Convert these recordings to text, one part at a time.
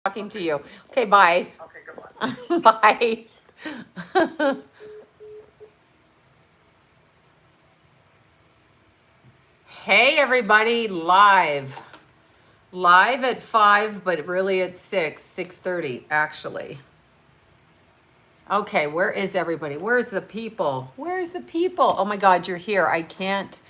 talking to you. Okay, bye. Okay, goodbye. Bye. Hey, everybody, live. Live at 5, but really at 6:30, actually. Okay, where is everybody? Where's the people? Where's the people? Oh my God, you're here. I can't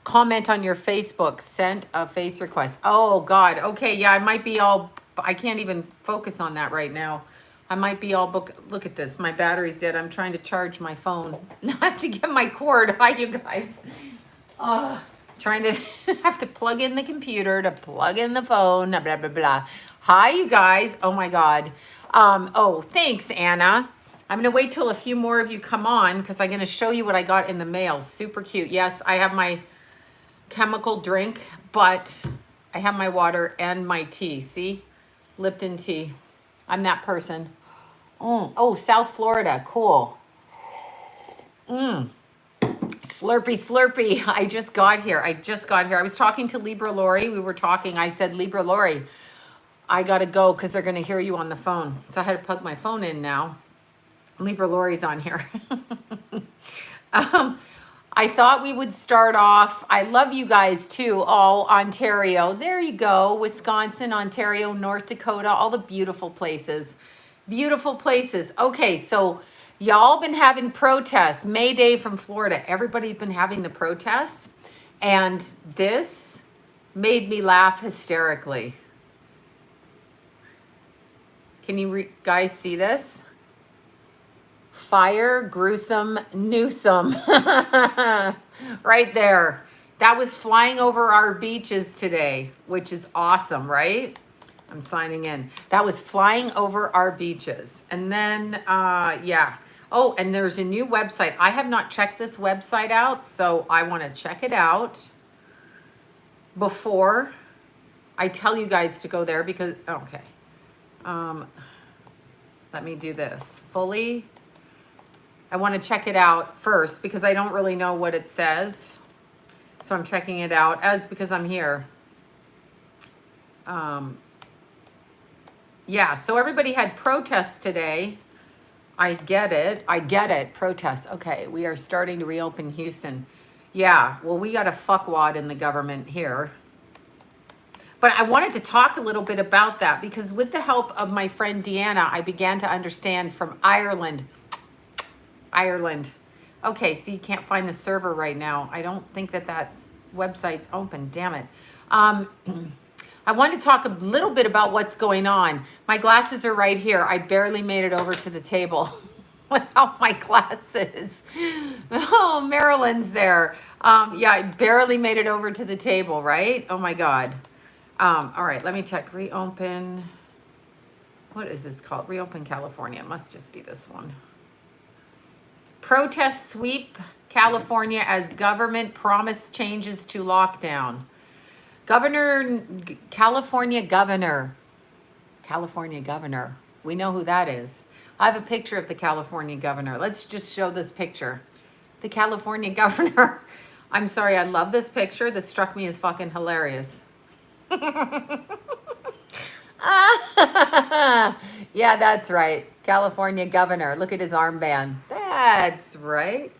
comment on your Facebook. Sent a face request. Oh God. Okay, yeah, I might be all, I can't even focus on that right now. I might be all book. Look at this. My battery's dead. I'm trying to charge my phone. I have to get my cord. Hi, you guys. Trying to have to plug in the computer to plug in the phone. Blah blah blah. Hi, you guys. Oh my God. Oh, thanks, Anna. I'm gonna wait till a few more of you come on because I'm gonna show you what I got in the mail. Super cute. Yes, I have my chemical drink, but I have my water and my tea. See, Lipton tea. I'm that person. Oh, South Florida. Cool. Slurpy, slurpy. I just got here. I was talking to Libra Lori. We were talking. I said, Libra Lori, I got to go because they're going to hear you on the phone. So I had to plug my phone in now. Libra Lori's on here. um, I thought we would start off. I love you guys too, all Ontario. There you go. Wisconsin, Ontario, North Dakota, all the beautiful places. Beautiful places. Okay, so y'all been having protests. May Day from Florida. Everybody's been having the protests. And this made me laugh hysterically. Can you guys see this? Fire, gruesome, Newsome. Right there. That was flying over our beaches today, which is awesome, right? I'm signing in. That was flying over our beaches. And then, yeah. Oh, and there's a new website. I have not checked this website out, so I want to check it out before I tell you guys to go there because, okay. Let me do this fully. I want to check it out first because I don't really know what it says. So I'm checking it out because I'm here. Yeah, so everybody had protests today. I get it. Protests. Okay, we are starting to reopen Houston. Yeah, well, we got a fuckwad in the government here. But I wanted to talk a little bit about that because with the help of my friend Deanna, I began to understand from Ireland. Okay, so you can't find the server right now. I don't think that website's open. Damn it. I wanted to talk a little bit about what's going on. My glasses are right here. I barely made it over to the table without my glasses. Oh, Marilyn's there. Yeah, I barely made it over to the table, right? Oh my God. All right, let me check. Reopen. What is this called? Reopen California. It must just be this one. Protests sweep California as government promise changes to lockdown. California governor. We know who that is. I have a picture of the California governor. Let's just show this picture. The California governor. I'm sorry, I love this picture. This struck me as fucking hilarious. Yeah, that's right. California governor. Look at his armband. That's right.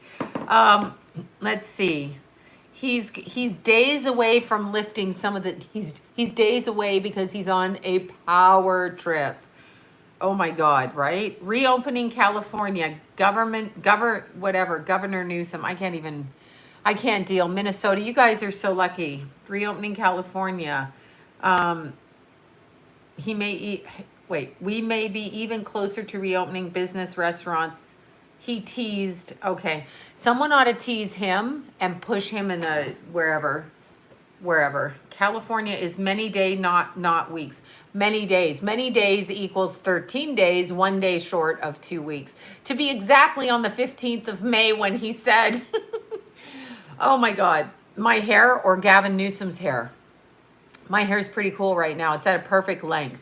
Let's see. He's days away from lifting some of the he's days away because he's on a power trip. Oh my God, right? Reopening California, Governor Newsom. I can't deal. Minnesota, you guys are so lucky. Reopening California. We may be even closer to reopening business restaurants. He teased, okay. Someone ought to tease him and push him in the wherever. California is many days, not weeks. Many days equals 13 days, 1 day short of 2 weeks. To be exactly on the 15th of May when he said, oh my God, my hair or Gavin Newsom's hair? My hair is pretty cool right now. It's at a perfect length.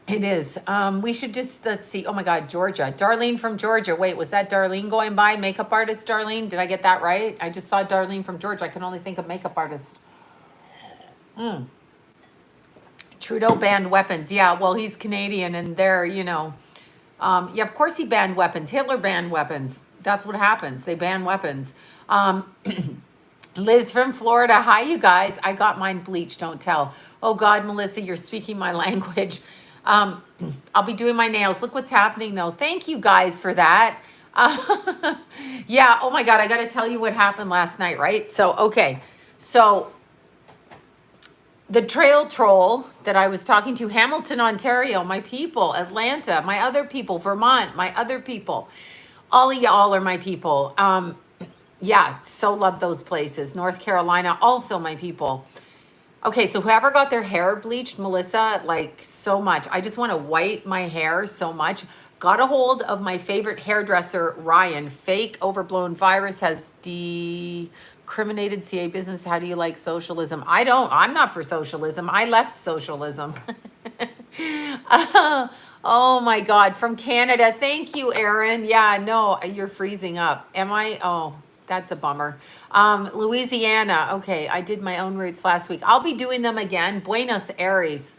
It is. We should just, let's see. Oh my God, Georgia. Darlene from Georgia. Wait, was that Darlene going by? Makeup artist Darlene? Did I get that right? I just saw Darlene from Georgia. I can only think of makeup artist. Trudeau banned weapons. Yeah, well, he's Canadian and they're, you know, yeah, of course he banned weapons. Hitler banned weapons. That's what happens. They ban weapons. Liz from Florida. Hi, you guys. I got mine bleached. Don't tell. Oh, God, Melissa, you're speaking my language. I'll be doing my nails. Look what's happening, though. Thank you guys for that. Yeah, oh, my God. I got to tell you what happened last night, right? So, okay. So, the trail troll that I was talking to, Hamilton, Ontario, my people, Atlanta, my other people, Vermont, my other people, all of y'all are my people. Yeah, so love those places. North Carolina, also my people. Okay, so whoever got their hair bleached, Melissa, like so much. I just want to white my hair so much. Got a hold of my favorite hairdresser, Ryan. Fake overblown virus has decriminated CA business. How do you like socialism? I'm not for socialism. I left socialism. Oh my God, from Canada. Thank you, Aaron. Yeah, no, you're freezing up. Am I? Oh, that's a bummer. Louisiana. Okay, I did my own roots last week. I'll be doing them again. Buenos Aires.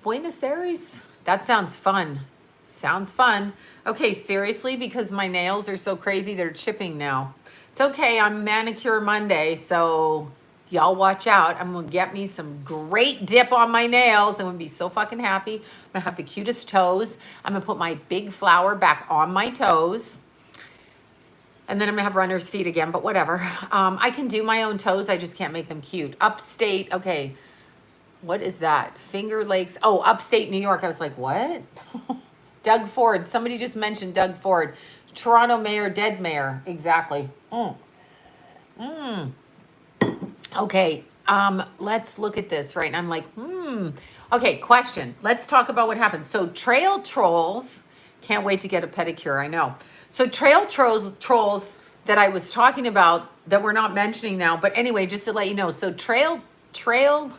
Buenos Aires? That sounds fun. Sounds fun. Okay, seriously, because my nails are so crazy, they're chipping now. It's okay, I'm Manicure Monday, so y'all watch out. I'm gonna get me some great dip on my nails. I'm gonna be so fucking happy. I'm gonna have the cutest toes. I'm gonna put my big flower back on my toes. And then I'm gonna have runner's feet again, but whatever. I can do my own toes, I just can't make them cute. Upstate, okay. What is that? Finger Lakes. Oh, upstate New York. I was like, what? Doug Ford. Somebody just mentioned Doug Ford. Toronto mayor, dead mayor. Exactly. Okay, let's look at this, right? And I'm like, Okay, question. Let's talk about what happened. So trail trolls, can't wait to get a pedicure, I know. So trail trolls that I was talking about that we're not mentioning now, but anyway, just to let you know. So trail troll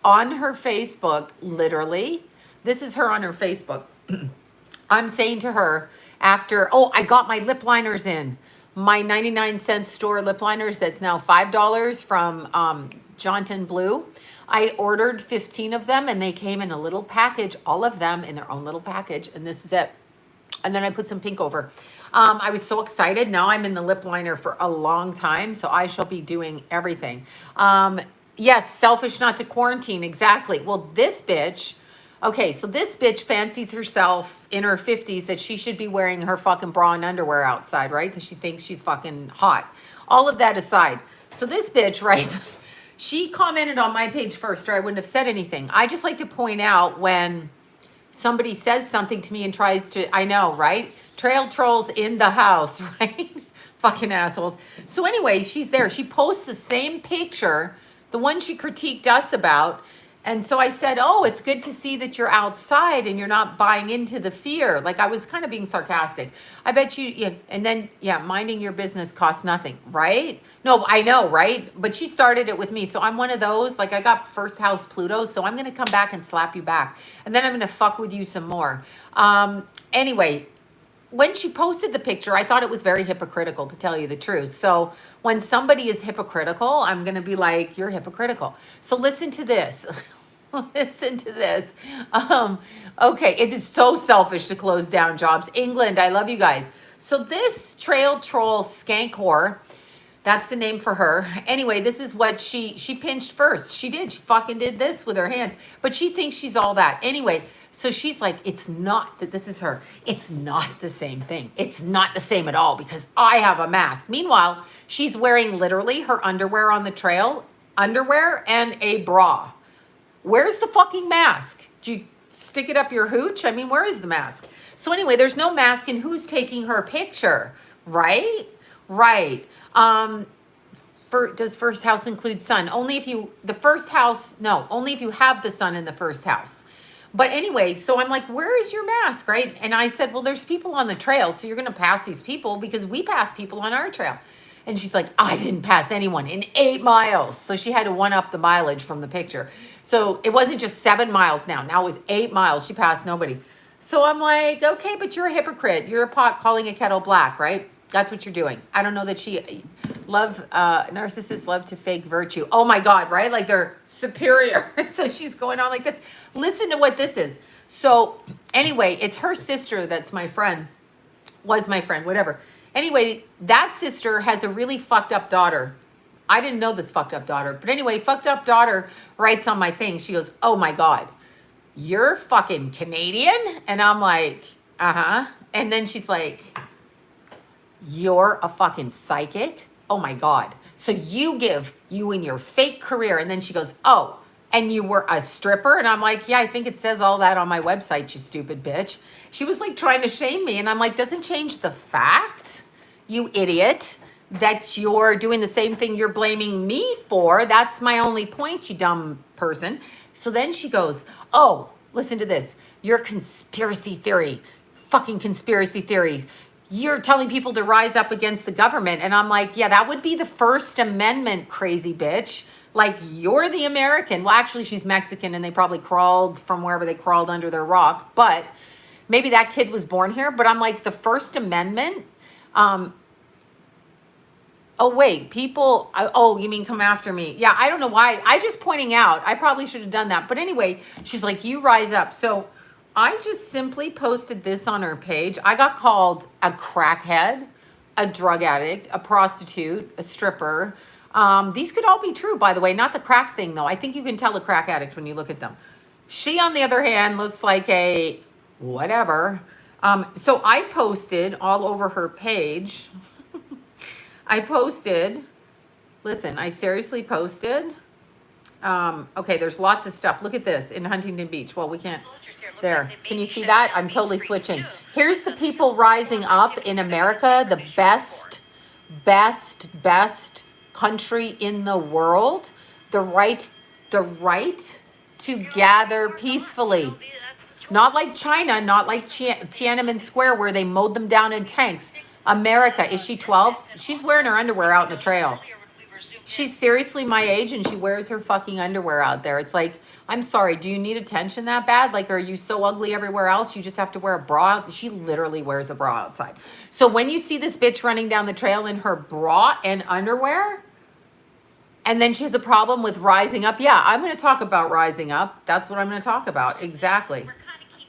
on her Facebook, literally. This is her on her Facebook. I'm saying to her after, I got my lip liners in. My 99-cent store lip liners that's now $5 from Johnton Blue. I ordered 15 of them and they came in a little package, all of them in their own little package. And this is it. And then I put some pink over. I was so excited. Now I'm in the lip liner for a long time. So I shall be doing everything. Yes, selfish not to quarantine. Exactly. Well, this bitch... Okay, so this bitch fancies herself in her 50s that she should be wearing her fucking bra and underwear outside, right? Because she thinks she's fucking hot. All of that aside. So this bitch, right, she commented on my page first, or I wouldn't have said anything. I just like to point out when somebody says something to me and tries to, I know, right? Trail trolls in the house, right? Fucking assholes. So anyway, she's there. She posts the same picture, the one she critiqued us about. And so I said, it's good to see that you're outside and you're not buying into the fear. Like I was kind of being sarcastic. I bet you, yeah. And then, minding your business costs nothing, right? No, I know, right? But she started it with me. So I'm one of those, like I got first house Pluto. So I'm going to come back and slap you back. And then I'm going to fuck with you some more. Anyway, when she posted the picture, I thought it was very hypocritical, to tell you the truth. So when somebody is hypocritical, I'm going to be like, you're hypocritical. So listen to this. Listen to this. Okay, it is so selfish to close down jobs. England, I love you guys. So this trail troll skank whore, that's the name for her. Anyway, this is what she pinched first. She did. She fucking did this with her hands. But she thinks she's all that. Anyway, so she's like, it's not that this is her. It's not the same thing. It's not the same at all because I have a mask. Meanwhile, she's wearing literally her underwear on the trail, underwear and a bra. Where's the fucking mask? Do you stick it up your hooch? I mean, where is the mask? So anyway, there's no mask and who's taking her picture, right? Right. Does first house include sun? Only if you have the sun in the first house. But anyway, so I'm like, where is your mask, right? And I said, well, there's people on the trail, so you're going to pass these people because we pass people on our trail. And she's like, I didn't pass anyone in 8 miles. So she had to one-up the mileage from the picture. So it wasn't just 7 miles now. Now it was 8 miles. She passed nobody. So I'm like, okay, but you're a hypocrite. You're a pot calling a kettle black, right? That's what you're doing. I don't know that Narcissists love to fake virtue. Oh my God, right? Like they're superior. So she's going on like this. Listen to what this is. So anyway, it's her sister that's my friend, was my friend, whatever. Anyway, that sister has a really fucked up daughter. I didn't know this fucked up daughter. But anyway, fucked up daughter writes on my thing. She goes, oh my God, you're fucking Canadian? And I'm like, uh-huh. And then she's like, you're a fucking psychic? Oh my God. So you in your fake career. And then she goes, oh, and you were a stripper? And I'm like, yeah, I think it says all that on my website, you stupid bitch. She was like trying to shame me. And I'm like, doesn't change the fact, you idiot, that you're doing the same thing you're blaming me for. That's my only point, you dumb person. So then she goes, oh, listen to this. Your conspiracy theory, fucking conspiracy theories. You're telling people to rise up against the government. And I'm like, yeah, that would be the First Amendment, crazy bitch. Like, you're the American. Well, actually, she's Mexican, and they probably crawled from wherever they crawled under their rock. But maybe that kid was born here. But I'm like, the First Amendment? Oh, wait, people, oh, you mean come after me? Yeah, I don't know why. I just pointing out. I probably should have done that. But anyway, she's like, you rise up. So I just simply posted this on her page. I got called a crackhead, a drug addict, a prostitute, a stripper. These could all be true, by the way. Not the crack thing, though. I think you can tell a crack addict when you look at them. She, on the other hand, looks like a whatever. So I posted all over her page. I posted, listen, I seriously posted. Okay, there's lots of stuff. Look at this in Huntington Beach. Well, we can't. There. Can you see that? I'm totally switching. Here's the people rising up in America, the best country in the world. The right to gather peacefully. Not like China, not like Tiananmen Square where they mowed them down in tanks. America, is she 12? She's wearing her underwear out in the trail. She's seriously my age and she wears her fucking underwear out there. It's like, I'm sorry, do you need attention that bad? Like, are you so ugly everywhere else? You just have to wear a bra out. She literally wears a bra outside. So when you see this bitch running down the trail in her bra and underwear, and then she has a problem with rising up. Yeah, I'm going to talk about rising up. That's what I'm going to talk about. Exactly.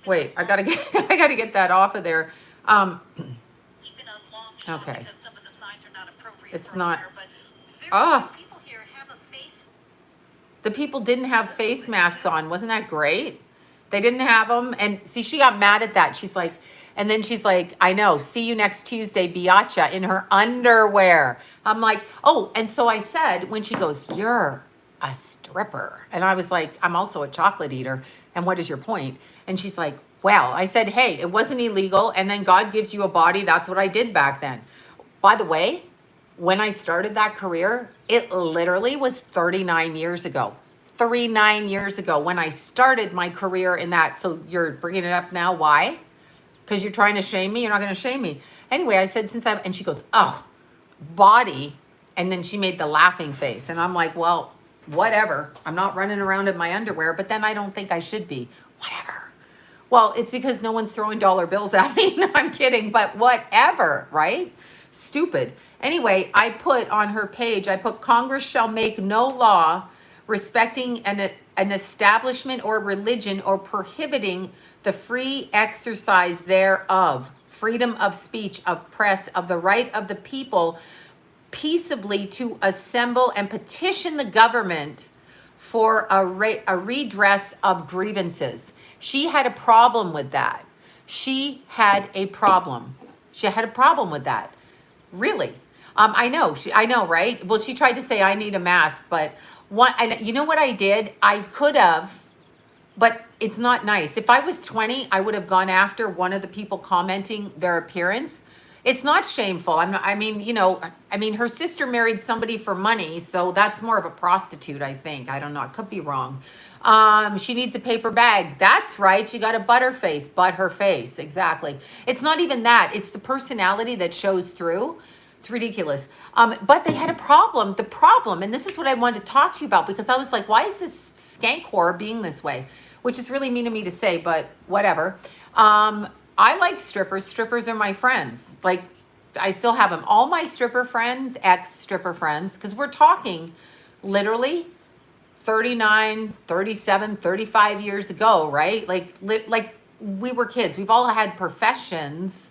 Wait, I got to get that off of there. Okay. It's not. Oh. The people didn't have face masks on. Wasn't that great? They didn't have them. And see, she got mad at that. She's like, and then she's like, I know, see you next Tuesday, Biatcha, in her underwear. I'm like, oh, and so I said, when she goes, you're a stripper. And I was like, I'm also a chocolate eater. And what is your point? And she's like, well, I said, hey, it wasn't illegal. And then God gives you a body. That's what I did back then. By the way, when I started that career, it literally was 39 years ago. 39 years ago when I started my career in that. So you're bringing it up now. Why? Because you're trying to shame me? You're not going to shame me. Anyway, I said, and she goes, oh, body. And then she made the laughing face. And I'm like, well, whatever. I'm not running around in my underwear, but then I don't think I should be. Whatever. Well, it's because no one's throwing dollar bills at me. No, I'm kidding, but whatever, right? Stupid. Anyway, I put on her page, I put Congress shall make no law respecting an establishment or religion or prohibiting the free exercise thereof, freedom of speech, of press, of the right of the people peaceably to assemble and petition the government for a redress of grievances. She had a problem with that. She had a problem with that. Really. I know, right? Well, she tried to say, I need a mask, but you know what I did? I could have, but it's not nice. If I was 20, I would have gone after one of the people commenting their appearance. It's not shameful. Her sister married somebody for money, so that's more of a prostitute, I think. I don't know. I could be wrong. She needs a paper bag. That's right. She got a butterface, but her face. Exactly. It's not even that. It's the personality that shows through. It's ridiculous. But they had a problem. The problem, and this is what I wanted to talk to you about, because I was like, why is this skank whore being this way? Which is really mean of me to say, but whatever. I like strippers. Strippers are my friends. Like, I still have them. All my stripper friends, ex-stripper friends, because we're talking literally 39, 37, 35 years ago, right? Like we were kids. We've all had professions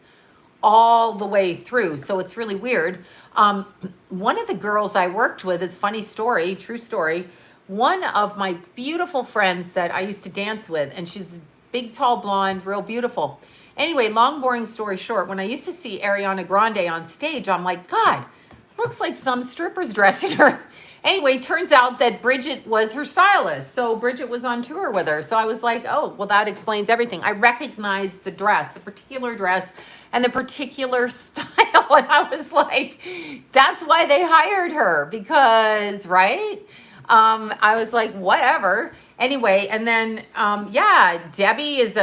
all the way through. So it's really weird. One of the girls I worked with is funny story, true story. One of my beautiful friends that I used to dance with, and she's big, tall, blonde, real beautiful. Anyway, long, boring story short, when I used to see Ariana Grande on stage, I'm like, God, looks like some stripper's dressing her. Anyway, turns out that Bridget was her stylist. So Bridget was on tour with her. So I was like, oh, well, that explains everything. I recognized the dress, the particular dress, and the particular style. And I was like, that's why they hired her, because, right? I was like, whatever. Anyway, and then, yeah, Debbie is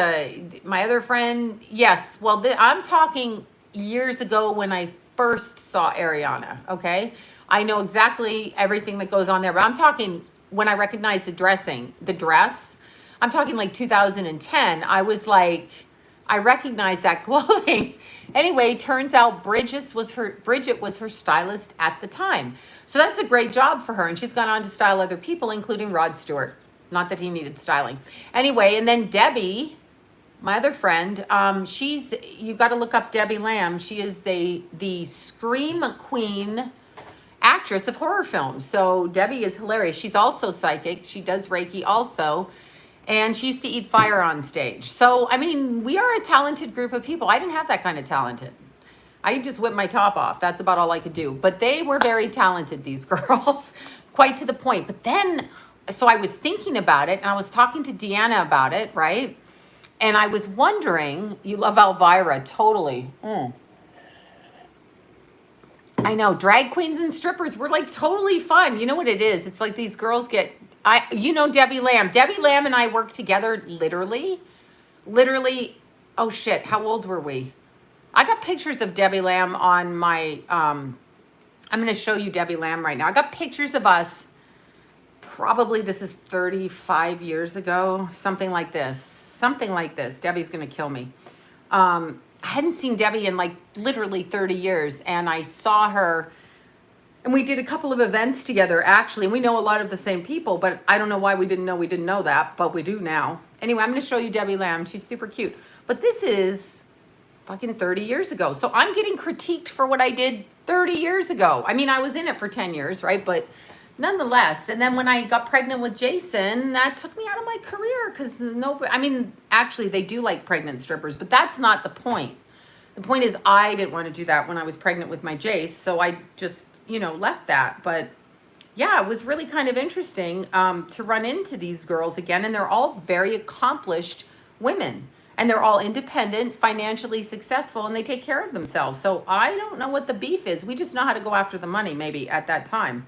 my other friend. Yes, well, I'm talking years ago when I first saw Ariana, okay? I know exactly everything that goes on there, but I'm talking when I recognized the dress, I'm talking like 2010. I was like, I recognized that clothing. Anyway, turns out Bridget was her stylist at the time. So that's a great job for her. And she's gone on to style other people, including Rod Stewart. Not that he needed styling. Anyway, and then Debbie, my other friend, you got to look up Debbie Lamb. She is the scream queen actress of horror films. So Debbie is hilarious. She's also psychic. She does Reiki also. And she used to eat fire on stage. So, I mean, we are a talented group of people. I didn't have that kind of talented. I could just whip my top off. That's about all I could do. But they were very talented, these girls, quite to the point. But then, so I was thinking about it, and I was talking to Deanna about it, right? And I was wondering, you love Elvira, totally. I know, drag queens and strippers were like totally fun. You know what it is? It's like these girls get, Debbie Lamb. Debbie Lamb and I worked together literally, oh shit, how old were we? I got pictures of Debbie Lamb on my, I'm going to show you Debbie Lamb right now. I got pictures of us, probably this is 35 years ago, something like this. Debbie's going to kill me. I hadn't seen Debbie in like literally 30 years, and I saw her, and we did a couple of events together, actually, and we know a lot of the same people, but I don't know why we didn't know that, but we do now. Anyway, I'm going to show you Debbie Lamb. She's super cute. But this is fucking 30 years ago. So I'm getting critiqued for what I did 30 years ago. I mean, I was in it for 10 years, right? But nonetheless, and then when I got pregnant with Jason, that took me out of my career because actually they do like pregnant strippers, but that's not the point. The point is I didn't want to do that when I was pregnant with my Jace, so I just, left that. But yeah, it was really kind of interesting to run into these girls again, and they're all very accomplished women, and they're all independent, financially successful, and they take care of themselves. So I don't know what the beef is. We just know how to go after the money maybe at that time.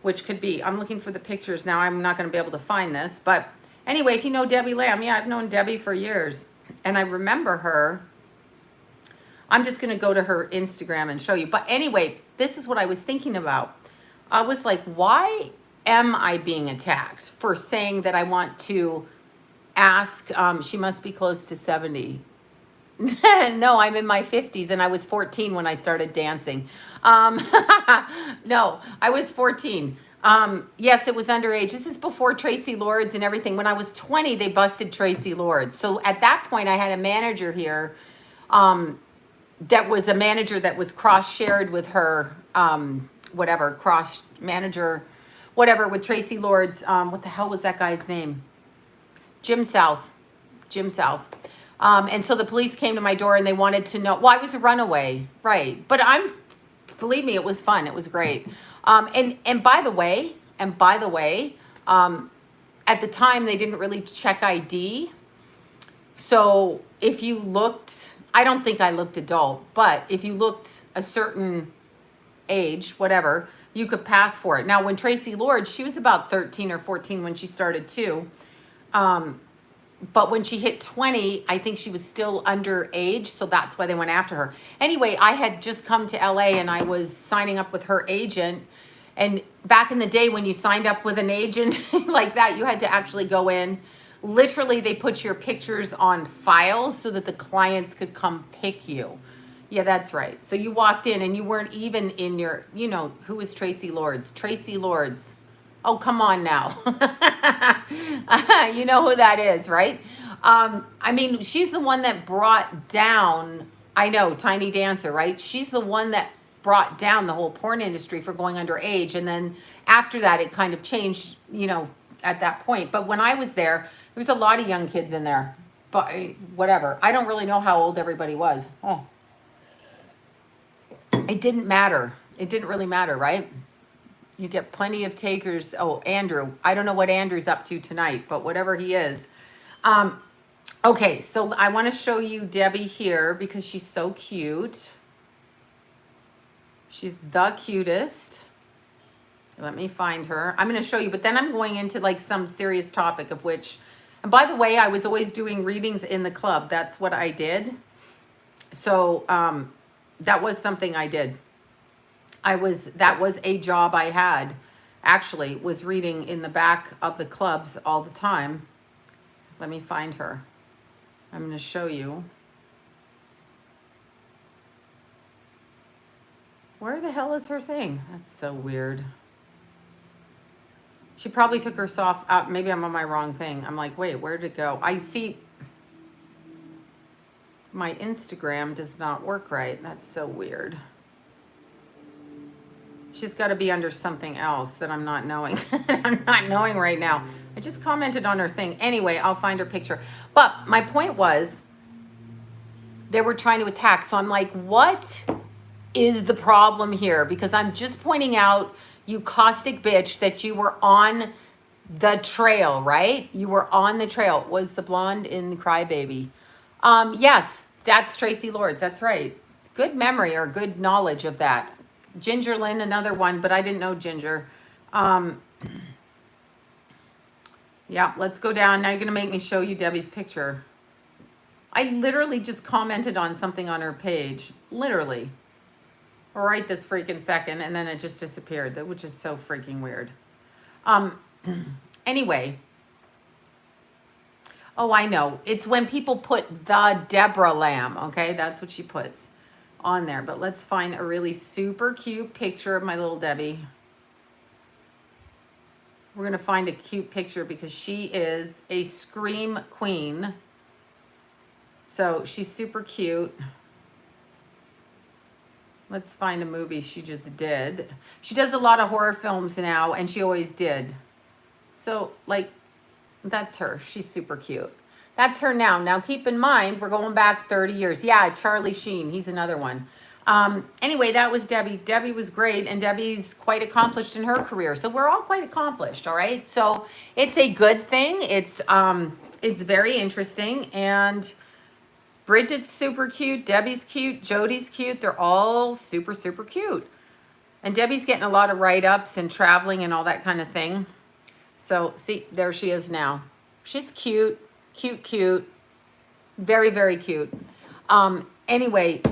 Which could be, I'm looking for the pictures now. I'm not going to be able to find this. But anyway, if you know Debbie Lamb, yeah, I've known Debbie for years. And I remember her. I'm just going to go to her Instagram and show you. But anyway, this is what I was thinking about. I was like, why am I being attacked for saying that I want to ask? She must be close to 70. No, I'm in my 50s, and I was 14 when I started dancing. No, I was 14. Yes, it was underage. This is before Traci Lords and everything. When I was 20, they busted Traci Lords. So at that point, I had a manager here that was a manager that was cross-shared with her, cross-manager, whatever, with Traci Lords. What the hell was that guy's name? Jim South. And so the police came to my door and they wanted to know, well, I was a runaway, right? But believe me, it was fun. It was great. And by the way, at the time they didn't really check ID. So if you looked, I don't think I looked adult, but if you looked a certain age, whatever, you could pass for it. Now, when Traci Lords, she was about 13 or 14 when she started too. But when she hit 20, I think she was still underage, so that's why they went after her. Anyway, I had just come to LA and I was signing up with her agent. And back in the day when you signed up with an agent like that, you had to actually go in. Literally, they put your pictures on files so that the clients could come pick you. Yeah, that's right. So you walked in and you weren't even in your, you know, who is Traci Lords? Traci Lords. Oh, come on now. You know who that is, right? I mean, she's the one that brought down, I know, Tiny Dancer, right? She's the one that brought down the whole porn industry for going underage. And then after that, it kind of changed, you know, at that point. But when I was there was a lot of young kids in there. But whatever. I don't really know how old everybody was. Oh. It didn't matter. It didn't really matter, right? You get plenty of takers. Oh, Andrew. I don't know what Andrew's up to tonight, but whatever he is. Okay, so I want to show you Debbie here because she's so cute. She's the cutest. Let me find her. I'm going to show you, but then I'm going into like some serious topic of which, and by the way, I was always doing readings in the club. That's what I did. So, that was something I did. That was a job I had, actually, was reading in the back of the clubs all the time. Let me find her. I'm going to show you. Where the hell is her thing? That's so weird. She probably took her soft out. Maybe I'm on my wrong thing. I'm like, wait, where did it go? I see my Instagram does not work right. That's so weird. She's got to be under something else that I'm not knowing. I'm not knowing right now. I just commented on her thing. Anyway, I'll find her picture. But my point was, they were trying to attack. So I'm like, what is the problem here? Because I'm just pointing out, you caustic bitch, that you were on the trail, right? You were on the trail. Was the blonde in Crybaby? Yes, that's Traci Lords. That's right. Good memory or good knowledge of that. Ginger Lynn, another one, but I didn't know Ginger. Yeah, let's go down. Now you're going to make me show you Debbie's picture. I literally just commented on something on her page. Literally. Right this freaking second, and then it just disappeared, which is so freaking weird. Anyway. Oh, I know. It's when people put the Deborah Lamb, okay? That's what she puts on there. But let's find a really super cute picture of my little Debbie. We're going to find a cute picture because she is a scream queen. So she's super cute. Let's find a movie she just did. She does a lot of horror films now, and she always did. So, like, that's her. She's super cute. That's her now. Now, keep in mind, we're going back 30 years. Yeah, Charlie Sheen. He's another one. Anyway, that was Debbie. Debbie was great, and Debbie's quite accomplished in her career. So we're all quite accomplished, all right? So it's a good thing. It's very interesting, and Bridget's super cute. Debbie's cute. Jody's cute. They're all super, super cute. And Debbie's getting a lot of write-ups and traveling and all that kind of thing. So, see, there she is now. She's cute. Cute, cute. Very, very cute. Anyway,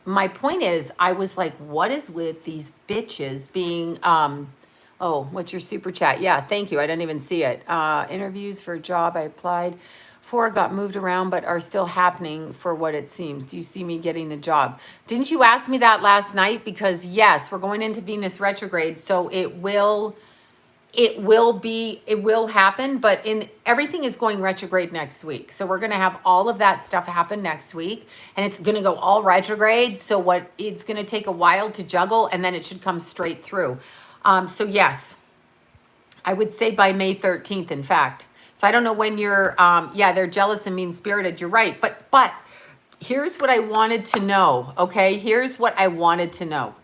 my point is, I was like, what is with these bitches being, oh, what's your super chat? Yeah, thank you. I didn't even see it. Interviews for a job I applied for, got moved around, but are still happening for what it seems. Do you see me getting the job? Didn't you ask me that last night? Because yes, we're going into Venus retrograde, so it will happen, but everything is going retrograde next week. So we're going to have all of that stuff happen next week, and it's going to go all retrograde. So it's going to take a while to juggle, and then it should come straight through. So yes, I would say by May 13th, in fact. So I don't know when you're, yeah, they're jealous and mean-spirited. You're right. But here's what I wanted to know, okay? Here's what I wanted to know.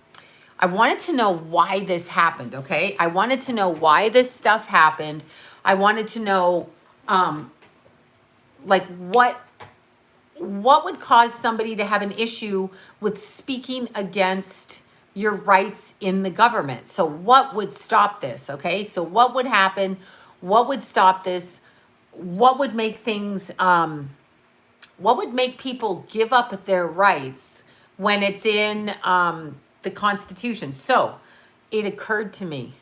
I wanted to know why this happened, okay? I wanted to know why this stuff happened. I wanted to know, like, what would cause somebody to have an issue with speaking against your rights in the government? So what would stop this, okay? So what would happen? What would stop this? What would make things, what would make people give up their rights when it's in the Constitution? So it occurred to me,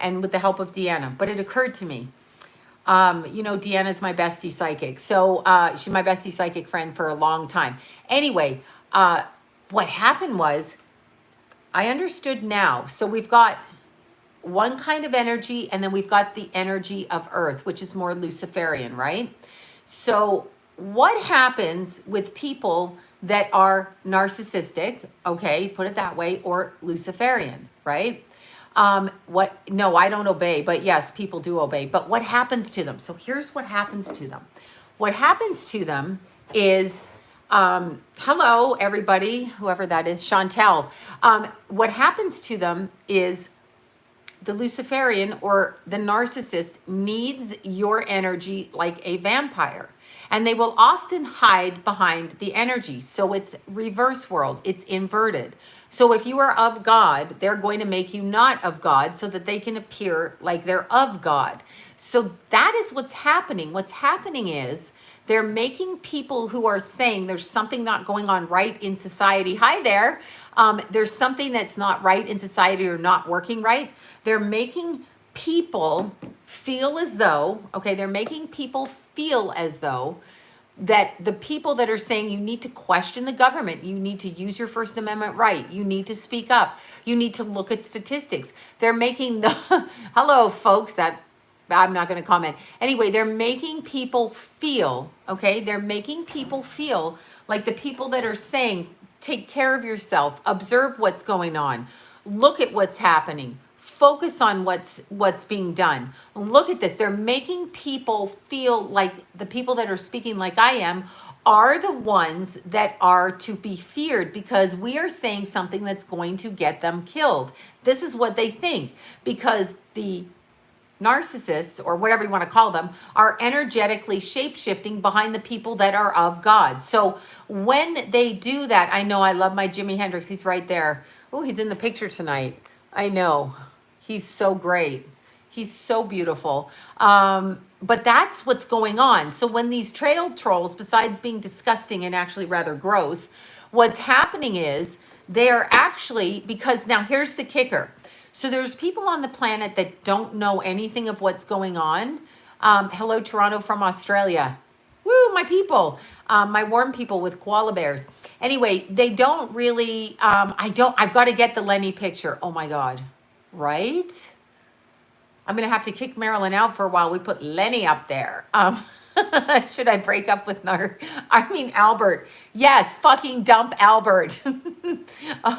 and with the help of Deanna, but it occurred to me, you know, Deanna's my bestie psychic. So she's my bestie psychic friend for a long time. Anyway, what happened was, I understood now. So we've got one kind of energy, and then we've got the energy of Earth, which is more Luciferian, right? So what happens with people that are narcissistic, okay, put it that way, or Luciferian, right? No, I don't obey, but yes, people do obey. But what happens to them? So here's what happens to them. What happens to them is, hello, everybody, whoever that is, Chantel. What happens to them is the Luciferian or the narcissist needs your energy like a vampire. And they will often hide behind the energy. So it's reverse world, it's inverted. So if you are of God, they're going to make you not of God so that they can appear like they're of God. So that is what's happening. What's happening is they're making people who are saying there's something not going on right in society. Hi there. There's something that's not right in society or not working right. They're making people feel as though, okay, they're making people feel as though that the people that are saying you need to question the government, you need to use your First Amendment right, you need to speak up, you need to look at statistics. They're making the, hello folks, that I'm not going to comment. Anyway, they're making people feel, okay, they're making people feel like the people that are saying, take care of yourself, observe what's going on, look at what's happening, focus on what's being done. Look at this. They're making people feel like the people that are speaking like I am are the ones that are to be feared because we are saying something that's going to get them killed. This is what they think because the narcissists, or whatever you want to call them, are energetically shape-shifting behind the people that are of God. So when they do that, I know I love my Jimi Hendrix. He's right there. Oh, he's in the picture tonight. I know. He's so great. He's so beautiful. But that's what's going on. So when these trail trolls, besides being disgusting and actually rather gross, what's happening is they're actually, because now here's the kicker. So there's people on the planet that don't know anything of what's going on. Hello, Toronto from Australia. Woo, my people, my warm people with koala bears. Anyway, they don't really, I've got to get the Lenny picture. Oh my God. Right? I'm going to have to kick Marilyn out for a while. We put Lenny up there. Should I break up with Albert? Yes, fucking dump Albert.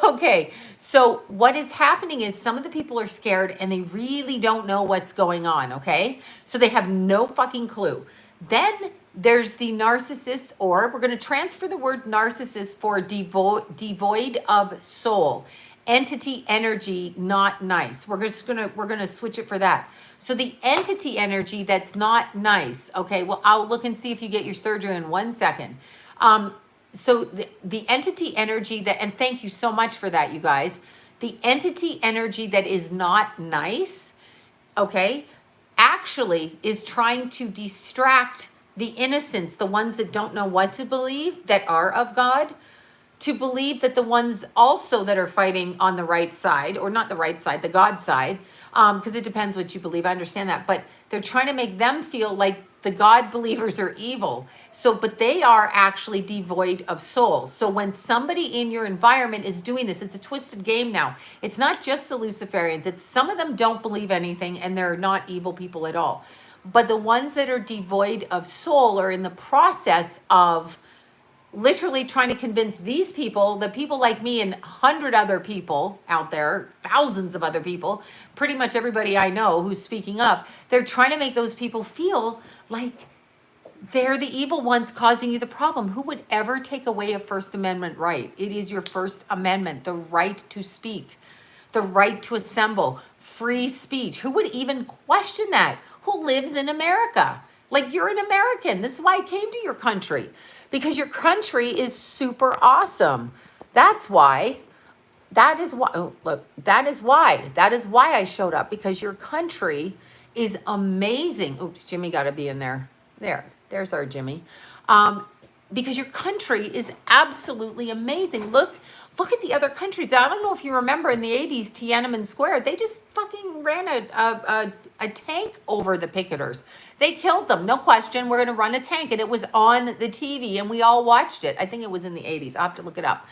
Okay, so what is happening is some of the people are scared and they really don't know what's going on, okay? So they have no fucking clue. Then there's the narcissist, or we're going to transfer the word narcissist for devoid of soul. Entity energy, not nice. We're gonna switch it for that. So the entity energy that's not nice. Okay, well, I'll look and see if you get your surgery in 1 second. So the entity energy that, and thank you so much for that, you guys. The entity energy that is not nice, okay, actually is trying to distract the innocents, the ones that don't know what to believe, that are of God, to believe that the ones also that are fighting on the right side, or not the right side, the God side, because it depends what you believe. I understand that. But they're trying to make them feel like the God believers are evil. So, but they are actually devoid of soul. So when somebody in your environment is doing this, it's a twisted game now. It's not just the Luciferians. It's some of them don't believe anything and they're not evil people at all. But the ones that are devoid of soul are in the process of literally trying to convince these people, the people like me and 100 other people out there, thousands of other people, pretty much everybody I know who's speaking up, they're trying to make those people feel like they're the evil ones causing you the problem. Who would ever take away a First Amendment right? It is your First Amendment, the right to speak, the right to assemble, free speech. Who would even question that? Who lives in America? Like, you're an American. This is why I came to your country. Because your country is super awesome. That's why. That is why. Oh, look, that is why. That is why I showed up. Because your country is amazing. Oops, Jimmy got to be in there. There's our Jimmy. Because your country is absolutely amazing. Look at the other countries. I don't know if you remember in the 80s, Tiananmen Square, they just fucking ran a tank over the picketers. They killed them, no question. We're going to run a tank. And it was on the TV and we all watched it. I think it was in the 80s. I'll have to look it up.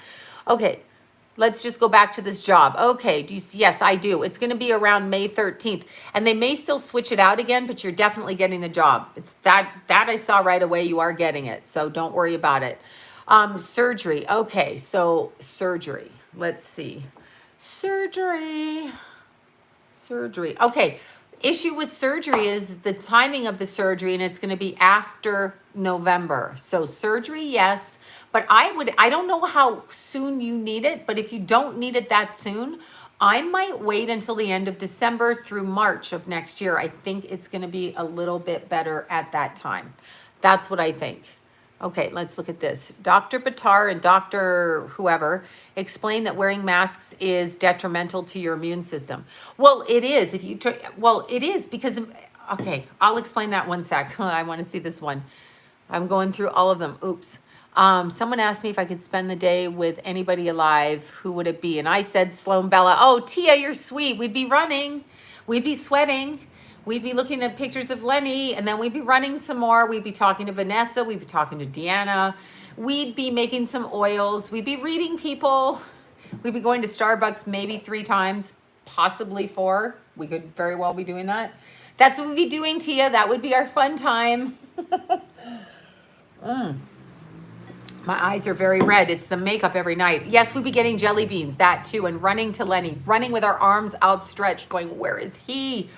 Okay, let's just go back to this job. Okay, do you see? Yes, I do. It's going to be around May 13th, and they may still switch it out again, but you're definitely getting the job. It's that I saw right away. You are getting it, so don't worry about it. Surgery. Okay, so surgery. Let's see. Surgery. Okay. Issue with surgery is the timing of the surgery, and it's going to be after November. So surgery, yes, but I don't know how soon you need it, but if you don't need it that soon, I might wait until the end of December through March of next year. I think it's going to be a little bit better at that time. That's what I think. Okay, let's look at this. Dr. Batar and Dr. whoever explain that wearing masks is detrimental to your immune system. Well, it is. It is because, okay, I'll explain that one sec. I want to see this one. I'm going through all of them. Oops. Someone asked me if I could spend the day with anybody alive. Who would it be? And I said Sloan Bella. Oh, Tia, you're sweet. We'd be running. We'd be sweating. We'd be looking at pictures of Lenny, and then we'd be running some more. We'd be talking to Vanessa. We'd be talking to Deanna. We'd be making some oils. We'd be reading people. We'd be going to Starbucks maybe 3 times, possibly 4. We could very well be doing that. That's what we'd be doing, Tia. That would be our fun time. My eyes are very red. It's the makeup every night. Yes, we'd be getting jelly beans, that too, and running to Lenny, running with our arms outstretched, going, where is he?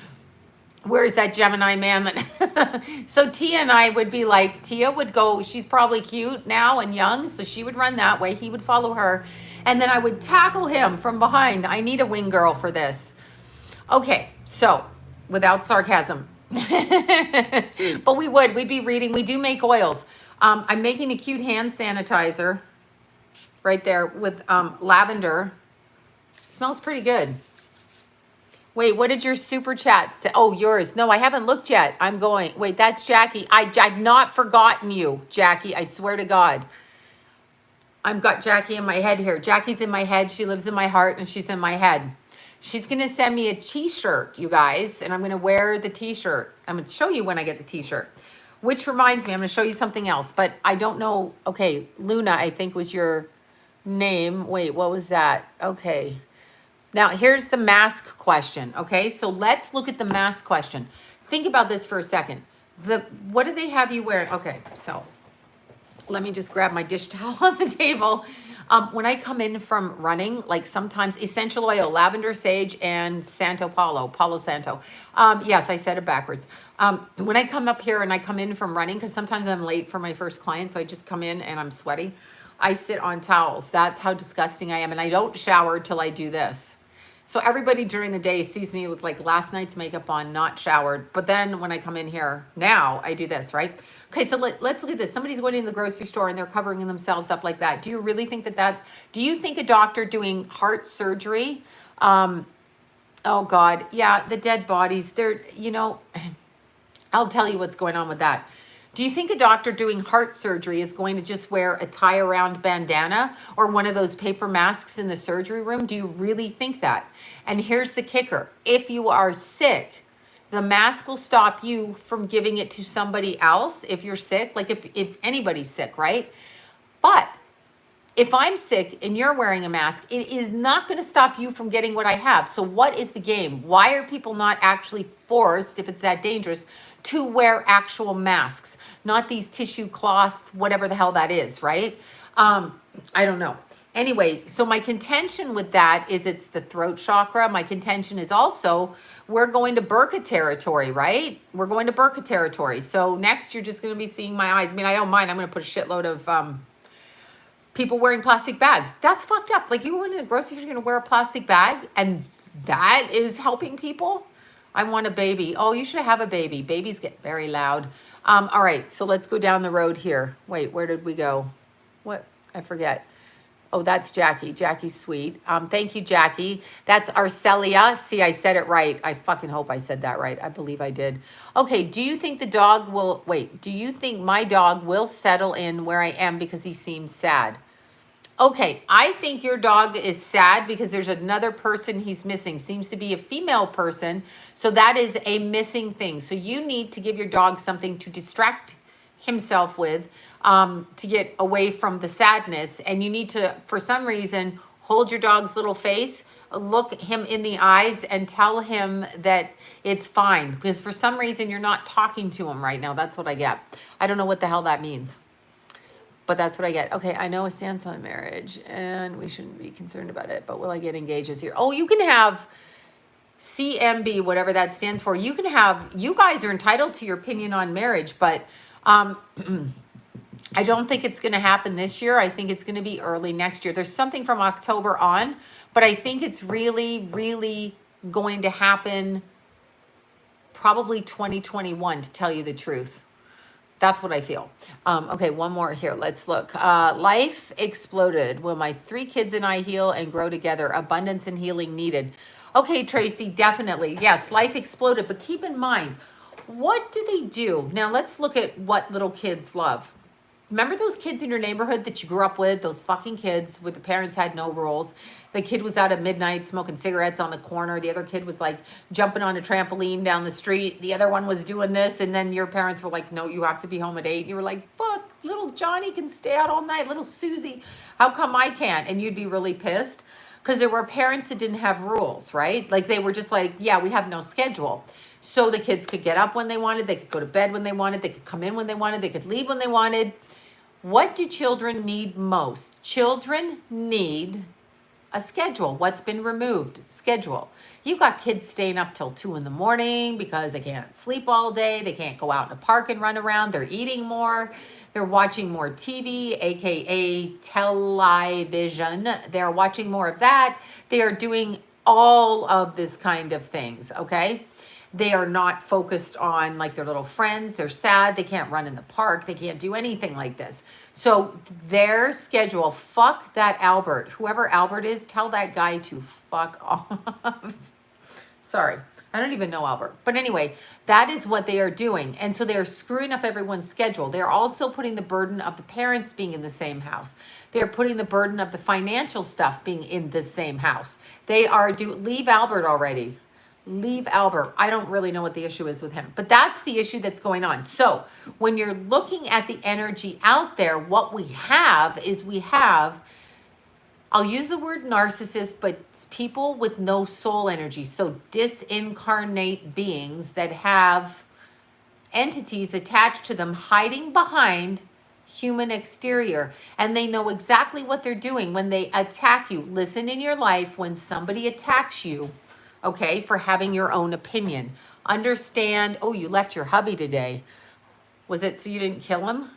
Where is that Gemini man? So Tia and I would be like, Tia would go, she's probably cute now and young, so she would run that way. He would follow her. And then I would tackle him from behind. I need a wing girl for this. Okay, so without sarcasm. But we'd be reading. We do make oils. I'm making a cute hand sanitizer right there with lavender. Smells pretty good. Wait, what did your super chat say? Oh, yours. No, I haven't looked yet. I'm going. Wait, that's Jackie. I've not forgotten you, Jackie. I swear to God. I've got Jackie in my head here. Jackie's in my head. She lives in my heart, and she's in my head. She's going to send me a t-shirt, you guys, and I'm going to wear the t-shirt. I'm going to show you when I get the t-shirt. Which reminds me, I'm going to show you something else, but I don't know. Okay, Luna, I think was your name. Wait, what was that? Okay. Now, here's the mask question, okay? So let's look at the mask question. Think about this for a second. What do they have you wearing? Okay, so let me just grab my dish towel on the table. When I come in from running, like sometimes essential oil, lavender, sage, and Palo Santo. Yes, I said it backwards. When I come up here and I come in from running, because sometimes I'm late for my first client, so I just come in and I'm sweaty. I sit on towels. That's how disgusting I am. And I don't shower till I do this. So everybody during the day sees me with like last night's makeup on, not showered. But then when I come in here now, I do this, right? Okay, so let's look at this. Somebody's going in the grocery store and they're covering themselves up like that. Do you really think do you think a doctor doing heart surgery, oh God, yeah, the dead bodies, I'll tell you what's going on with that. Do you think a doctor doing heart surgery is going to just wear a tie-around bandana or one of those paper masks in the surgery room? Do you really think that? And here's the kicker. If you are sick, the mask will stop you from giving it to somebody else if you're sick, like if anybody's sick, right? But if I'm sick and you're wearing a mask, it is not going to stop you from getting what I have. So what is the game? Why are people not actually forced, if it's that dangerous, to wear actual masks, not these tissue cloth, whatever the hell that is, right? I don't know. Anyway, so my contention with that is it's the throat chakra. My contention is also we're going to Burqa territory, right? We're going to Burqa territory. So next you're just going to be seeing my eyes. I mean, I don't mind. I'm going to put a shitload of people wearing plastic bags. That's fucked up. Like you went in a grocery store, you're going to wear a plastic bag and that is helping people? I want a baby. Oh, you should have a baby. Babies get very loud. All right, so let's go down the road here. Wait, where did we go? What? I forget. Oh, that's Jackie. Jackie's sweet. Thank you, Jackie. That's Arcelia. See, I said it right. I fucking hope I said that right. I believe I did. Okay, do you think do you think my dog will settle in where I am because he seems sad? Okay, I think your dog is sad because there's another person he's missing. Seems to be a female person. So that is a missing thing. So you need to give your dog something to distract himself with. to get away from the sadness. And you need to, for some reason, hold your dog's little face, look him in the eyes and tell him that it's fine. Because for some reason, you're not talking to him right now. That's what I get. I don't know what the hell that means, but that's what I get. Okay, I know a stance on marriage and we shouldn't be concerned about it, but will I get engaged this year? Oh, you can have CMB, whatever that stands for. You can have, you guys are entitled to your opinion on marriage, but I don't think it's going to happen this year. I think it's going to be early next year. There's something from October on, but I think it's really, really going to happen probably 2021, to tell you the truth. That's what I feel. Okay, one more here. Let's look. Life exploded. Will my 3 kids and I heal and grow together? Abundance and healing needed. Okay, Tracy, definitely. Yes, life exploded. But keep in mind, what do they do? Now, let's look at what little kids love. Remember those kids in your neighborhood that you grew up with? Those fucking kids where the parents had no rules. The kid was out at midnight smoking cigarettes on the corner. The other kid was like jumping on a trampoline down the street. The other one was doing this. And then your parents were like, no, you have to be home at 8. You were like, fuck, little Johnny can stay out all night. Little Susie, how come I can't? And you'd be really pissed because there were parents that didn't have rules, right? Like they were just like, yeah, we have no schedule. So the kids could get up when they wanted. They could go to bed when they wanted. They could come in when they wanted. They could leave when they wanted. What do children need most? Children need a schedule. What's been removed? Schedule. You've got kids staying up till 2 in the morning because they can't sleep all day. They can't go out in the park and run around. They're eating more. They're watching more TV, aka television. They're watching more of that. They are doing all of this kind of things, okay? They are not focused on like their little friends. They're sad. They can't run in the park. They can't do anything like this. So their schedule, fuck that Albert. Whoever Albert is, tell that guy to fuck off. Sorry, I don't even know Albert. But anyway, that is what they are doing. And so they are screwing up everyone's schedule. They're also putting the burden of the parents being in the same house. They're putting the burden of the financial stuff being in the same house. They are leave Albert already. Leave Albert. I don't really know what the issue is with him, but that's the issue that's going on. So when you're looking at the energy out there, what we have is I'll use the word narcissist, but people with no soul energy. So disincarnate beings that have entities attached to them hiding behind human exterior, and they know exactly what they're doing when they attack you. Listen, in your life, when somebody attacks you, okay, for having your own opinion, understand, oh, you left your hubby today. Was it so you didn't kill him?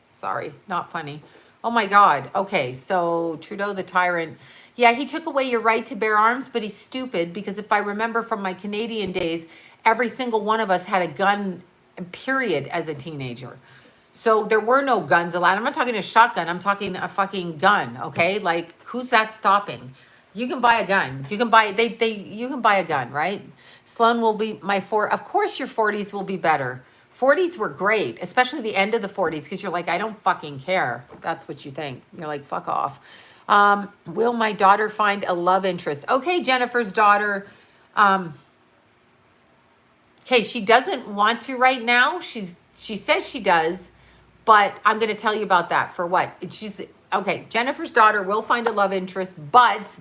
Sorry, not funny. Oh my God. Okay, so Trudeau the tyrant. Yeah, he took away your right to bear arms, but he's stupid because if I remember from my Canadian days, every single one of us had a gun, period, as a teenager. So there were no guns allowed. I'm not talking a shotgun. I'm talking a fucking gun, okay? Like, who's that stopping? You can buy a gun. You can buy you can buy a gun, right? Sloan will be of course your 40s will be better. 40s were great, especially the end of the 40s, because you're like, I don't fucking care. That's what you think. You're like, fuck off. Will my daughter find a love interest? Okay, Jennifer's daughter. Okay, she doesn't want to right now. She says she does, but I'm going to tell you about that. For what? Okay, Jennifer's daughter will find a love interest, but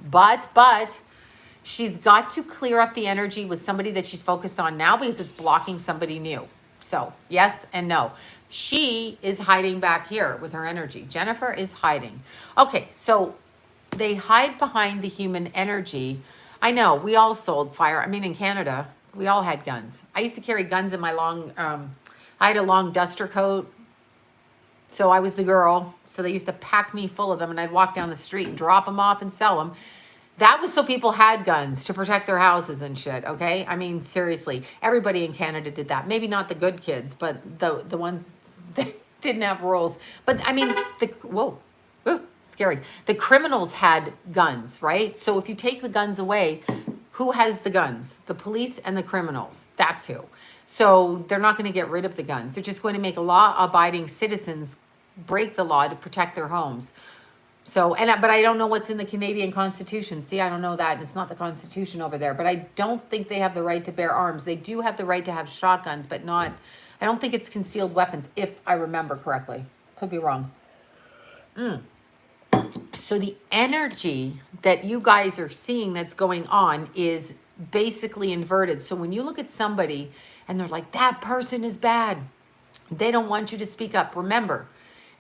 she's got to clear up the energy with somebody that she's focused on now because it's blocking somebody new. So yes and no. She is hiding back here with her energy. Jennifer is hiding. Okay, so they hide behind the human energy. I know, we all sold fire. I mean, in Canada, we all had guns. I used to carry guns in my I had a long duster coat. So I was the girl. So they used to pack me full of them and I'd walk down the street and drop them off and sell them. That was so people had guns to protect their houses and shit, okay? I mean, seriously, everybody in Canada did that. Maybe not the good kids, but the ones that didn't have rules. But I mean, whoa, scary. The criminals had guns, right? So if you take the guns away, who has the guns? The police and the criminals. That's who. So they're not going to get rid of the guns. They're just going to make law-abiding citizens break the law to protect their homes. So, but I don't know what's in the Canadian Constitution. See, I don't know that. It's not the Constitution over there. But I don't think they have the right to bear arms. They do have the right to have shotguns, but not, I don't think it's concealed weapons, if I remember correctly. Could be wrong. So the energy that you guys are seeing that's going on is basically inverted. So when you look at somebody and they're like, that person is bad, they don't want you to speak up. Remember,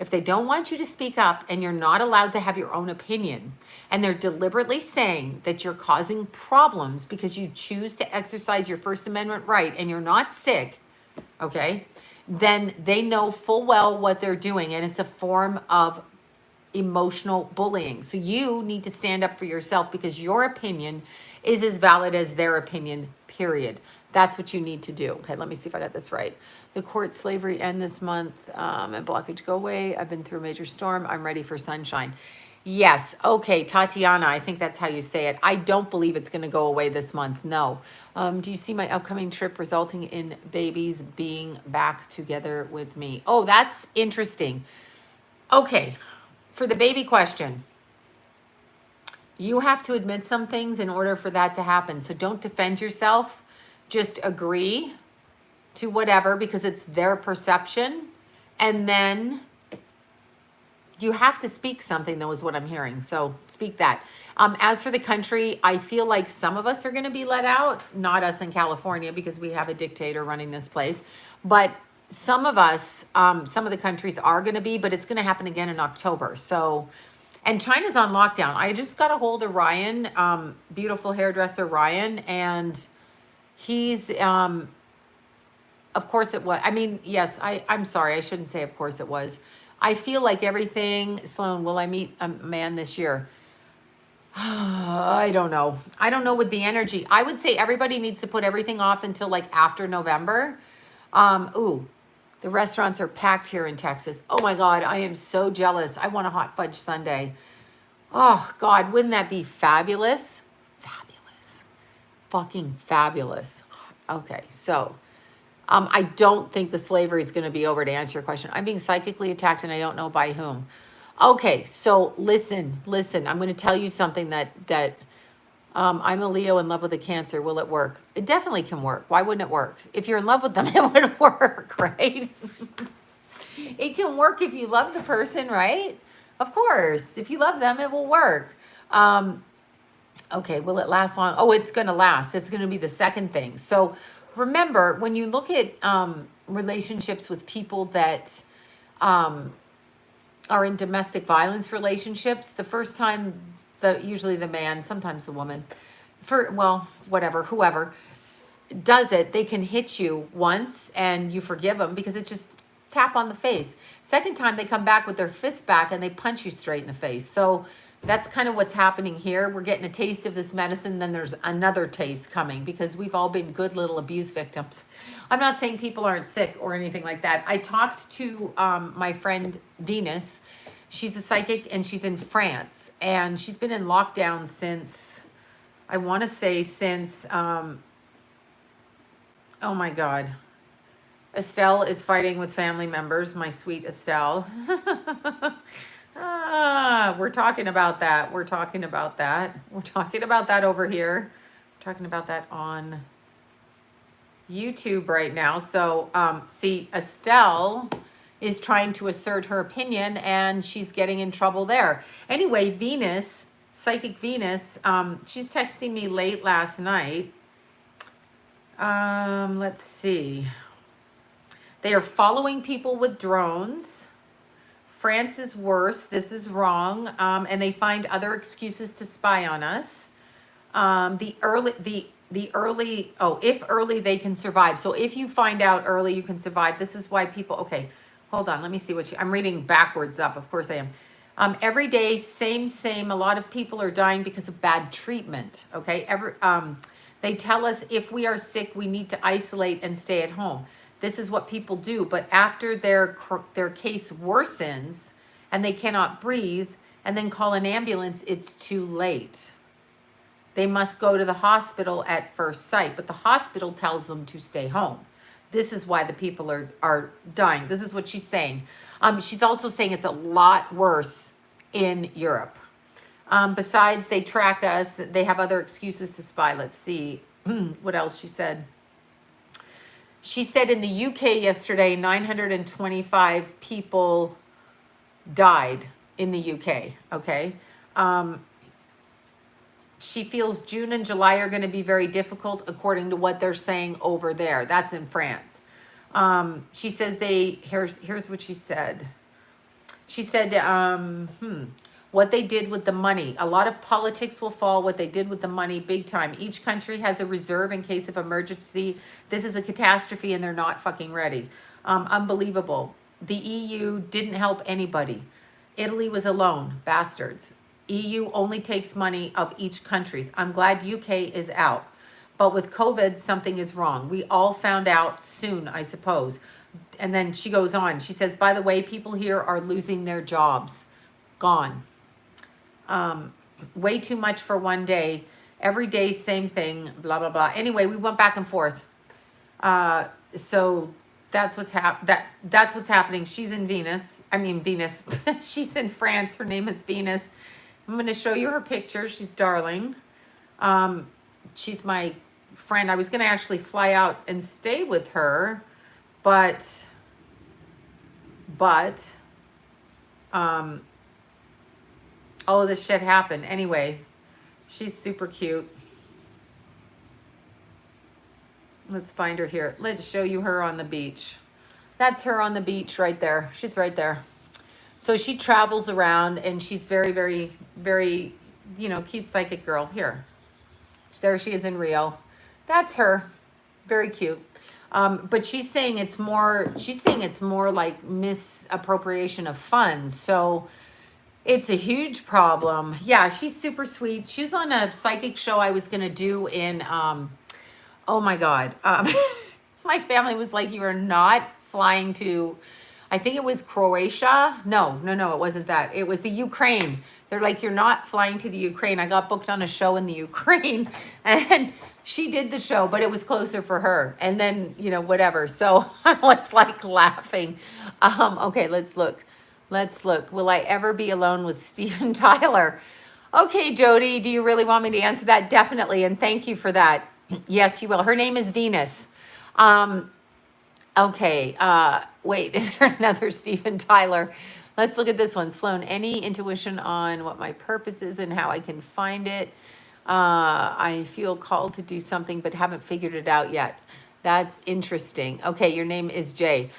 if they don't want you to speak up and you're not allowed to have your own opinion, and they're deliberately saying that you're causing problems because you choose to exercise your First Amendment right and you're not sick, okay, then they know full well what they're doing, and it's a form of emotional bullying. So you need to stand up for yourself because your opinion is as valid as their opinion, period. That's what you need to do. Okay, let me see if I got this right. The court slavery end this month, and blockage go away. I've been through a major storm. I'm ready for sunshine. Yes. Okay, Tatiana, I think that's how you say it. I don't believe it's going to go away this month. No. Do you see my upcoming trip resulting in babies being back together with me? Oh, that's interesting. Okay. For the baby question, you have to admit some things in order for that to happen. So don't defend yourself. Just agree to whatever because it's their perception. And then you have to speak something, though, is what I'm hearing. So speak that. As for the country, I feel like some of us are going to be let out. Not us in California because we have a dictator running this place. But some of us, some of the countries are going to be, but it's going to happen again in October. So, and China's on lockdown. I just got a hold of Ryan, beautiful hairdresser Ryan, and he's, of course it was. I mean, yes, I'm sorry. I shouldn't say of course it was. I feel like everything, Sloan, will I meet a man this year? I don't know. I don't know with the energy. I would say everybody needs to put everything off until like after November. Ooh, the restaurants are packed here in Texas. Oh my God, I am so jealous. I want a hot fudge sundae. Oh God, wouldn't that be fabulous? Fabulous. Fucking fabulous. Okay, so I don't think the slavery is going to be over, to answer your question. I'm being psychically attacked and I don't know by whom. Okay, so listen. I'm going to tell you something that I'm a Leo in love with a Cancer. Will it work? It definitely can work. Why wouldn't it work? If you're in love with them, it would work, right? It can work if you love the person, right? Of course. If you love them, it will work. Okay, will it last long? Oh, it's going to last. It's going to be the second thing. So remember, when you look at relationships with people that are in domestic violence relationships, the first time, usually the man, sometimes the woman, whoever does it, they can hit you once and you forgive them because it's just tap on the face. Second time they come back with their fist back and they punch you straight in the face. So that's kind of what's happening here. We're getting a taste of this medicine, then there's another taste coming because we've all been good little abuse victims. I'm not saying people aren't sick or anything like that. I talked to my friend Venus. She's a psychic and she's in France and she's been in lockdown since, I want to say since, oh my God. Estelle is fighting with family members, my sweet Estelle. We're talking about that. We're talking about that over here. We're talking about that on YouTube right now. So, see, Estelle is trying to assert her opinion and she's getting in trouble there. Anyway, Venus, Psychic Venus, she's texting me late last night. Let's see. They are following people with drones. France is worse. This is wrong. And they find other excuses to spy on us. If early they can survive. So if you find out early, you can survive. This is why people, okay, hold on. Let me see I'm reading backwards up. Of course I am. Every day, same. A lot of people are dying because of bad treatment. Okay. They tell us if we are sick, we need to isolate and stay at home. This is what people do. But after their case worsens and they cannot breathe and then call an ambulance, it's too late. They must go to the hospital at first sight, but the hospital tells them to stay home. This is why the people are dying. This is what she's saying. She's also saying it's a lot worse in Europe. Besides, they track us. They have other excuses to spy. Let's see what else she said. She said in the UK yesterday, 925 people died in the UK, okay? She feels June and July are going to be very difficult according to what they're saying over there. That's in France. She says here's what she said. She said, what they did with the money. A lot of politics will fall. What they did with the money, big time. Each country has a reserve in case of emergency. This is a catastrophe and they're not fucking ready. Unbelievable. The EU didn't help anybody. Italy was alone. Bastards. EU only takes money of each country's. I'm glad UK is out. But with COVID, something is wrong. We all found out soon, I suppose. And then she goes on. She says, by the way, people here are losing their jobs. Gone. Way too much for one day. Every day, same thing, blah, blah, blah. Anyway, we went back and forth. So that's what's that's what's happening. She's in Venus. She's in France. Her name is Venus. I'm going to show you her picture. She's darling. She's my friend. I was going to actually fly out and stay with her, but all of this shit happened. Anyway, she's super cute. Let's find her here. Let's show you her on the beach. That's her on the beach right there. She's right there. So she travels around and she's very, very, very, cute psychic girl. Here. There she is in Rio. That's her. Very cute. But she's saying it's more like misappropriation of funds. So it's a huge problem. Yeah, she's super sweet. She's on a psychic show I was going to do in, oh my God. My family was like, you are not flying to, I think it was Croatia. No, it wasn't that. It was the Ukraine. They're like, you're not flying to the Ukraine. I got booked on a show in the Ukraine and she did the show, but it was closer for her. And then, whatever. So I was like laughing. Okay, let's look. Will I ever be alone with Steven Tyler? Okay, Jody, do you really want me to answer that? Definitely. And thank you for that. Yes, you will. Her name is Venus. Okay. Wait, is there another Steven Tyler? Let's look at this one. Sloan, any intuition on what my purpose is and how I can find it? I feel called to do something, but haven't figured it out yet. That's interesting. Okay, your name is Jay.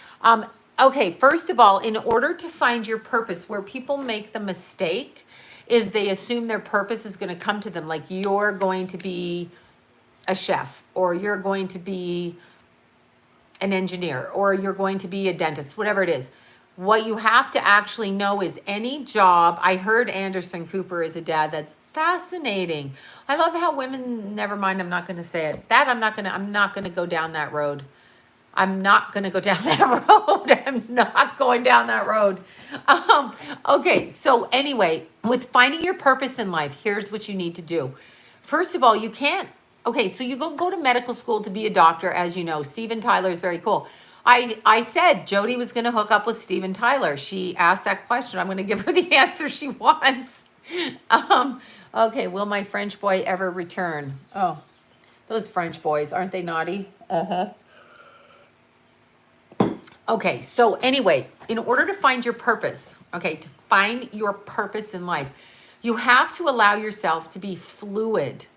Okay, first of all, in order to find your purpose, where people make the mistake is they assume their purpose is going to come to them. Like you're going to be a chef, or you're going to be an engineer, or you're going to be a dentist, whatever it is. What you have to actually know is any job. I heard Anderson Cooper is a dad. That's fascinating. I love how women, never mind, I'm not going to say it. I'm not going to go down that road. I'm not going to go down that road. I'm not going down that road. Okay. So anyway, with finding your purpose in life, here's what you need to do. First of all, you can't. Okay. So you go to medical school to be a doctor. As you know, Steven Tyler is very cool. I said Jody was going to hook up with Steven Tyler. She asked that question. I'm going to give her the answer she wants. Okay. Will my French boy ever return? Oh, those French boys, aren't they naughty? Uh-huh. Okay. So anyway, in order to find your purpose, to find your purpose in life, you have to allow yourself to be fluid.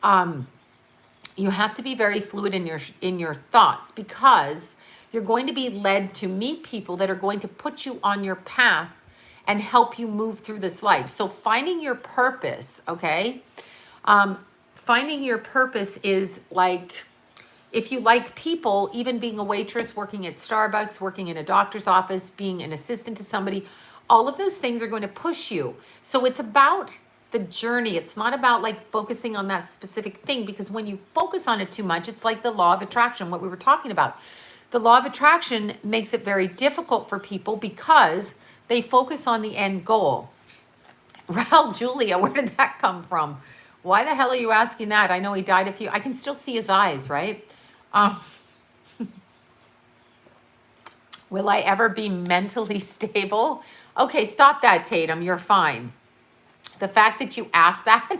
You have to be very fluid in your thoughts, because you're going to be led to meet people that are going to put you on your path and help you move through this life. So finding your purpose, finding your purpose is like, if you like people, even being a waitress, working at Starbucks, working in a doctor's office, being an assistant to somebody, all of those things are going to push you. So it's about the journey. It's not about like focusing on that specific thing, because when you focus on it too much, it's like the law of attraction, what we were talking about. The law of attraction makes it very difficult for people because they focus on the end goal. Raul Julia, where did that come from? Why the hell are you asking that? I know he died I can still see his eyes, right? Will I ever be mentally stable? Okay, stop that, Tatum. You're fine. The fact that you asked that,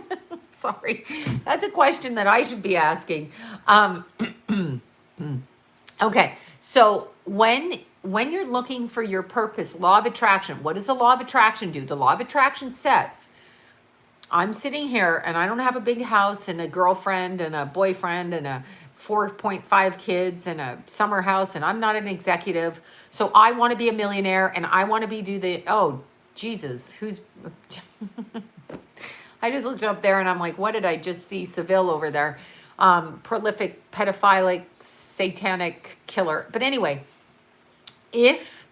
sorry, that's a question that I should be asking. Okay, so when when you're looking for your purpose, law of attraction, what does the law of attraction do? The law of attraction says, I'm sitting here and I don't have a big house and a girlfriend and a boyfriend and a 4.5 kids and a summer house, and I'm not an executive. So I want to be a millionaire and I want to oh, Jesus, who's, I just looked up there and I'm like, what did I just see? Seville over there. Prolific, pedophilic, satanic killer. But anyway, if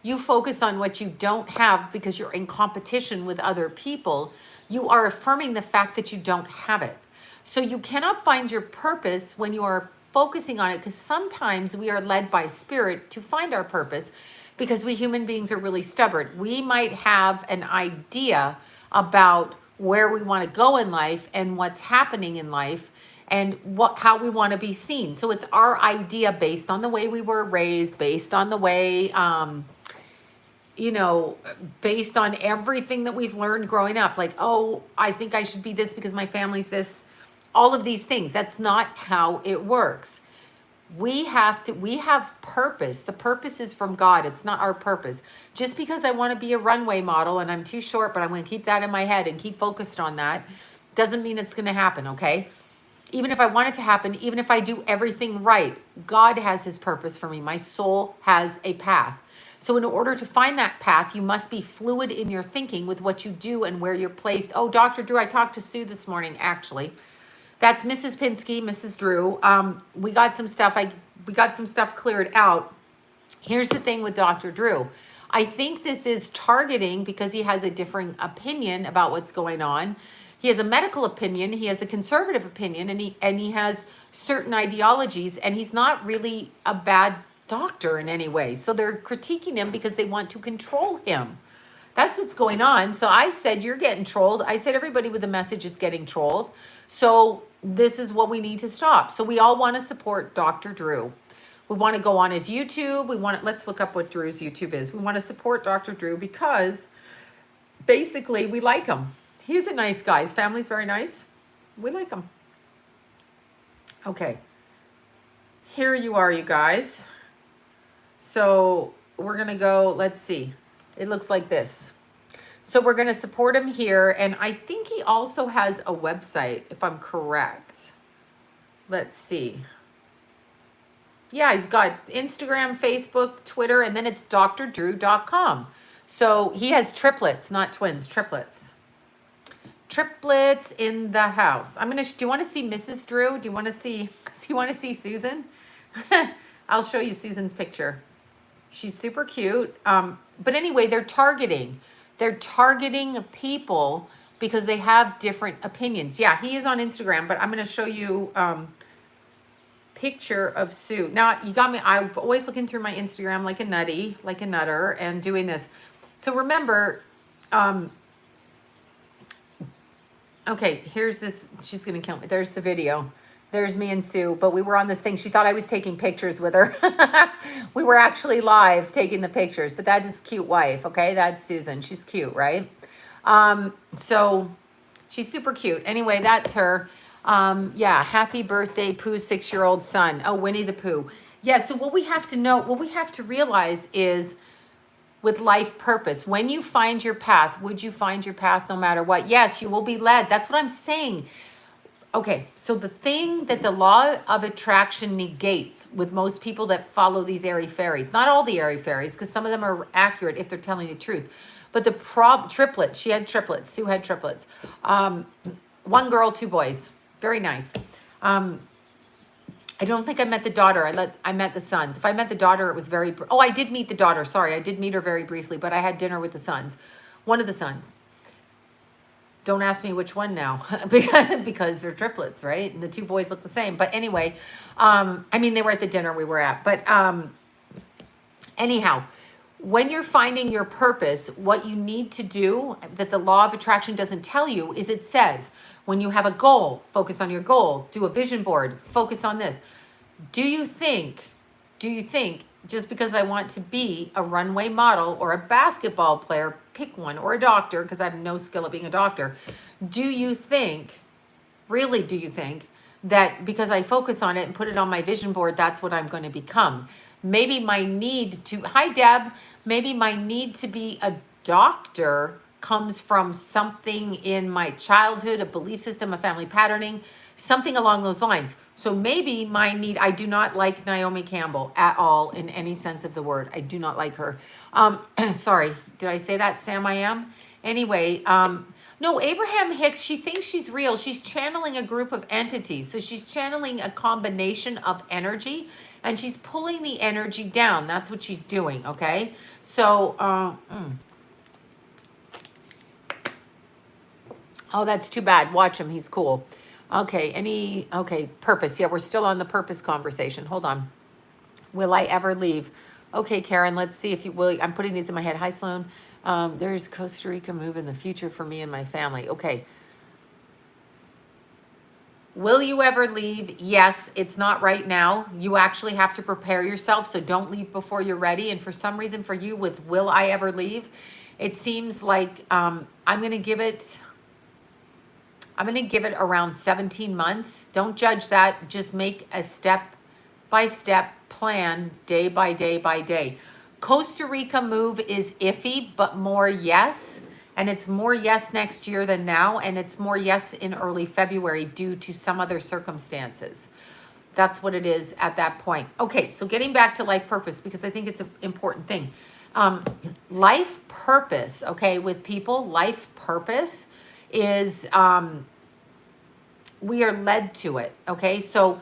you focus on what you don't have because you're in competition with other people, you are affirming the fact that you don't have it. So you cannot find your purpose when you are focusing on it, because sometimes we are led by spirit to find our purpose because we human beings are really stubborn. We might have an idea about where we want to go in life and what's happening in life and how we want to be seen. So it's our idea based on the way we were raised, based on the way, based on everything that we've learned growing up. Like, oh, I think I should be this because my family's this. All of these things. That's not how it works. We have purpose. The purpose is from God. It's not our purpose. Just because I want to be a runway model and I'm too short, but I'm going to keep that in my head and keep focused on that, doesn't mean it's going to happen, okay? Even if I want it to happen, even if I do everything right, God has his purpose for me. My soul has a path. So in order to find that path, you must be fluid in your thinking with what you do and where you're placed. Oh, Dr. Drew, I talked to Sue this morning, actually. That's Mrs. Pinsky, Mrs. Drew. We got some stuff cleared out. Here's the thing with Dr. Drew. I think this is targeting because he has a different opinion about what's going on. He has a medical opinion, he has a conservative opinion, and he has certain ideologies, and he's not really a bad doctor in any way. So they're critiquing him because they want to control him. That's what's going on. So I said, you're getting trolled. I said, everybody with a message is getting trolled. So this is what we need to stop. So we all want to support Dr. Drew. We want to go on his YouTube. Let's look up what Drew's YouTube is. We want to support Dr. Drew because basically we like him. He's a nice guy. His family's very nice. We like him. Okay. Here you are, you guys. So we're going to go, let's see. It looks like this. So we're going to support him here. And I think he also has a website, if I'm correct. Let's see. Yeah, he's got Instagram, Facebook, Twitter, and then it's drdrew.com. So he has triplets, not twins, triplets. Triplets in the house. Do you want to see Mrs. Drew? Do you want to see Susan? I'll show you Susan's picture. She's super cute. But anyway, they're targeting people because they have different opinions. Yeah, he is on Instagram, but I'm going to show you picture of Sue. Now, you got me. I'm always looking through my Instagram like a nutter, and doing this. So remember, okay, here's this. She's going to kill me. There's the video. There's me and Sue, but we were on this thing. She thought I was taking pictures with her. We were actually live taking the pictures, but that is cute wife, okay? That's Susan. She's cute, right? So she's super cute. Anyway, that's her. Yeah, happy birthday, Pooh's 6-year-old son. Oh, Winnie the Pooh. Yeah, so what we have to realize is with life purpose, when you find your path, would you find your path no matter what? Yes, you will be led. That's what I'm saying. Okay, so the thing that the law of attraction negates with most people that follow these airy fairies, not all the airy fairies, because some of them are accurate if they're telling the truth, but the triplets, she had triplets, Sue had triplets, 1 girl, 2 boys, very nice. I don't think I met the daughter. I met the sons. If I met the daughter, it was I did meet the daughter. Sorry, I did meet her very briefly, but I had dinner with the sons. One of the sons. Don't ask me which one now, because they're triplets, right? And the 2 boys look the same. But anyway, they were at the dinner we were at. But anyhow, when you're finding your purpose, what you need to do that the law of attraction doesn't tell you is it says, when you have a goal, focus on your goal, do a vision board, focus on this. Do you think just because I want to be a runway model or a basketball player, pick one, or a doctor, because I have no skill at being a doctor, do you think that because I focus on it and put it on my vision board, that's what I'm going to become? maybe my need to, hi Deb, maybe my need to be a doctor comes from something in my childhood, a belief system, a family patterning, something along those lines. So maybe my need, I do not like Naomi Campbell at all in any sense of the word. I do not like her. Sorry, did I say that, Sam? I am? Anyway, no, Abraham Hicks, she thinks she's real. She's channeling a group of entities. So she's channeling a combination of energy and she's pulling the energy down. That's what she's doing, okay? So, oh, that's too bad. Watch him. He's cool. Okay, okay, purpose. Yeah, we're still on the purpose conversation. Hold on. Will I ever leave? Okay, Karen, let's see if you will. I'm putting these in my head. Hi, Sloan. There's Costa Rica move in the future for me and my family. Okay. Will you ever leave? Yes, it's not right now. You actually have to prepare yourself, so don't leave before you're ready. And for some reason for you with will I ever leave, it seems like I'm going to give it around 17 months. Don't judge that. Just make a step-by-step plan day by day by day. Costa Rica move is iffy, but more yes. And it's more yes next year than now. And it's more yes in early February due to some other circumstances. That's what it is at that point. Okay, so getting back to life purpose, because I think it's an important thing. Life purpose, okay, with people, life purpose is we are led to it, okay? So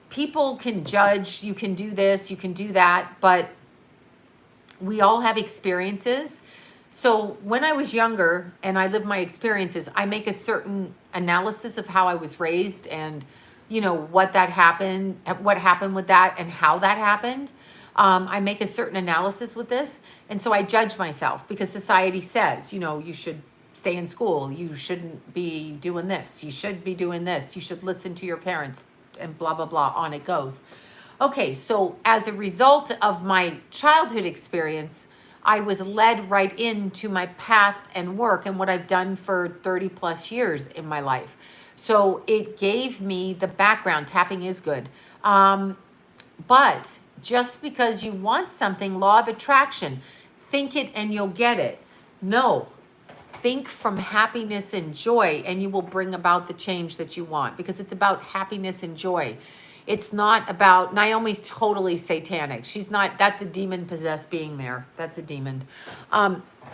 people can judge, you can do this, you can do that, but we all have experiences. So when I was younger and I lived my experiences, I make a certain analysis of how I was raised and, you know, what happened with that and how that happened. I make a certain analysis with this. And so I judge myself because society says, you know, you should stay in school. You shouldn't be doing this. You should be doing this. You should listen to your parents and blah, blah, blah, on it goes. Okay, so as a result of my childhood experience, I was led right into my path and work and what I've done for 30 plus years in my life. So it gave me the background. Tapping is good. But just because you want something, law of attraction, think it and you'll get it. No, think from happiness and joy and you will bring about the change that you want because it's about happiness and joy. It's not about, Naomi's totally satanic. She's not, that's a demon possessed being there. That's a demon.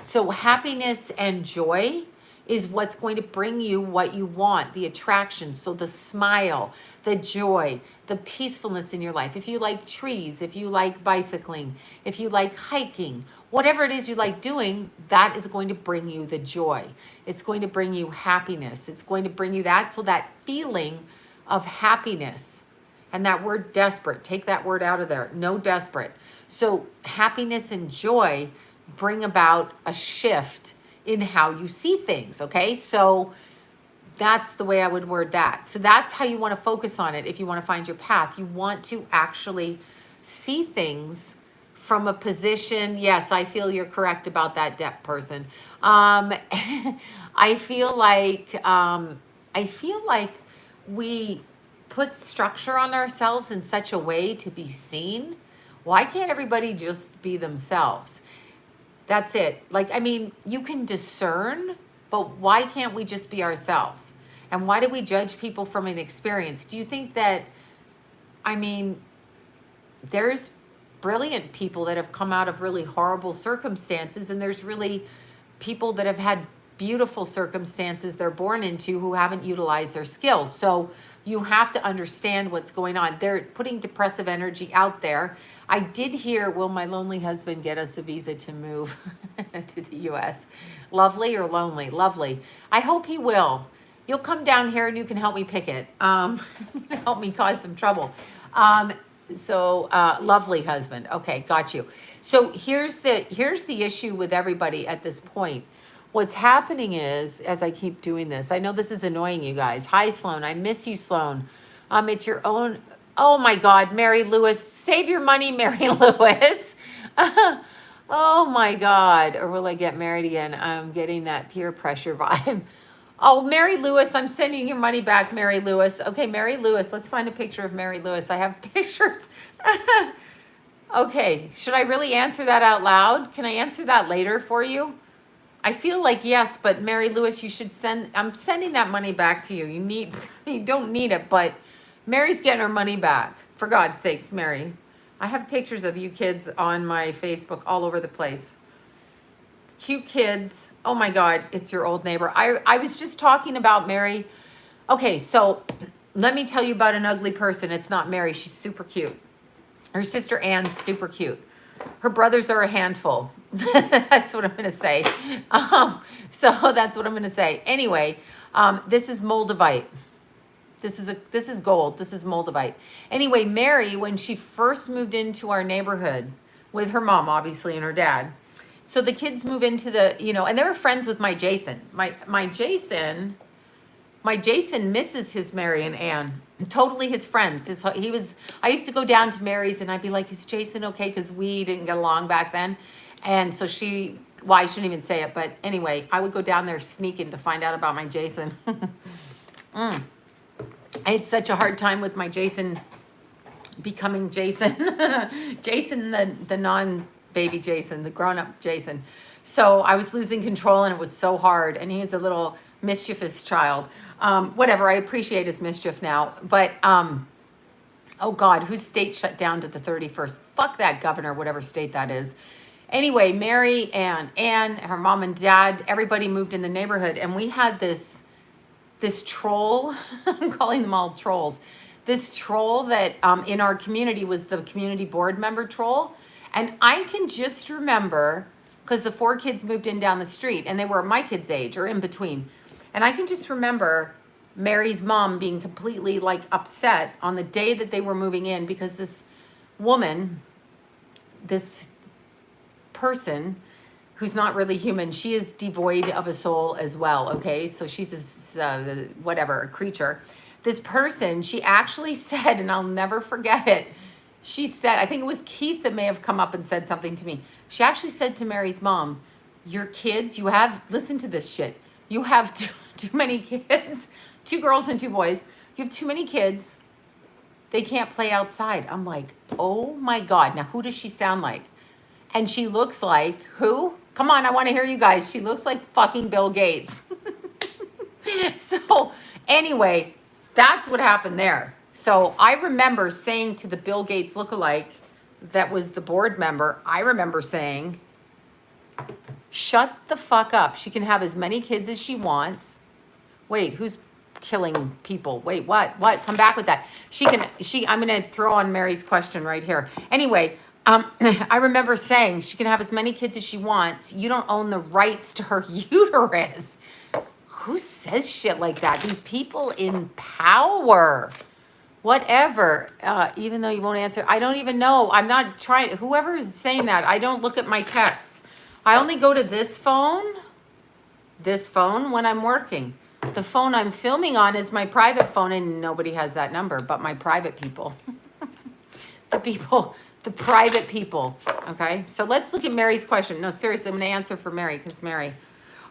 So happiness and joy is what's going to bring you what you want, the attraction. So the smile, the joy, the peacefulness in your life. If you like trees, if you like bicycling, if you like hiking, whatever it is you like doing, that is going to bring you the joy. It's going to bring you happiness. It's going to bring you that. So that feeling of happiness. And that word desperate, take that word out of there. No desperate. So happiness and joy bring about a shift in how you see things, okay? So that's the way I would word that. So that's how you want to focus on it if you want to find your path. You want to actually see things from a position. Yes, I feel you're correct about that depth person. I feel like we put structure on ourselves in such a way to be seen. Why can't everybody just be themselves? That's it. Like, I mean, you can discern, but why can't we just be ourselves? And why do we judge people from an experience? Do you think that, I mean, there's brilliant people that have come out of really horrible circumstances, and there's really people that have had beautiful circumstances they're born into who haven't utilized their skills. So you have to understand what's going on. They're putting depressive energy out there. I did hear, will my lonely husband get us a visa to move to the U.S.? Lovely or lonely? Lovely. I hope he will. You'll come down here and you can help me pick it. Help me cause some trouble. Lovely husband. Okay, got you. So here's the issue with everybody at this point. What's happening is, as I keep doing this, I know this is annoying you guys. Hi, Sloan. I miss you, Sloan. It's your own. Oh, my God. Mary Lewis. Save your money, Mary Lewis. Oh, my God. Or will I get married again? I'm getting that peer pressure vibe. Oh, Mary Lewis. I'm sending your money back, Mary Lewis. Okay, Mary Lewis. Let's find a picture of Mary Lewis. I have pictures. Okay, should I really answer that out loud? Can I answer that later for you? I feel like yes, but Mary Lewis, you should send, I'm sending that money back to you. You don't need it, but Mary's getting her money back. For God's sakes, Mary. I have pictures of you kids on my Facebook all over the place. Cute kids. Oh my God, it's your old neighbor. I was just talking about Mary. Okay, so let me tell you about an ugly person. It's not Mary. She's super cute. Her sister Ann's super cute. Her brothers are a handful. That's what I'm going to say. So that's what I'm going to say. Anyway, this is Moldavite. This is gold. This is Moldavite. Anyway, Mary, when she first moved into our neighborhood with her mom, obviously, and her dad. So the kids move into the, and they were friends with my Jason. My Jason misses his Mary and Ann. Totally his friends. I used to go down to Mary's and I'd be like, is Jason okay? Because we didn't get along back then. And so I shouldn't even say it. But anyway, I would go down there sneaking to find out about my Jason. I had such a hard time with my Jason becoming Jason. Jason, the non-baby Jason, the grown-up Jason. So I was losing control and it was so hard. And he was a little mischievous child. Whatever, I appreciate his mischief now. But, oh God, whose state shut down to the 31st? Fuck that governor, whatever state that is. Anyway, Mary and Ann, her mom and dad, everybody moved in the neighborhood. And we had this troll, I'm calling them all trolls. This troll that in our community was the community board member troll. And I can just remember, because the 4 kids moved in down the street and they were my kids' age or in between. And I can just remember Mary's mom being completely like upset on the day that they were moving in because this woman, this person who's not really human, she is devoid of a soul as well, okay? So she's a creature. This person, she actually said, and I'll never forget it, she said, I think it was Keith that may have come up and said something to me. She actually said to Mary's mom, your kids, listen to this shit. You have too many kids, 2 girls and 2 boys. You have too many kids. They can't play outside. I'm like, oh my God. Now, who does she sound like? And she looks like who? Come on, I want to hear you guys. She looks like fucking Bill Gates. So anyway, that's what happened there. So I remember saying to the Bill Gates lookalike that was the board member, I remember saying, shut the fuck up. She can have as many kids as she wants. Wait, who's killing people? Wait, what? Come back with that. I'm going to throw on Mary's question right here. Anyway, I remember saying she can have as many kids as she wants. You don't own the rights to her uterus. Who says shit like that? These people in power. Whatever. Even though you won't answer. I don't even know. I'm not trying. Whoever is saying that, I don't look at my texts. I only go to this phone when I'm working. The phone I'm filming on is my private phone and nobody has that number but my private people. The private people. Okay, so let's look at Mary's question. No, seriously, I'm going to answer for Mary because Mary.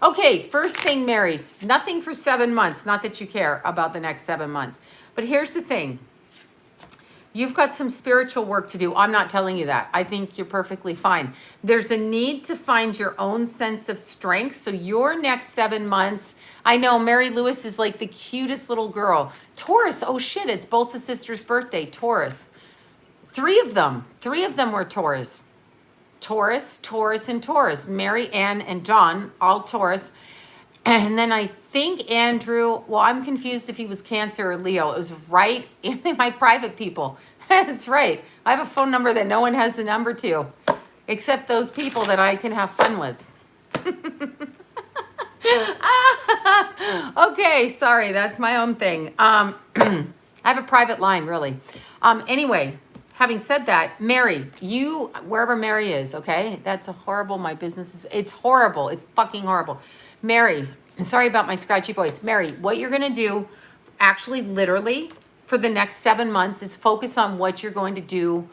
Okay, first thing, Mary, nothing for 7 months. Not that you care about the next 7 months. But here's the thing. You've got some spiritual work to do. I'm not telling you that. I think you're perfectly fine. There's a need to find your own sense of strength. So your next 7 months, I know Mary Lewis is like the cutest little girl. Taurus, oh shit, it's both the sisters' birthday, Taurus. 3 of them were Taurus. Taurus, and Taurus. Mary, Ann, and John, all Taurus. And then I think Andrew, well, I'm confused if he was Cancer or Leo. It was right in my private people. That's right. I have a phone number that no one has the number to, except those people that I can have fun with. Okay, sorry, that's my own thing. I have a private line, really. Anyway, having said that, Mary, wherever Mary is, okay? That's horrible. My business it's horrible. It's fucking horrible. Mary, sorry about my scratchy voice. Mary, what you're going to do, actually, literally, for the next 7 months is focus on what you're going to do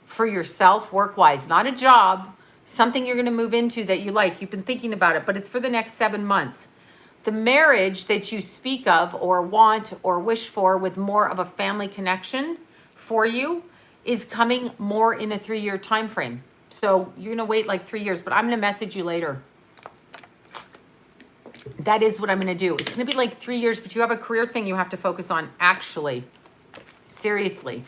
for yourself work-wise. Not a job, something you're going to move into that you like. You've been thinking about it, but it's for the next 7 months. The marriage that you speak of or want or wish for with more of a family connection for you, is coming more in a 3-year time frame. So you're going to wait like 3 years, but I'm going to message you later. That is what I'm going to do. It's going to be like 3 years, but you have a career thing you have to focus on, actually. Seriously.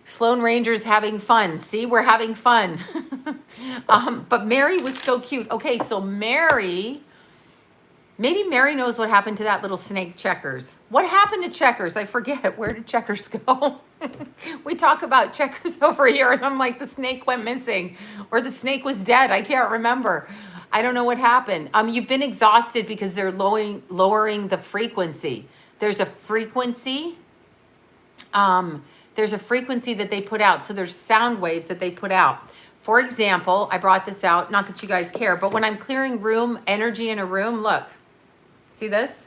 Sloan Ranger's having fun. See, we're having fun. But Mary was so cute. Okay, so Mary, maybe Mary knows what happened to that little snake Checkers. What happened to Checkers? I forget. Where did Checkers go? We talk about Checkers over here, and I'm like, the snake went missing, or the snake was dead. I can't remember. I don't know what happened. You've been exhausted because they're lowering the frequency. There's a frequency. There's a frequency that they put out. So there's sound waves that they put out. For example, I brought this out, not that you guys care, but when I'm clearing room, energy in a room, look, see this?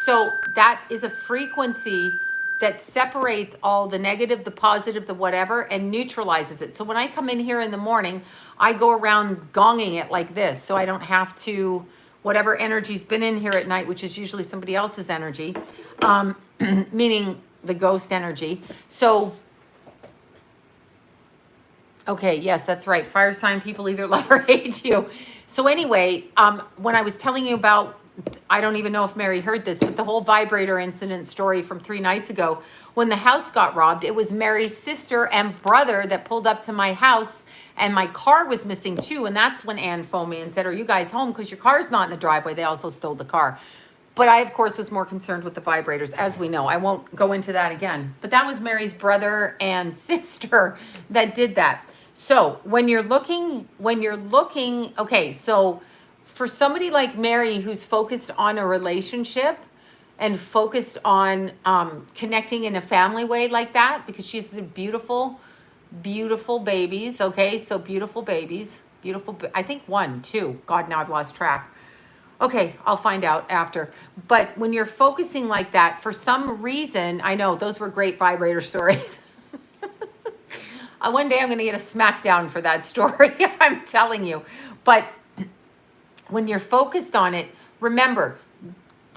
So that is a frequency that separates all the negative, the positive, the whatever, and neutralizes it. So when I come in here in the morning, I go around gonging it like this, so I don't have to, whatever energy's been in here at night, which is usually somebody else's energy, meaning the ghost energy. So, okay, yes, that's right. Fire sign people either love or hate you. So anyway, when I was telling you about, I don't even know if Mary heard this, but the whole vibrator incident story from 3 nights ago, when the house got robbed, it was Mary's sister and brother that pulled up to my house, and my car was missing too. And that's when Ann phoned me and said, are you guys home? Because your car's not in the driveway. They also stole the car. But I, of course, was more concerned with the vibrators, as we know. I won't go into that again. But that was Mary's brother and sister that did that. So when you're looking, okay, so for somebody like Mary who's focused on a relationship and focused on connecting in a family way like that, because she's the beautiful, beautiful babies, okay? So beautiful babies, I think 1, 2. God, now I've lost track. Okay, I'll find out after. But when you're focusing like that, for some reason, I know those were great vibrator stories. One day I'm going to get a smackdown for that story. I'm telling you. But when you're focused on it, remember,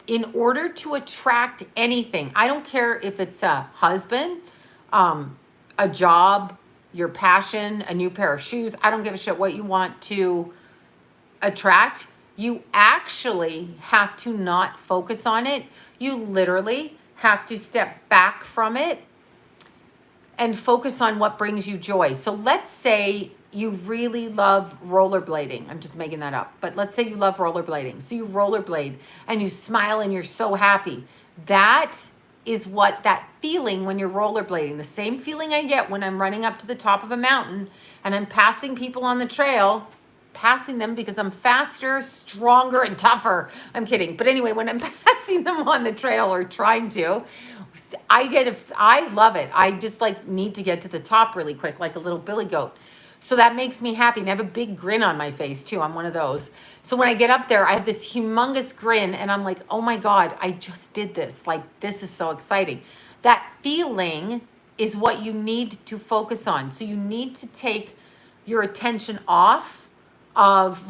in order to attract anything, I don't care if it's a husband, a job, your passion, a new pair of shoes. I don't give a shit what you want to attract. You actually have to not focus on it. You literally have to step back from it and focus on what brings you joy. So let's say you really love rollerblading. I'm just making that up. But let's say you love rollerblading. So you rollerblade and you smile and you're so happy. That is what that feeling when you're rollerblading, the same feeling I get when I'm running up to the top of a mountain and I'm passing people on the trail, passing them because I'm faster, stronger, and tougher. I'm kidding. But anyway, when I'm passing them on the trail or trying to, I love it. I just like need to get to the top really quick, like a little billy goat. So that makes me happy. And I have a big grin on my face too. I'm one of those. So when I get up there, I have this humongous grin and I'm like, oh my God, I just did this. Like, this is so exciting. That feeling is what you need to focus on. So you need to take your attention off of,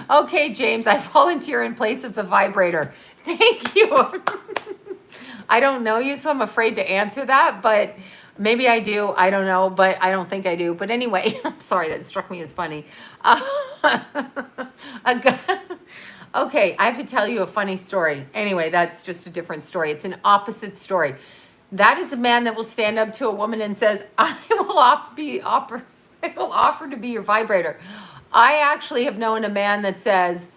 okay, James, I volunteer in place of the vibrator. Thank you. I don't know you, so I'm afraid to answer that, but maybe I do. I don't know, but I don't think I do. But anyway, I'm sorry, that struck me as funny. Okay, I have to tell you a funny story. Anyway, that's just a different story. It's an opposite story. That is a man that will stand up to a woman and says, I will offer to be your vibrator. I actually have known a man that says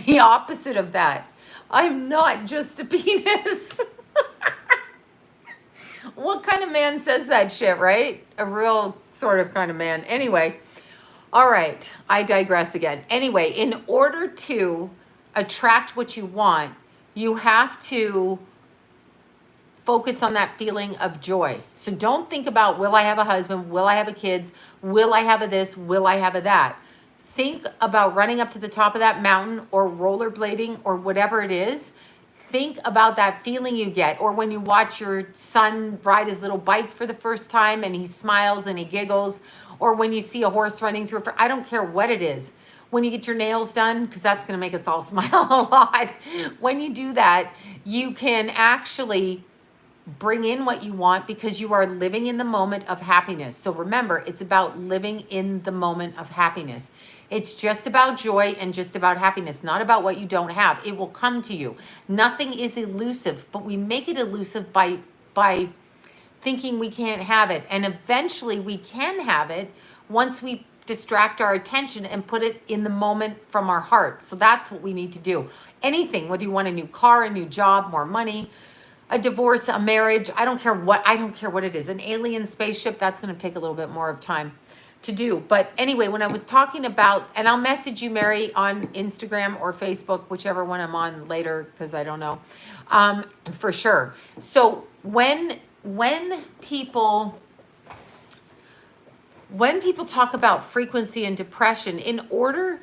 the opposite of that. I'm not just a penis. What kind of man says that shit, right? A real sort of kind of man. Anyway, all right, I digress again. Anyway, in order to attract what you want, you have to focus on that feeling of joy. So don't think about, will I have a husband? Will I have a kids? Will I have a this? Will I have a that? Think about running up to the top of that mountain or rollerblading or whatever it is. Think about that feeling you get. Or when you watch your son ride his little bike for the first time and he smiles and he giggles. Or when you see a horse running through, I don't care what it is. When you get your nails done, because that's going to make us all smile a lot. When you do that, you can actually bring in what you want because you are living in the moment of happiness. So remember, it's about living in the moment of happiness. It's just about joy and just about happiness, not about what you don't have. It will come to you. Nothing is elusive, but we make it elusive by thinking we can't have it. And eventually we can have it once we distract our attention and put it in the moment from our heart. So that's what we need to do. Anything, whether you want a new car, a new job, more money, a divorce, a marriage, I don't care what it is. An alien spaceship, that's going to take a little bit more of time to do. But anyway, when I was talking about, and I'll message you, Mary, on Instagram or Facebook, whichever one I'm on later, because I don't know, for sure. So when people talk about frequency and depression, in order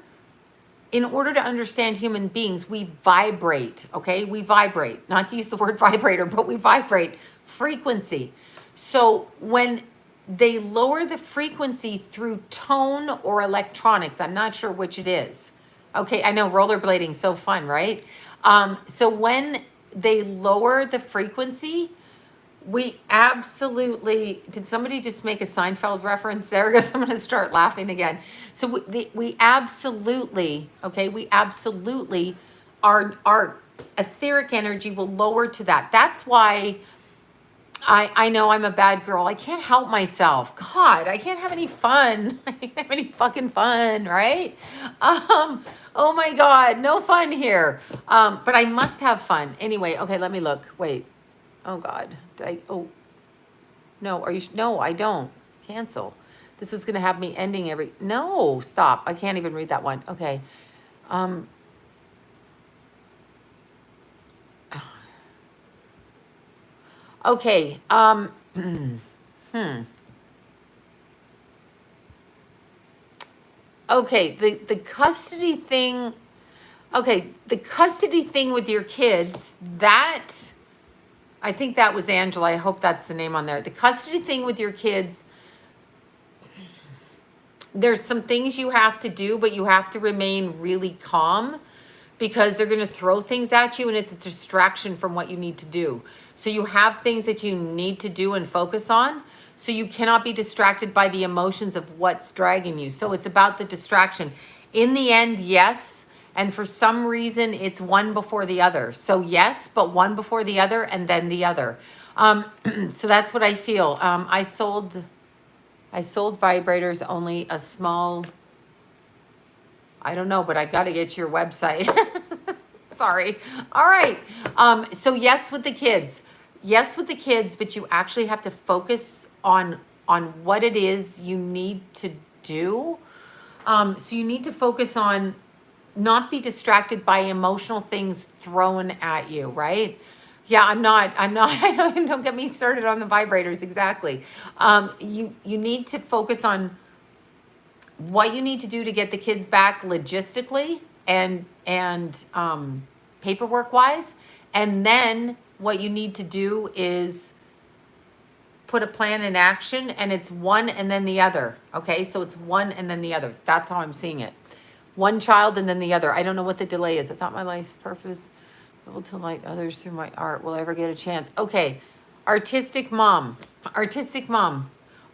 to understand human beings, we vibrate, okay? We vibrate, not to use the word vibrator, but we vibrate frequency. So when they lower the frequency through tone or electronics, I'm not sure which it is. Okay, I know rollerblading, so fun, right? So when they lower the frequency, we absolutely, did somebody just make a Seinfeld reference there? Because I'm going to start laughing again. So we absolutely, okay, we absolutely, our etheric energy will lower to that. That's why I know I'm a bad girl. I can't help myself. God, I can't have any fun. I can't have any fucking fun, right? Oh my God, no fun here. But I must have fun. Anyway, okay, let me look. Wait. Oh God, no, no, I don't. Cancel. This was gonna have me ending no, stop. I can't even read that one. Okay. Okay. Okay, the custody thing. Okay, the custody thing with your kids, that, I think that was Angela. I hope that's the name on there. The custody thing with your kids, there's some things you have to do, but you have to remain really calm because they're going to throw things at you and it's a distraction from what you need to do. So you have things that you need to do and focus on. So you cannot be distracted by the emotions of what's dragging you. So it's about the distraction. In the end, yes. And for some reason, it's one before the other. So yes, but one before the other and then the other. So that's what I feel. I sold vibrators, only a small, I don't know, but I got to get your website. Sorry. All right. So yes with the kids. Yes with the kids, but you actually have to focus on what it is you need to do. So you need to focus on not be distracted by emotional things thrown at you, right? Yeah, I'm not, don't get me started on the vibrators, exactly. You need to focus on what you need to do to get the kids back logistically and paperwork wise. And then what you need to do is put a plan in action, and it's one and then the other. Okay, so it's one and then the other. That's how I'm seeing it. One child and then the other. I don't know what the delay is. I thought my life's purpose, able to light others through my art. Will I ever get a chance? Okay, artistic mom.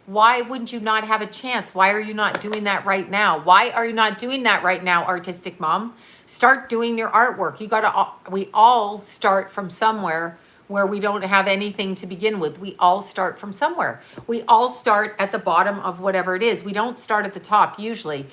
Why wouldn't you not have a chance? Why are you not doing that right now? Why are you not doing that right now, artistic mom? Start doing your artwork. We all start from somewhere where we don't have anything to begin with. We all start from somewhere. We all start at the bottom of whatever it is. We don't start at the top usually.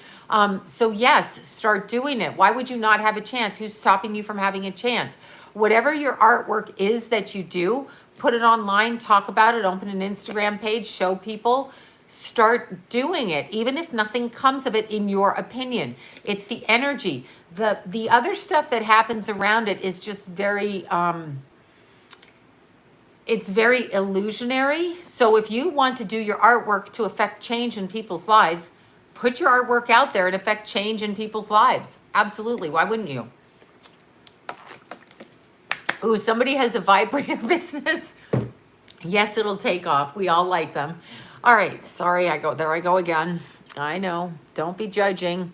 So yes, start doing it. Why would you not have a chance? Who's stopping you from having a chance? Whatever your artwork is that you do, put it online, talk about it, open an Instagram page, show people, start doing it, even if nothing comes of it in your opinion. It's the energy. The other stuff that happens around it is just very, it's very illusionary. So if you want to do your artwork to affect change in people's lives, put your artwork out there and affect change in people's lives. Absolutely. Why wouldn't you? Ooh, somebody has a vibrator business. Yes, it'll take off. We all like them. All right. Sorry, there I go again. I know. Don't be judging.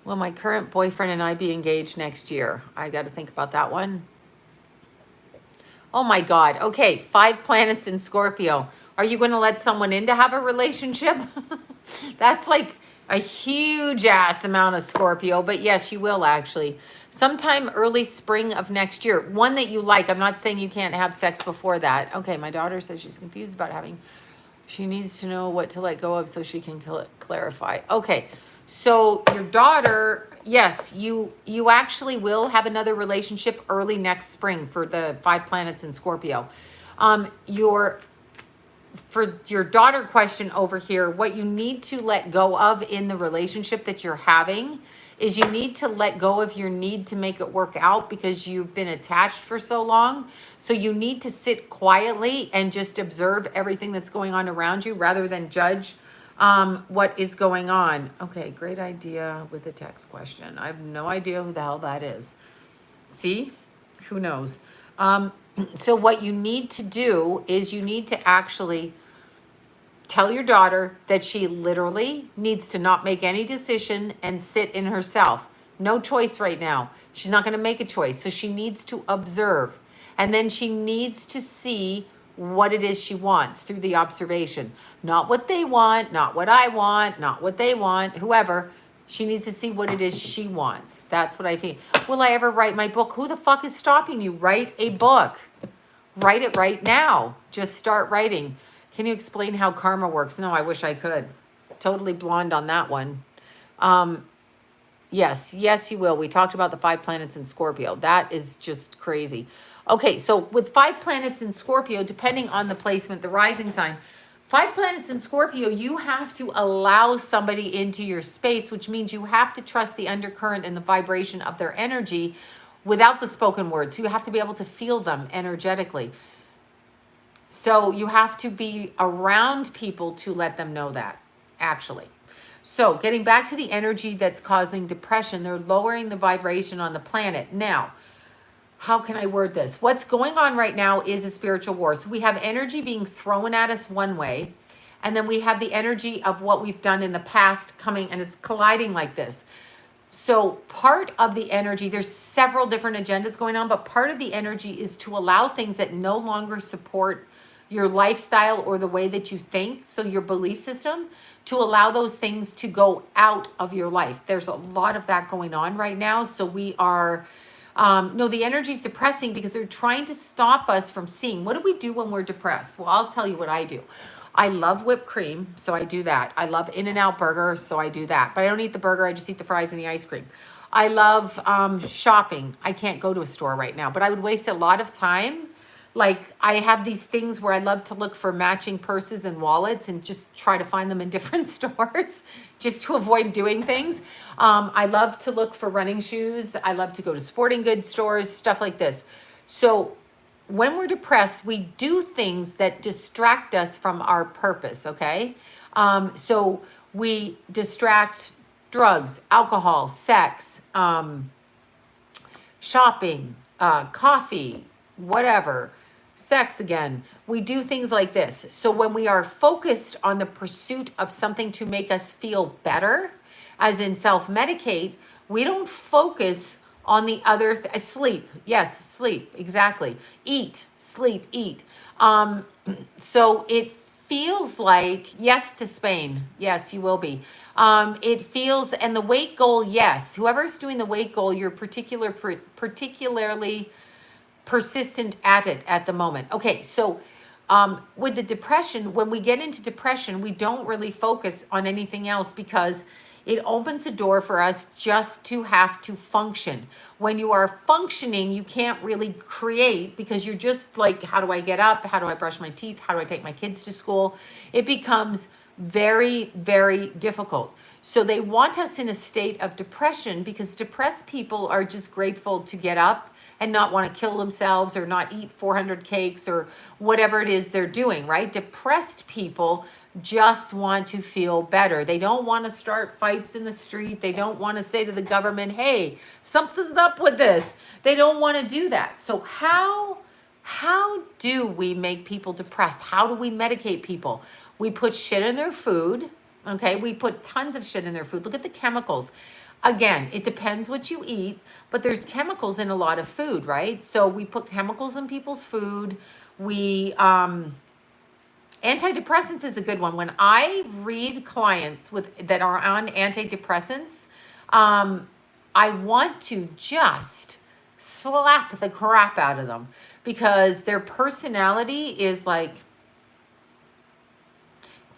Will my current boyfriend and I be engaged next year? I got to think about that one. Oh my God. Okay, 5 planets in Scorpio. Are you going to let someone in to have a relationship? That's like a huge ass amount of Scorpio, but yes, you will actually. Sometime early spring of next year. One that you like. I'm not saying you can't have sex before that. Okay, my daughter says she's confused about having, she needs to know what to let go of so she can clarify. Okay, so your daughter, yes, you actually will have another relationship early next spring for the 5 planets in Scorpio. For your daughter question over here, what you need to let go of in the relationship that you're having is you need to let go of your need to make it work out because you've been attached for so long. So you need to sit quietly and just observe everything that's going on around you rather than judge what is going on. Okay, great idea with the text question. I have no idea who the hell that is. See? Who knows? So what you need to do is you need to actually tell your daughter that she literally needs to not make any decision and sit in herself. No choice right now. She's not going to make a choice. So she needs to observe. And then she needs to see what it is she wants through the observation. Not what they want, not what I want, not what they want, whoever. She needs to see what it is she wants. That's what I think. Will I ever write my book? Who the fuck is stopping you? Write a book. Write it right now. Just start writing. Can you explain how karma works? No, I wish I could. Totally blonde on that one. Yes, you will. We talked about the 5 planets in Scorpio. That is just crazy. Okay, so with 5 planets in Scorpio, depending on the placement, the rising sign, 5 planets in Scorpio, you have to allow somebody into your space, which means you have to trust the undercurrent and the vibration of their energy without the spoken words. You have to be able to feel them energetically. So you have to be around people to let them know that, actually. So getting back to the energy that's causing depression, they're lowering the vibration on the planet. Now, how can I word this? What's going on right now is a spiritual war. So we have energy being thrown at us one way, and then we have the energy of what we've done in the past coming, and it's colliding like this. So part of the energy, there's several different agendas going on, but part of the energy is to allow things that no longer support your lifestyle or the way that you think, so your belief system, to allow those things to go out of your life. There's a lot of that going on right now. So we are, no, the energy is depressing because they're trying to stop us from seeing. What do we do when we're depressed? Well, I'll tell you what I do. I love whipped cream, so I do that. I love In-N-Out burger, so I do that. But I don't eat the burger, I just eat the fries and the ice cream. I love shopping. I can't go to a store right now, but I would waste a lot of time. Like I have these things where I love to look for matching purses and wallets and just try to find them in different stores just to avoid doing things. I love to look for running shoes. I love to go to sporting goods stores, stuff like this. So when we're depressed, we do things that distract us from our purpose, okay? So we distract drugs, alcohol, sex, shopping, coffee, whatever, sex again. We do things like this. So when we are focused on the pursuit of something to make us feel better, as in self-medicate, we don't focus on the other, sleep. Yes, sleep, exactly. Eat, sleep, eat. So it feels like, yes to Spain. Yes, you will be. It feels, and the weight goal, yes. Whoever's doing the weight goal, you're particularly persistent at it at the moment. Okay, so with the depression, when we get into depression, we don't really focus on anything else because it opens the door for us just to have to function. When you are functioning, you can't really create because you're just like, how do I get up? How do I brush my teeth? How do I take my kids to school? It becomes very, very difficult. So they want us in a state of depression because depressed people are just grateful to get up and not want to kill themselves or not eat 400 cakes or whatever it is they're doing, right? Depressed people just want to feel better. They don't want to start fights in the street. They don't want to say to the government, hey, something's up with this. They don't want to do that. So how do we make people depressed? How do we medicate people? We put shit in their food, okay? We put tons of shit in their food. Look at the chemicals. Again, it depends what you eat, but there's chemicals in a lot of food, right? So we put chemicals in people's food. We, antidepressants is a good one. When I read clients that are on antidepressants, I want to just slap the crap out of them because their personality is like,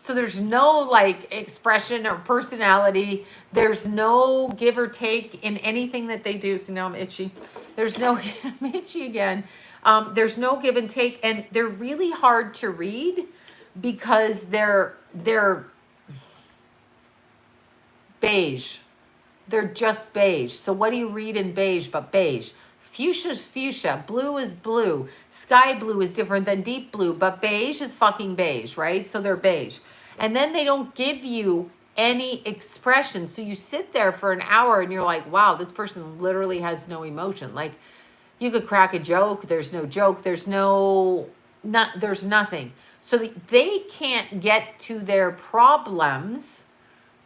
so there's no like expression or personality. There's no give or take in anything that they do. So now I'm itchy. There's no, I'm itchy again. There's no give and take, and they're really hard to read because they're beige. They're just beige. So what do you read in beige but beige? Fuchsia is fuchsia. Blue is blue. Sky blue is different than deep blue, but beige is fucking beige, right? So they're beige. And then they don't give you any expression. So you sit there for an hour and you're like, wow, this person literally has no emotion. Like you could crack a joke. There's no joke. There's nothing. So they can't get to their problems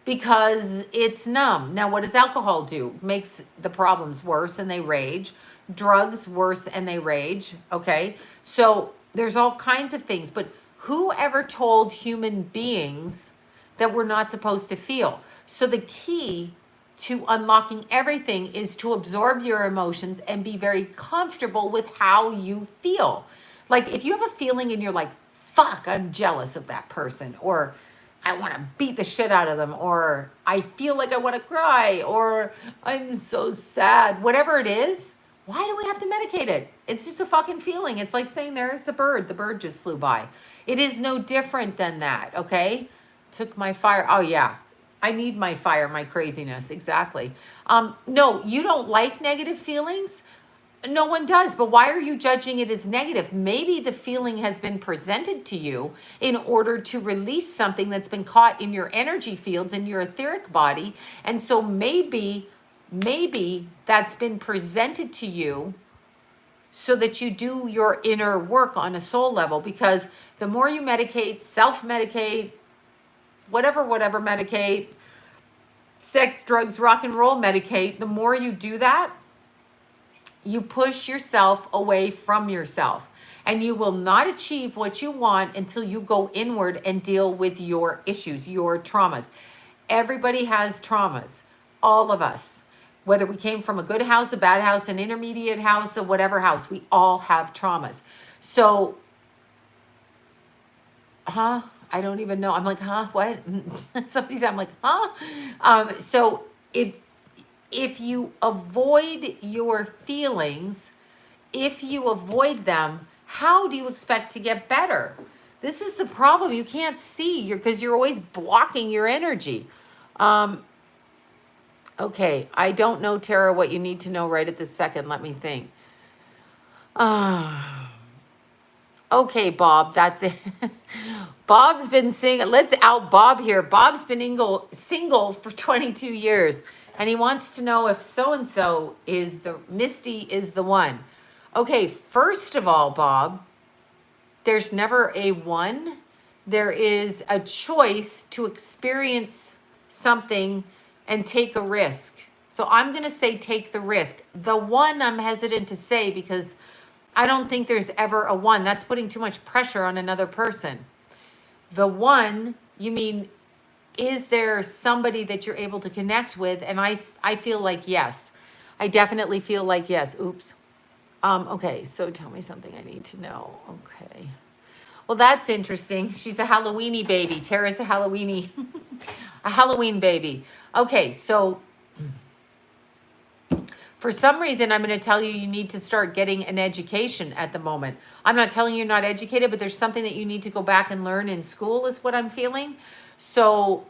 because it's numb. Now, what does alcohol do? Makes the problems worse and they rage. Drugs worse and they rage. Okay. So there's all kinds of things, but whoever told human beings that we're not supposed to feel? So the key to unlocking everything is to absorb your emotions and be very comfortable with how you feel. Like if you have a feeling and you're like, fuck, I'm jealous of that person, or I want to beat the shit out of them, or I feel like I want to cry, or I'm so sad, whatever it is, why do we have to medicate it? It's just a fucking feeling. It's like saying there's a bird. The bird just flew by. It is no different than that, okay? Took my fire. Oh, yeah. I need my fire, my craziness. Exactly. No, you don't like negative feelings? No one does, but why are you judging it as negative? Maybe the feeling has been presented to you in order to release something that's been caught in your energy fields, in your etheric body. And so maybe that's been presented to you so that you do your inner work on a soul level, because the more you medicate, self-medicate, whatever medicate, sex, drugs, rock and roll medicate, the more you do that, you push yourself away from yourself, and you will not achieve what you want until you go inward and deal with your issues, your traumas. Everybody has traumas, all of us. Whether we came from a good house, a bad house, an intermediate house, or whatever house, we all have traumas. So, I don't even know. I'm like, what? Somebody said, I'm like, so if you avoid your feelings, if you avoid them, how do you expect to get better? This is the problem. You can't see because you're always blocking your energy. Okay, I don't know, Tara, what you need to know right at this second. Let me think. Okay, Bob, that's it. Bob's been single. Let's out Bob here. Bob's been single for 22 years. And he wants to know if so-and-so is Misty is the one. Okay, first of all, Bob, there's never a one. There is a choice to experience something and take a risk. So I'm going to say take the risk. The one I'm hesitant to say because I don't think there's ever a one. That's putting too much pressure on another person. The one, you mean, is there somebody that you're able to connect with? And I feel like yes. I definitely feel like yes. Oops. Okay, so tell me something I need to know. Okay. Well, that's interesting. She's a Halloweeny baby. Tara's a Halloweeny, a Halloween baby. Okay, so for some reason, I'm going to tell you you need to start getting an education at the moment. I'm not telling you you're not educated, but there's something that you need to go back and learn in school is what I'm feeling. So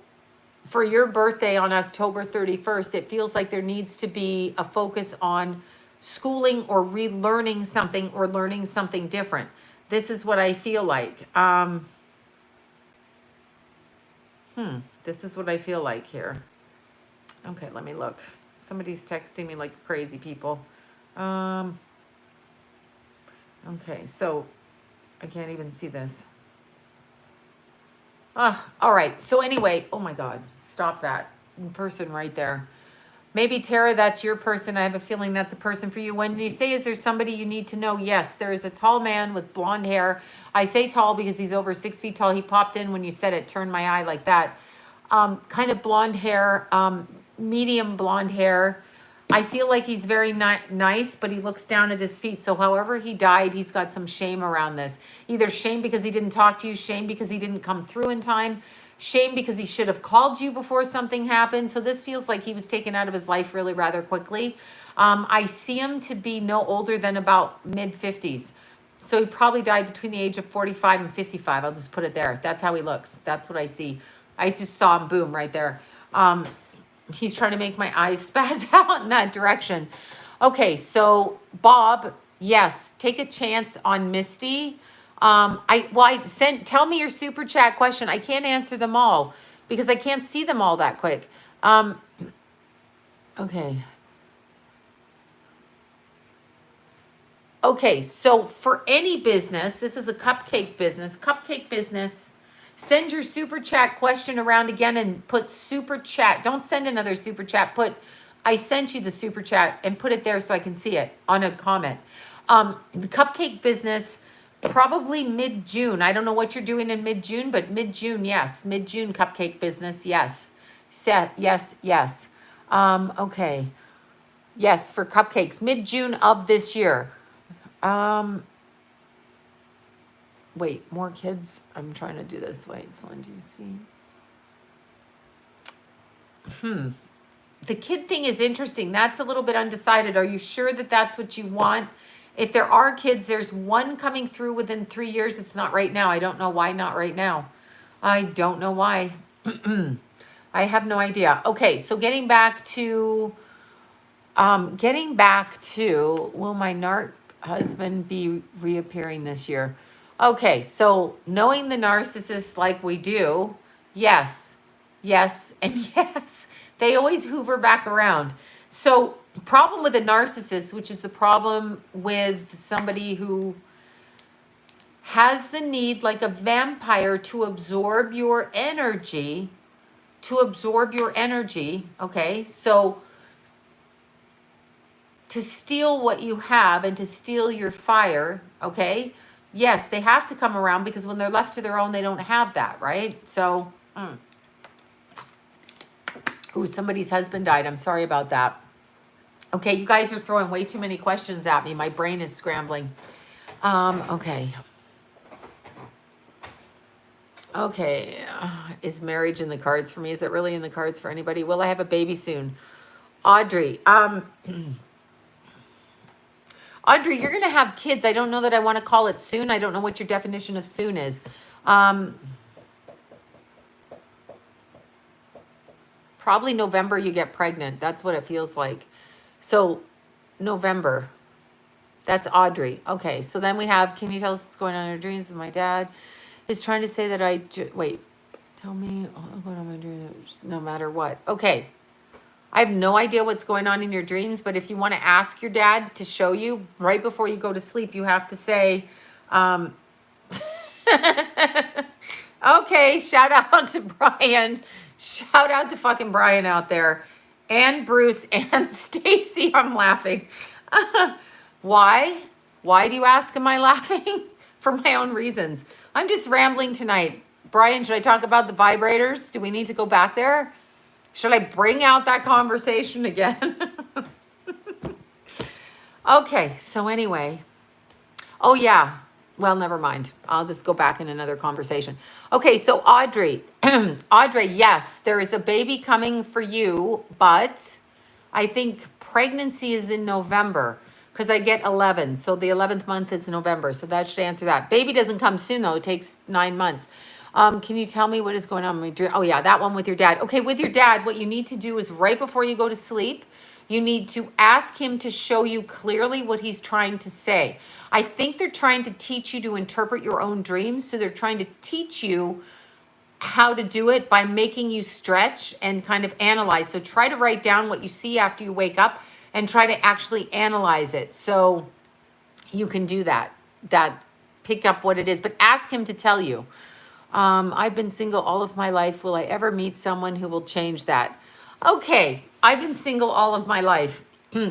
for your birthday on October 31st, it feels like there needs to be a focus on schooling or relearning something or learning something different. This is what I feel like. This is what I feel like here. Okay, let me look. Somebody's texting me like crazy, people. Okay, so I can't even see this. All right. So anyway, oh my God, stop that person right there. Maybe Tara, that's your person. I have a feeling that's a person for you. When you say, is there somebody you need to know? Yes, there is a tall man with blonde hair. I say tall because he's over 6 feet tall. He popped in when you said it, turned my eye like that. Kind of blonde hair, medium blonde hair. I feel like he's very nice, but he looks down at his feet. So however he died, he's got some shame around this. Either shame because he didn't talk to you, shame because he didn't come through in time, shame because he should have called you before something happened. So this feels like he was taken out of his life really rather quickly. I see him to be no older than about mid-50s. So he probably died between the age of 45 and 55. I'll just put it there. That's how he looks. That's what I see. I just saw him, boom, right there. He's trying to make my eyes spaz out in that direction. Okay, so Bob, yes, take a chance on Misty. Tell me your super chat question. I can't answer them all because I can't see them all that quick. Okay. Okay, so for any business, this is a cupcake business, send your super chat question around again and put super chat. Don't send another super chat. Put, I sent you the super chat and put it there so I can see it on a comment. The cupcake business, probably mid-June. I don't know what you're doing in mid-June, but mid-June, yes. Mid-June cupcake business, yes. Yes. Okay. Yes, for cupcakes, mid-June of this year. Wait, more kids. I'm trying to do this. Wait, Sloan, do you see? The kid thing is interesting. That's a little bit undecided. Are you sure that that's what you want? If there are kids, there's one coming through within 3 years. It's not right now. I don't know why not right now. I don't know why. I have no idea. Okay, so getting back to, will my narc husband be reappearing this year? Okay, so knowing the narcissist like we do, yes, and yes, they always hoover back around. So problem with a narcissist, which is the problem with somebody who has the need like a vampire to absorb your energy, okay? So to steal what you have and to steal your fire, okay? Yes, they have to come around because when they're left to their own, they don't have that, right? So, somebody's husband died. I'm sorry about that. Okay, you guys are throwing way too many questions at me. My brain is scrambling. Okay. Okay, is marriage in the cards for me? Is it really in the cards for anybody? Will I have a baby soon? Audrey, Audrey, you're going to have kids. I don't know that I want to call it soon. I don't know what your definition of soon is. Probably November you get pregnant. That's what it feels like. So November. That's Audrey. Okay, so then we have, can you tell us what's going on in your dreams? My dad is trying to say that wait, tell me what's going on in my dreams no matter what. Okay. I have no idea what's going on in your dreams, but if you want to ask your dad to show you right before you go to sleep, you have to say, okay, shout out to Brian. Shout out to fucking Brian out there. And Bruce and Stacy, I'm laughing. Why? Why do you ask, am I laughing? For my own reasons. I'm just rambling tonight. Brian, should I talk about the vibrators? Do we need to go back there? Should I bring out that conversation again? Okay, so anyway. Oh, yeah. Well, never mind. I'll just go back in another conversation. Okay, so Audrey. Audrey, yes, there is a baby coming for you, but I think pregnancy is in November because I get 11. So the 11th month is November. So that should answer that. Baby doesn't come soon, though. It takes 9 months. Can you tell me what is going on in my dream? Oh, yeah, that one with your dad. Okay, with your dad, what you need to do is right before you go to sleep, you need to ask him to show you clearly what he's trying to say. I think they're trying to teach you to interpret your own dreams. So they're trying to teach you how to do it by making you stretch and kind of analyze. So try to write down what you see after you wake up and try to actually analyze it. So you can do that pick up what it is, but ask him to tell you. I've been single all of my life. Will I ever meet someone who will change that? Okay, I've been single all of my life.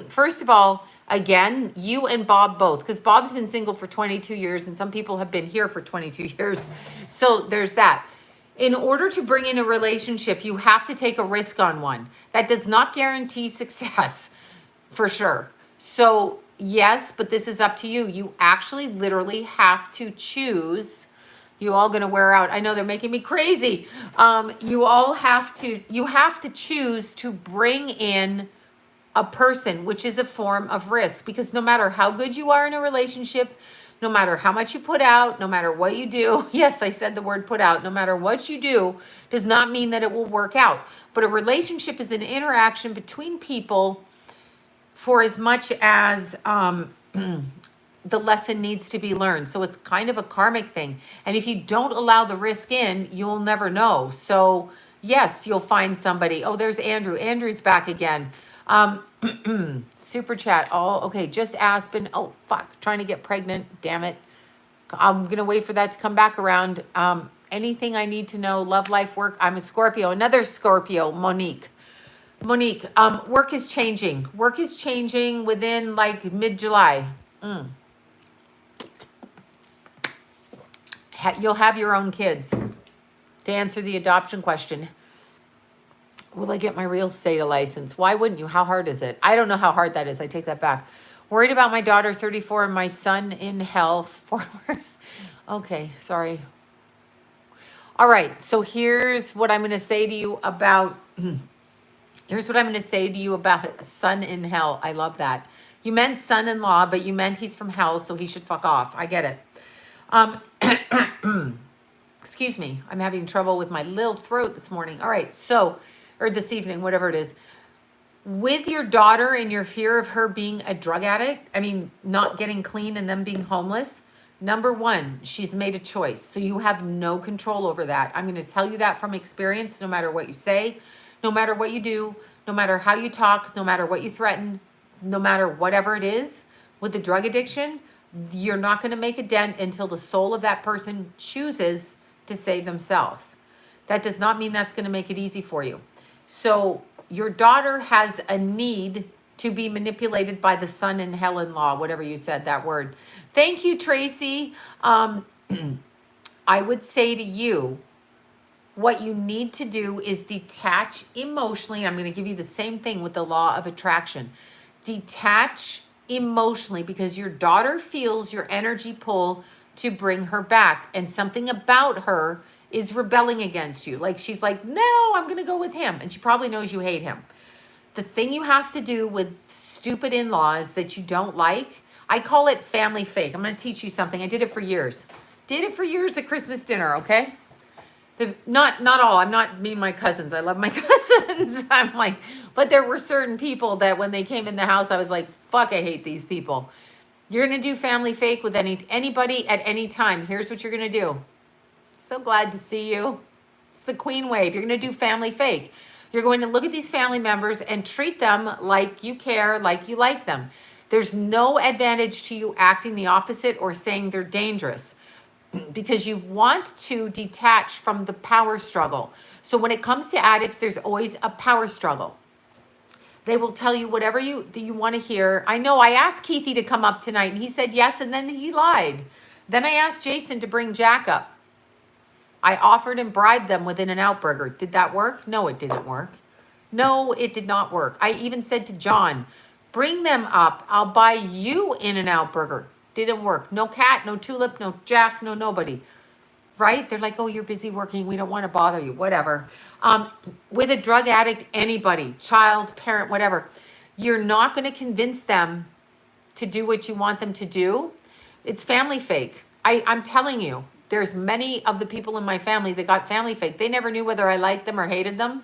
First of all, again, you and Bob both, because Bob's been single for 22 years and some people have been here for 22 years. So there's that. In order to bring in a relationship, you have to take a risk on one. That does not guarantee success, for sure. So, yes, but this is up to you. You actually literally have to choose. You all gonna wear out. I know they're making me crazy. You have to choose to bring in a person, which is a form of risk, because no matter how good you are in a relationship, no matter how much you put out, no matter what you do, yes, I said the word put out, no matter what you do, does not mean that it will work out. But a relationship is an interaction between people for as much as the lesson needs to be learned. So it's kind of a karmic thing. And if you don't allow the risk in, you'll never know. So yes, you'll find somebody. Oh, there's Andrew. Andrew's back again. Super chat. Oh, okay. Just Aspen. Oh, fuck. Trying to get pregnant. Damn it. I'm going to wait for that to come back around. Anything I need to know. Love, life, work. I'm a Scorpio. Another Scorpio. Monique. Work is changing. Work is changing within like mid-July. You'll have your own kids. To answer the adoption question, will I get my real estate license? Why wouldn't you? How hard is it? I don't know how hard that is. I take that back. Worried about my daughter, 34, and my son in hell. Forward. Okay, sorry. All right, so here's what I'm going to say to you about... Here's what I'm going to say to you about son in hell. I love that. You meant son-in-law, but you meant he's from hell, so he should fuck off. I get it. Excuse me. I'm having trouble with my little throat this morning. All right, so, or this evening, whatever it is. With your daughter and your fear of her being a drug addict, not getting clean and them being homeless, number one, she's made a choice. So you have no control over that. I'm going to tell you that from experience, no matter what you say, no matter what you do, no matter how you talk, no matter what you threaten, no matter whatever it is, with the drug addiction, you're not going to make a dent until the soul of that person chooses to save themselves. That does not mean that's going to make it easy for you. So your daughter has a need to be manipulated by the son in hell in law, whatever you said, that word. Thank you, Tracy. I would say to you, what you need to do is detach emotionally. I'm going to give you the same thing with the law of attraction. Detach emotionally, because your daughter feels your energy pull to bring her back, and something about her is rebelling against you. Like she's like, no, I'm going to go with him. And she probably knows you hate him. The thing you have to do with stupid in-laws that you don't like, I call it family fake. I'm going to teach you something. I did it for years. Did it for years at Christmas dinner, okay? Not all. I'm not me and my cousins. I love my cousins. I'm like, but there were certain people that when they came in the house, I was like, fuck, I hate these people. You're going to do family fake with anybody at any time. Here's what you're going to do. So glad to see you. It's the queen wave. You're going to do family fake. You're going to look at these family members and treat them like you care, like you like them. There's no advantage to you acting the opposite or saying they're dangerous, because you want to detach from the power struggle. So when it comes to addicts, there's always a power struggle. They will tell you whatever you want to hear. I know I asked Keithy to come up tonight and he said yes, and then he lied. Then I asked Jason to bring Jack up. I offered and bribed them with In-N-Out Burger. Did that work? No, it didn't work. No, it did not work. I even said to John, bring them up. I'll buy you In-N-Out Burger. Didn't work. No Cat, no Tulip, no Jack, no nobody. Right? They're like, oh, you're busy working. We don't want to bother you. Whatever. With a drug addict, anybody, child, parent, whatever, you're not going to convince them to do what you want them to do. It's family fake. I'm telling you, there's many of the people in my family that got family fake. They never knew whether I liked them or hated them.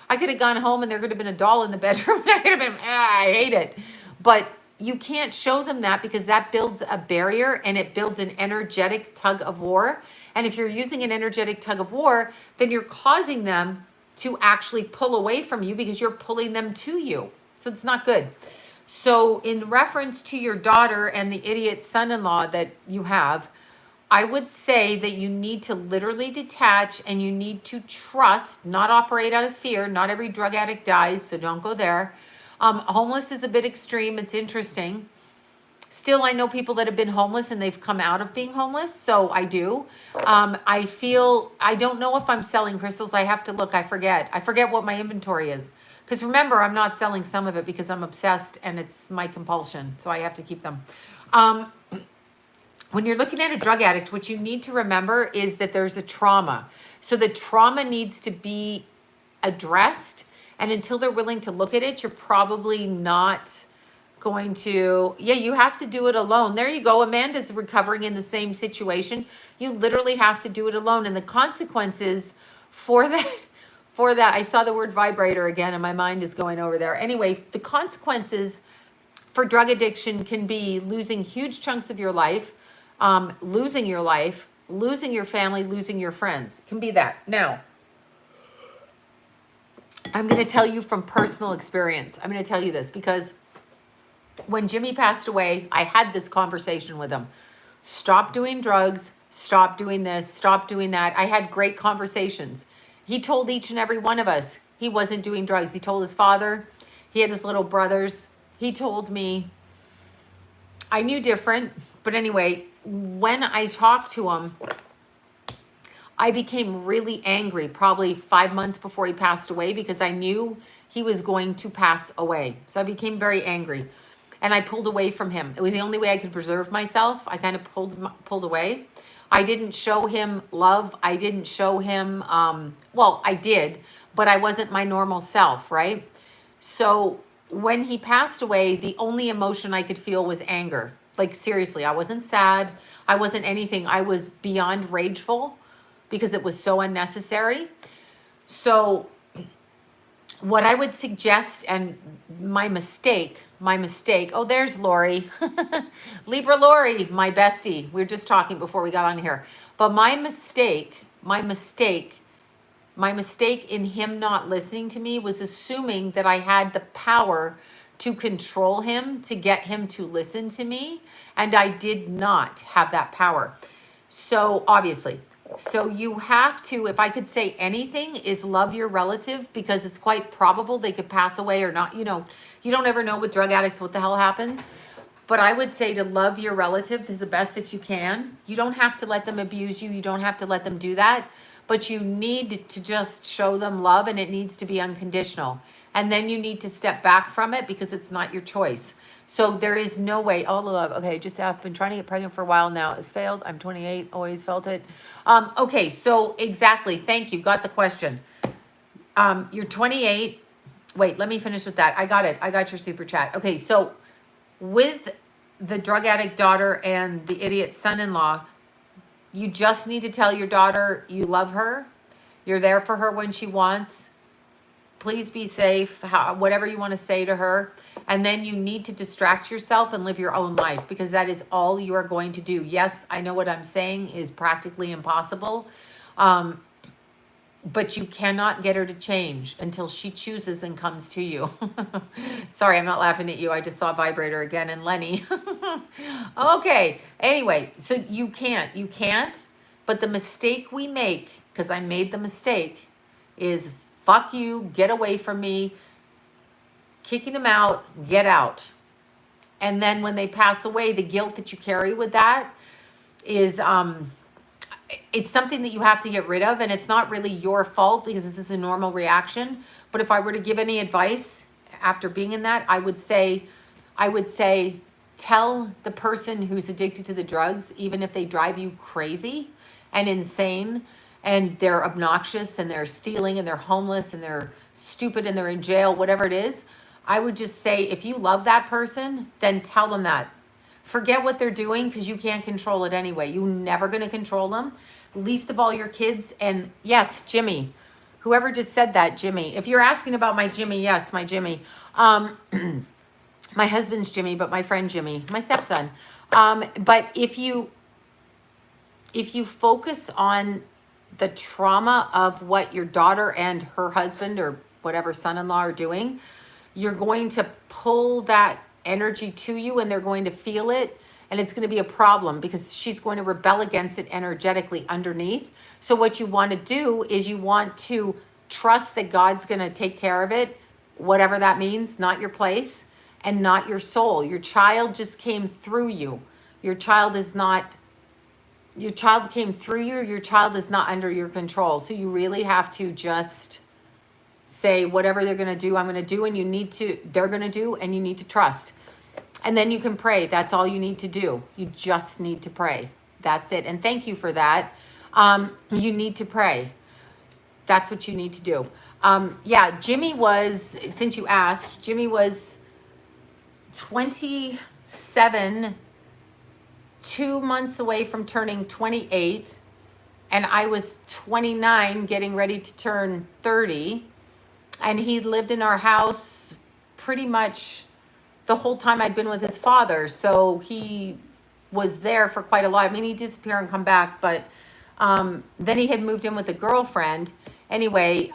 I could have gone home and there could have been a doll in the bedroom and I could have been, I hate it. But you can't show them that, because that builds a barrier and it builds an energetic tug of war. And if you're using an energetic tug of war, then you're causing them to actually pull away from you because you're pulling them to you. So it's not good. So in reference to your daughter and the idiot son-in-law that you have, I would say that you need to literally detach and you need to trust, not operate out of fear. Not every drug addict dies, so don't go there. Homeless is a bit extreme. It's interesting. Still, I know people that have been homeless and they've come out of being homeless, so I do. I don't know if I'm selling crystals. I have to look. I forget what my inventory is. Because remember, I'm not selling some of it because I'm obsessed and it's my compulsion, so I have to keep them. When you're looking at a drug addict, what you need to remember is that there's a trauma. So the trauma needs to be addressed. And until they're willing to look at it, you're probably not going to, you have to do it alone. There you go. Amanda's recovering in the same situation. You literally have to do it alone. And the consequences for that, I saw the word vibrator again and my mind is going over there. Anyway, the consequences for drug addiction can be losing huge chunks of your life, losing your life, losing your family, losing your friends. It can be that. Now, I'm going to tell you from personal experience. I'm going to tell you this because when Jimmy passed away, I had this conversation with him. Stop doing drugs, stop doing this, stop doing that. I had great conversations. He told each and every one of us he wasn't doing drugs. He told his father, he had his little brothers. He told me, I knew different, but anyway, when I talked to him, I became really angry probably 5 months before he passed away because I knew he was going to pass away. So I became very angry and I pulled away from him. It was the only way I could preserve myself. I kind of pulled away. I didn't show him love. I didn't show him, well, I did, but I wasn't my normal self, right? So when he passed away, the only emotion I could feel was anger. Like seriously, I wasn't sad. I wasn't anything. I was beyond rageful because it was so unnecessary. So what I would suggest, and my mistake, oh, there's Lori. Libra Lori, my bestie. We were just talking before we got on here. But my mistake in him not listening to me was assuming that I had the power to control him, to get him to listen to me. And I did not have that power. So obviously, so you have to, if I could say anything, is love your relative because it's quite probable they could pass away or not. You know, you don't ever know with drug addicts what the hell happens. But I would say to love your relative is the best that you can. You don't have to let them abuse you. You don't have to let them do that. But you need to just show them love and it needs to be unconditional. And then you need to step back from it because it's not your choice. So there is no way, all the love. Okay, just I've been trying to get pregnant for a while now. It's failed. I'm 28, always felt it. Okay, so exactly. Thank you. Got the question. You're 28. Wait, let me finish with that. I got it. I got your super chat. Okay, so with the drug addict daughter and the idiot son-in-law, you just need to tell your daughter you love her. You're there for her when she wants. Please be safe, whatever you want to say to her. And then you need to distract yourself and live your own life because that is all you are going to do. Yes, I know what I'm saying is practically impossible. But you cannot get her to change until she chooses and comes to you. Sorry, I'm not laughing at you. I just saw vibrator again and Lenny. Okay. Anyway, so you can't. But the mistake we make, because I made the mistake, is fuck you, get away from me, kicking them out, get out. And then when they pass away, the guilt that you carry with that is, it's something that you have to get rid of, and it's not really your fault because this is a normal reaction. But if I were to give any advice after being in that, I would say tell the person who's addicted to the drugs, even if they drive you crazy and insane and they're obnoxious and they're stealing and they're homeless and they're stupid and they're in jail, whatever it is, I would just say, if you love that person, then tell them that. Forget what they're doing because you can't control it anyway. You're never going to control them, least of all your kids. And yes, Jimmy, whoever just said that, Jimmy. If you're asking about my Jimmy, yes, my Jimmy. My husband's Jimmy, but my friend Jimmy, my stepson. But if you focus on the trauma of what your daughter and her husband or whatever son-in-law are doing, you're going to pull that energy to you and they're going to feel it and it's going to be a problem because she's going to rebel against it energetically underneath. So what you want to do is you want to trust that God's going to take care of it, whatever that means, not your place and not your soul. Your child just came through you. Your child is not, your child came through you. Your child is not under your control. So you really have to just say whatever they're going to do, I'm going to do, and you need to, they're going to do, and you need to trust. And then you can pray. That's all you need to do. You just need to pray. That's it. And thank you for that. You need to pray. That's what you need to do. Yeah, Jimmy was, since you asked, Jimmy was 27, 2 months away from turning 28. And I was 29, getting ready to turn 30. And he lived in our house pretty much the whole time I'd been with his father. So he was there for quite a lot. I mean, he'd disappear and come back, but then he had moved in with a girlfriend. Anyway,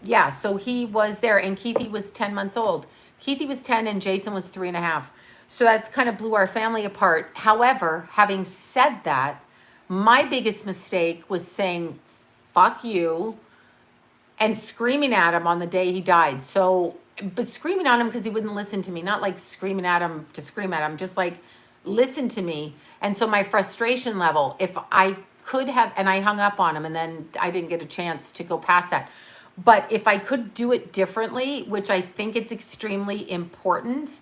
yeah, so he was there, and Keithy was 10 months old. Keithy was 10 and Jason was 3.5. So that's kind of blew our family apart. However, having said that, my biggest mistake was saying, fuck you, and screaming at him on the day he died. So, but screaming at him because he wouldn't listen to me, not like screaming at him to scream at him, just like listen to me. And so my frustration level, if I could have, and I hung up on him and then I didn't get a chance to go past that. But if I could do it differently, which I think it's extremely important,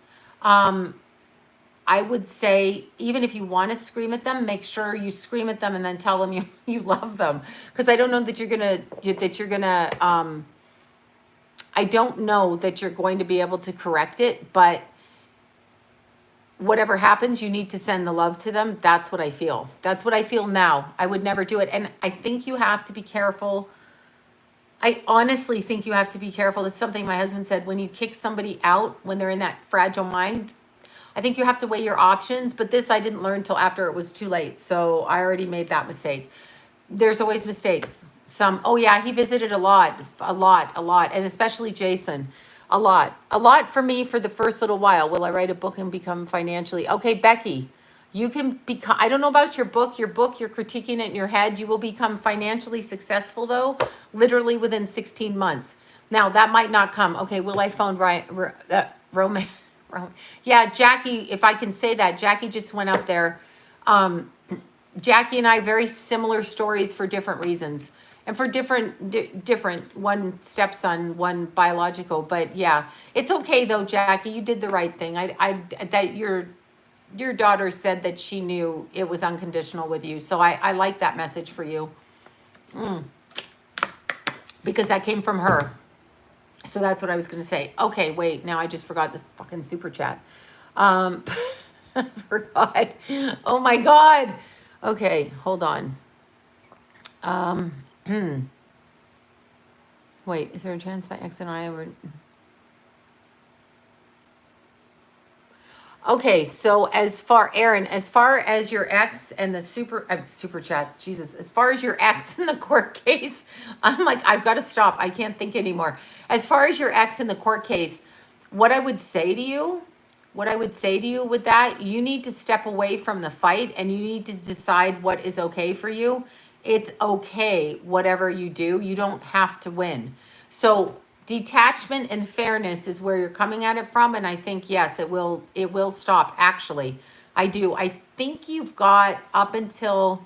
I would say, even if you want to scream at them, make sure you scream at them and then tell them you love them. Because I don't know that I don't know that you're going to be able to correct it, but whatever happens, you need to send the love to them. That's what I feel. That's what I feel now. I would never do it. And I think you have to be careful. I honestly think you have to be careful. It's something my husband said, when you kick somebody out, when they're in that fragile mind, I think you have to weigh your options. But this I didn't learn till after it was too late. So I already made that mistake. There's always mistakes. Oh yeah, he visited a lot, and especially Jason, a lot for me for the first little while. Will I write a book and become financially? Okay, Becky, you can become, I don't know about your book, you're critiquing it in your head. You will become financially successful though, literally within 16 months. Now that might not come. Okay, will I phone Roman? Yeah, Jackie, if I can say that, Jackie just went up there. Jackie and I, very similar stories for different reasons. And for different, one stepson, one biological. But yeah, it's okay though, Jackie. You did the right thing. That your daughter said that she knew it was unconditional with you. So I like that message for you. Because that came from her. So that's what I was going to say. Okay, wait. Now I just forgot the fucking super chat. Forgot. Oh my God. Okay, hold on. Wait, is there a chance my ex and I were... Okay, so as far as your ex and the super chats, Jesus, as far as your ex in the court case, I'm like, I've got to stop. I can't think anymore. As far as your ex in the court case, what I would say to you with that, you need to step away from the fight and you need to decide what is okay for you. It's okay, whatever you do. You don't have to win. So detachment and fairness is where you're coming at it from. And I think, yes, it will stop. Actually, I do. I think you've got up until,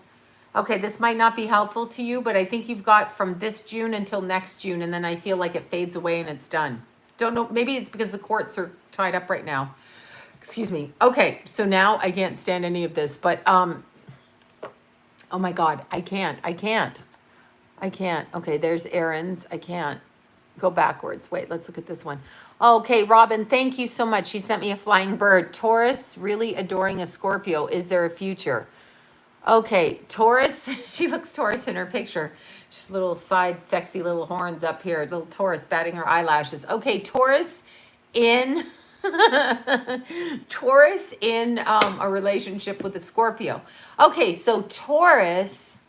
okay, this might not be helpful to you, but I think you've got from this June until next June. And then I feel like it fades away and it's done. Don't know. Maybe it's because the courts are tied up right now. Excuse me. Okay. So now I can't stand any of this, but, oh my God, I can't. Okay, there's Aaron's. I can't go backwards. Wait, let's look at this one. Okay, Robin, thank you so much. She sent me a flying bird. Taurus, really adoring a Scorpio. Is there a future? Okay, Taurus. She looks Taurus in her picture. She's little side, sexy little horns up here. Little Taurus batting her eyelashes. Okay, Taurus in... Taurus in a relationship with a Scorpio. Okay, so Taurus,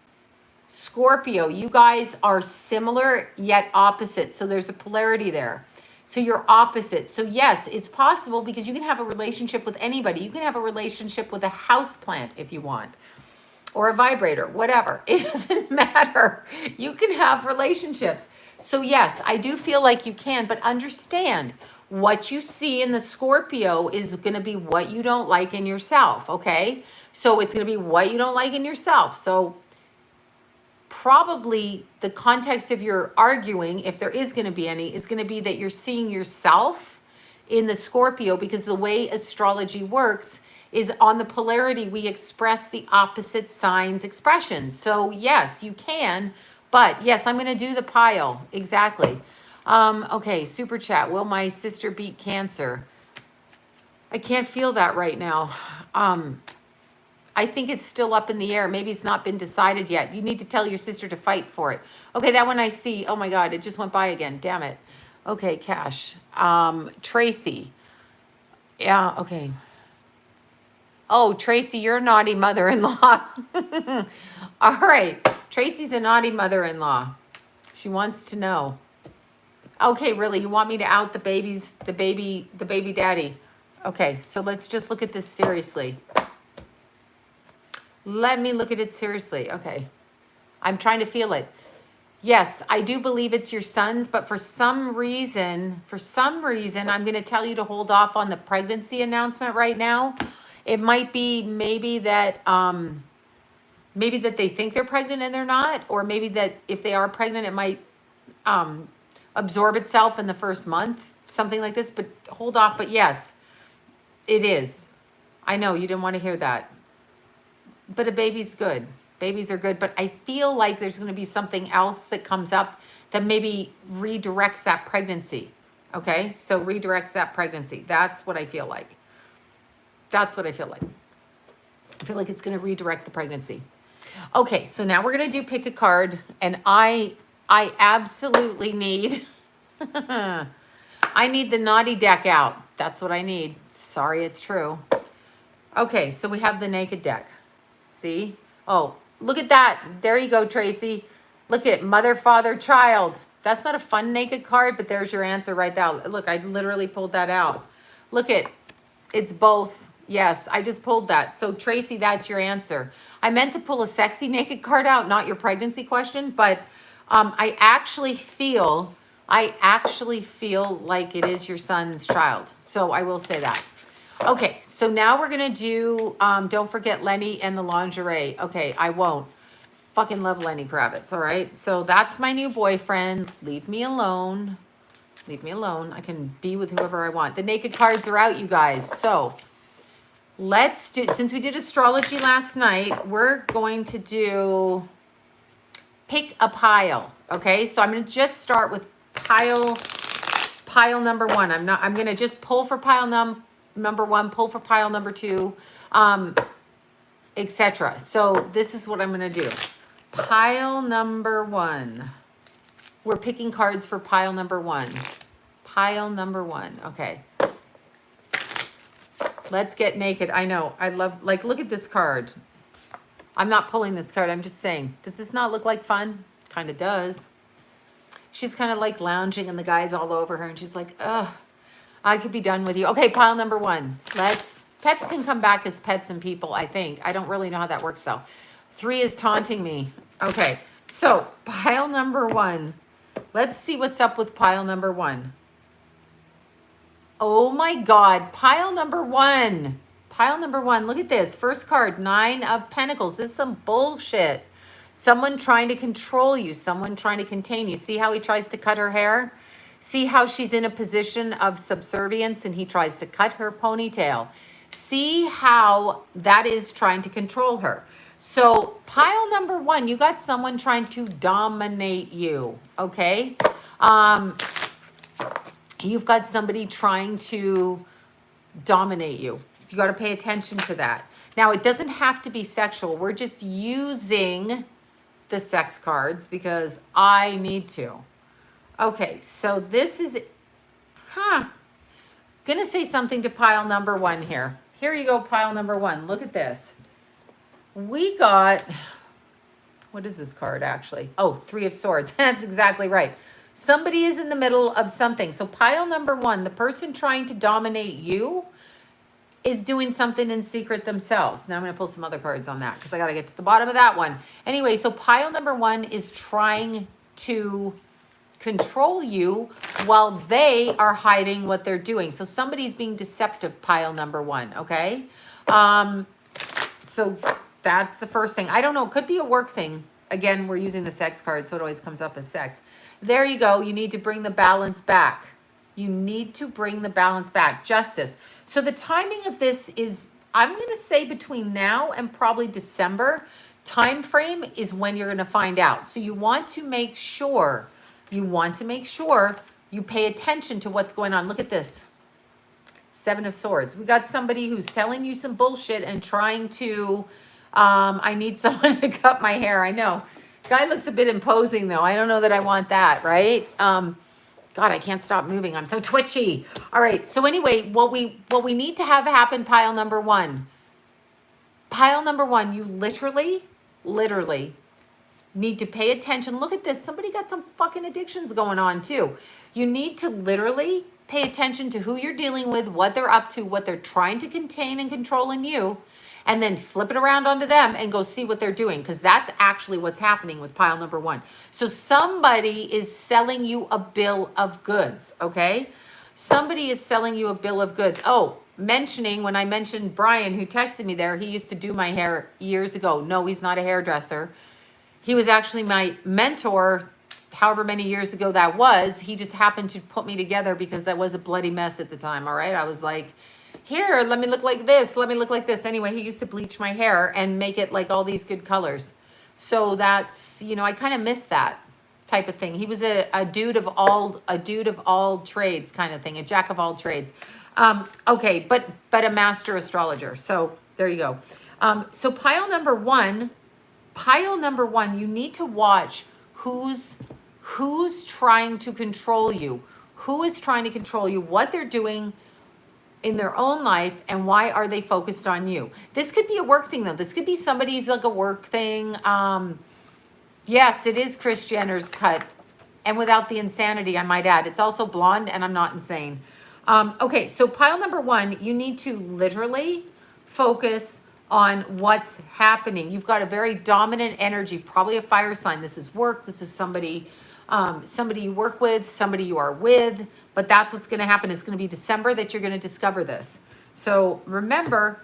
Scorpio, you guys are similar yet opposite. So there's a polarity there. So you're opposite. So yes, it's possible because you can have a relationship with anybody. You can have a relationship with a house plant if you want, or a vibrator, whatever. It doesn't matter. You can have relationships. So yes, I do feel like you can, but understand what you see in the Scorpio is going to be what you don't like in yourself, okay? So it's going to be what you don't like in yourself. So probably the context of your arguing, if there is going to be any, is going to be that you're seeing yourself in the Scorpio, because the way astrology works is on the polarity, we express the opposite signs expression. So yes, you can, but yes, I'm going to do the pile. Exactly. Okay, super chat. Will my sister beat cancer? I can't feel that right now. I think it's still up in the air. Maybe it's not been decided yet. You need to tell your sister to fight for it. Okay, that one I see. Oh my God, it just went by again. Damn it. Okay, Cash. Tracy. Yeah, okay. Oh, Tracy, you're a naughty mother-in-law. All right. Tracy's a naughty mother-in-law. She wants to know. Okay, really, you want me to out the baby daddy? Okay, so let's just look at this seriously. Let me look at it seriously. Okay. I'm trying to feel it. Yes, I do believe it's your son's, but for some reason, I'm going to tell you to hold off on the pregnancy announcement right now. It might be maybe that they think they're pregnant and they're not, or maybe that if they are pregnant, it might absorb itself in the first month, something like this, but hold off. But yes, it is. I know you didn't want to hear that, but a baby's good. Babies are good, but I feel like there's going to be something else that comes up that maybe redirects that pregnancy. Okay, so redirects that pregnancy. That's what I feel like. That's what I feel like. I feel like it's going to redirect the pregnancy. Okay, so now we're going to do pick a card, and I absolutely need, I need the naughty deck out. That's what I need. Sorry, it's true. Okay, so we have the naked deck. See? Oh, look at that. There you go, Tracy. Look at mother, father, child. That's not a fun naked card, but there's your answer right there. Look, I literally pulled that out. Look at, it's both. Yes, I just pulled that. So Tracy, that's your answer. I meant to pull a sexy naked card out, not your pregnancy question, but I actually feel like it is your son's child. So I will say that. Okay, so now we're going to do, don't forget Lenny and the lingerie. Okay, I won't. Fucking love Lenny Kravitz, all right? So that's my new boyfriend. Leave me alone. Leave me alone. I can be with whoever I want. The naked cards are out, you guys. So let's do, since we did astrology last night, we're going to do pick a pile, okay? So I'm going to just start with pile number one. I'm going to just pull for pile number one, pull for pile number two, etc. So this is what I'm going to do. Pile number one. We're picking cards for pile number one. Pile number one. Okay. Let's get naked. I know. I love, like, look at this card. I'm not pulling this card. I'm just saying, does this not look like fun? Kind of does. She's kind of like lounging and the guy's all over her and she's like, ugh, I could be done with you. Okay, pile number one. Pets can come back as pets and people, I think. I don't really know how that works though. 3 is taunting me. Okay, so pile number one. Let's see what's up with pile number one. Oh my God, pile number one. Pile number one, look at this. First card, 9 of Pentacles. This is some bullshit. Someone trying to control you. Someone trying to contain you. See how he tries to cut her hair? See how she's in a position of subservience and he tries to cut her ponytail. See how that is trying to control her. So pile number one, you got someone trying to dominate you, okay? You've got somebody trying to dominate you. You got to pay attention to that. Now, it doesn't have to be sexual. We're just using the sex cards because I need to. Okay, so this is, gonna say something to pile number one here. Here you go, pile number one. Look at this. We got, what is this card actually? Oh, 3 of Swords. That's exactly right. Somebody is in the middle of something. So pile number one, the person trying to dominate you is doing something in secret themselves. Now I'm going to pull some other cards on that because I got to get to the bottom of that one. Anyway, so pile number one is trying to control you while they are hiding what they're doing. So somebody's being deceptive, pile number one, okay? So that's the first thing. I don't know, it could be a work thing. Again, we're using the sex card, so it always comes up as sex. There you go. You need to bring the balance back. You need to bring the balance back. Justice. So the timing of this is, I'm going to say between now and probably December time frame is when you're going to find out. So you want to make sure you pay attention to what's going on. Look at this. 7 of Swords. We got somebody who's telling you some bullshit and trying to, I need someone to cut my hair. I know. Guy looks a bit imposing though. I don't know that I want that, right? God, I can't stop moving. I'm so twitchy. All right. So anyway, what we need to have happen, pile number one. Pile number one, you literally need to pay attention. Look at this. Somebody got some fucking addictions going on too. You need to literally pay attention to who you're dealing with, what they're up to, what they're trying to contain and control in you, and then flip it around onto them and go see what they're doing, because that's actually what's happening with pile number one. So somebody is selling you a bill of goods, okay? Somebody is selling you a bill of goods. Oh, when I mentioned Brian, who texted me there, he used to do my hair years ago. No, he's not a hairdresser. He was actually my mentor, however many years ago that was. He just happened to put me together because I was a bloody mess at the time, all right? I was like, here, let me look like this. Let me look like this. Anyway, he used to bleach my hair and make it like all these good colors. So that's, I kind of miss that type of thing. He was a dude of all trades kind of thing, a jack of all trades. Okay, but a master astrologer. So there you go. So pile number one, you need to watch who's trying to control you, who is trying to control you, what they're doing in their own life, and why are they focused on you. This could be a work thing though. This could be somebody who's like a work thing. Yes, it is Kris Jenner's cut, and without the insanity, I might add. It's also blonde, and I'm not insane. Okay, so pile number one, you need to literally focus on what's happening. You've got a very dominant energy, probably a fire sign. This is work. This is somebody you work with, somebody you are with, but that's what's going to happen. It's going to be December that you're going to discover this. So remember,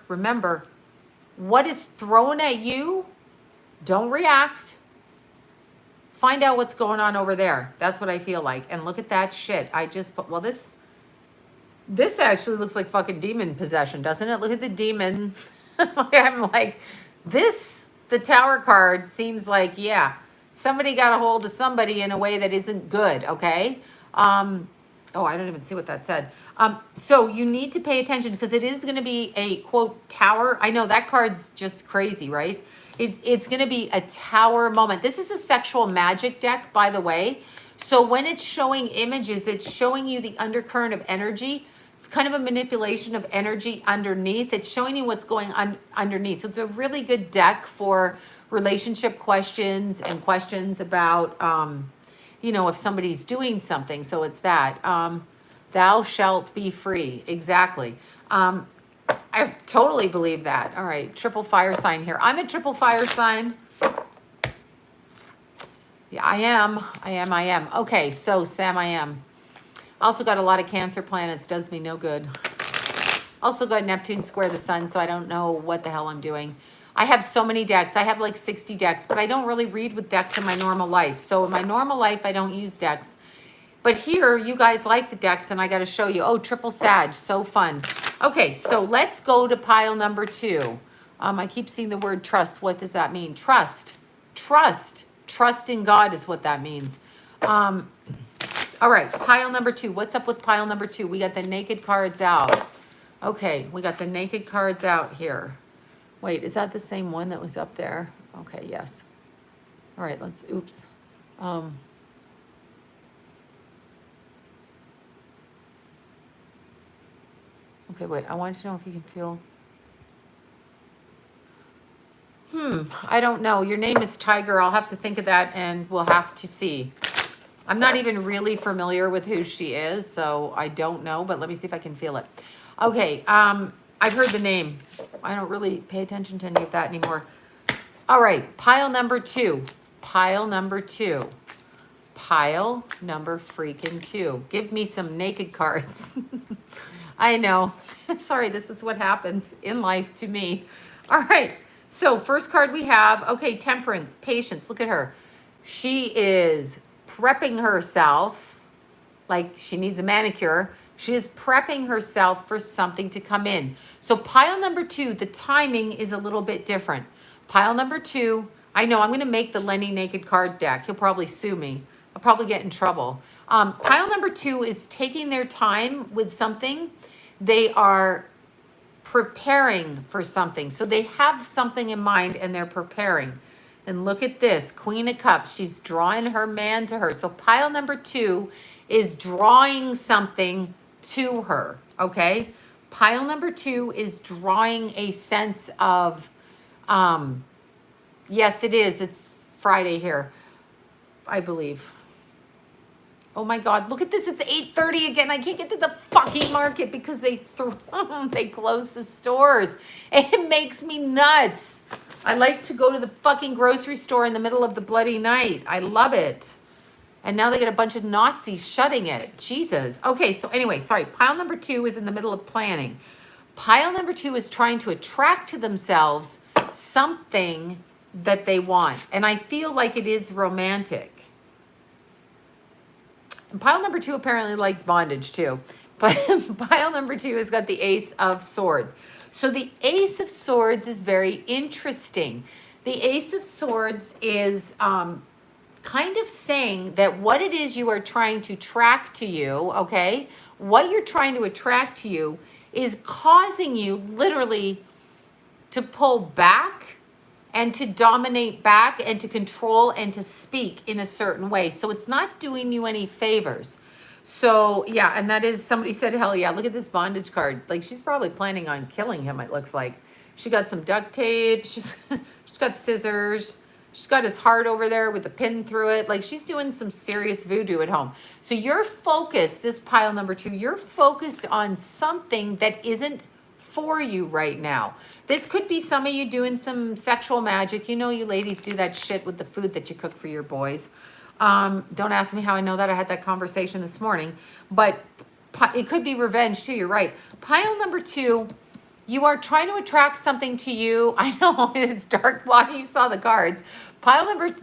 what is thrown at you, don't react. Find out what's going on over there. That's what I feel like. And look at that shit. I just put, well, this actually looks like fucking demon possession, doesn't it? Look at the demon. I'm like, the Tower card seems like, yeah, somebody got a hold of somebody in a way that isn't good, okay? Oh, I don't even see what that said. So you need to pay attention because it is going to be a, quote, tower. I know that card's just crazy, right? It's going to be a tower moment. This is a sexual magic deck, by the way. So when it's showing images, it's showing you the undercurrent of energy. It's kind of a manipulation of energy underneath. It's showing you what's going on underneath. So it's a really good deck for relationship questions and questions about, if somebody's doing something. So it's that. Thou shalt be free. Exactly. I totally believe that. All right. Triple fire sign here. I'm a triple fire sign. Yeah, I am. Okay. So Sam, I am. Also got a lot of Cancer planets. Does me no good. Also got Neptune square the sun. So I don't know what the hell I'm doing. I have so many decks. I have like 60 decks, but I don't really read with decks in my normal life. So in my normal life, I don't use decks. But here, you guys like the decks, and I got to show you. Oh, triple Sag, so fun. Okay, so let's go to pile number two. I keep seeing the word trust. What does that mean? Trust. Trust in God is what that means. All right, pile number two. What's up with pile number two? We got the naked cards out. Okay, we got the naked cards out here. Wait, is that the same one that was up there? Okay, yes. All right, let's, oops. Okay, wait, I wanted to know if you can feel. I don't know. Your name is Tiger. I'll have to think of that and we'll have to see. I'm not even really familiar with who she is, so I don't know, but let me see if I can feel it. Okay, I've heard the name. I don't really pay attention to any of that anymore. All right, pile number 2. Pile number 2. Pile number freaking 2. Give me some naked cards. I know. Sorry, this is what happens in life to me. All right, so first card we have, okay, Temperance, Patience. Look at her. She is prepping herself like she needs a manicure. She is prepping herself for something to come in. So pile number 2, the timing is a little bit different. Pile number 2, I know I'm going to make the Lenny naked card deck. He'll probably sue me. I'll probably get in trouble. Pile number 2 is taking their time with something. They are preparing for something. So they have something in mind and they're preparing. And look at this, Queen of Cups. She's drawing her man to her. So pile number 2 is drawing something to her, okay? Pile number 2 is drawing a sense of, yes, it is. It's Friday here, I believe. Oh my God, look at this. It's 8:30 again. I can't get to the fucking market because they closed the stores. It makes me nuts. I like to go to the fucking grocery store in the middle of the bloody night. I love it. And now they get a bunch of Nazis shutting it. Jesus. Okay, so anyway, sorry. Pile number 2 is in the middle of planning. Pile number 2 is trying to attract to themselves something that they want. And I feel like it is romantic. And pile number 2 apparently likes bondage too. But pile number 2 has got the Ace of Swords. So the Ace of Swords is very interesting. The Ace of Swords is kind of saying that what it is you are trying to attract to you, okay? What you're trying to attract to you is causing you literally to pull back and to dominate back and to control and to speak in a certain way. So it's not doing you any favors. So yeah, and that is, somebody said, hell yeah, look at this bondage card. Like she's probably planning on killing him, it looks like. She got some duct tape, she's got scissors, she's got his heart over there with a pin through it. Like she's doing some serious voodoo at home. So you're focused, this pile number 2, you're focused on something that isn't for you right now. This could be some of you doing some sexual magic. You know, you ladies do that shit with the food that you cook for your boys. Don't ask me how I know that. I had that conversation this morning. But it could be revenge too. You're right. Pile number 2, you are trying to attract something to you. I know it's dark while you saw the cards. Pile number,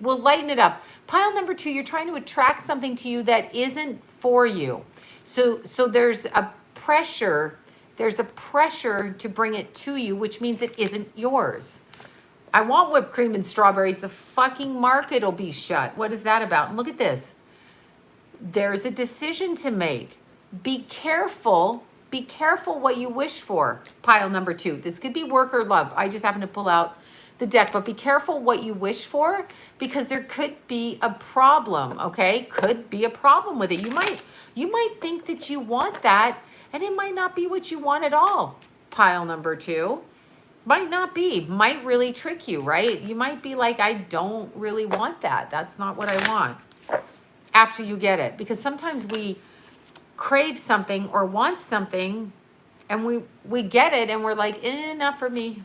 we'll lighten it up. Pile number 2, you're trying to attract something to you that isn't for you. So there's a pressure. There's a pressure to bring it to you, which means it isn't yours. I want whipped cream and strawberries. The fucking market will be shut. What is that about? And look at this. There's a decision to make. Be careful. Be careful what you wish for. Pile number 2. This could be work or love. I just happen to pull out the deck, but be careful what you wish for because there could be a problem, okay? Could be a problem with it. You might think that you want that and it might not be what you want at all. Pile number 2. Might not be. Might really trick you, right? You might be like, I don't really want that. That's not what I want. After you get it. Because sometimes we crave something or want something and we get it and we're like, not for me.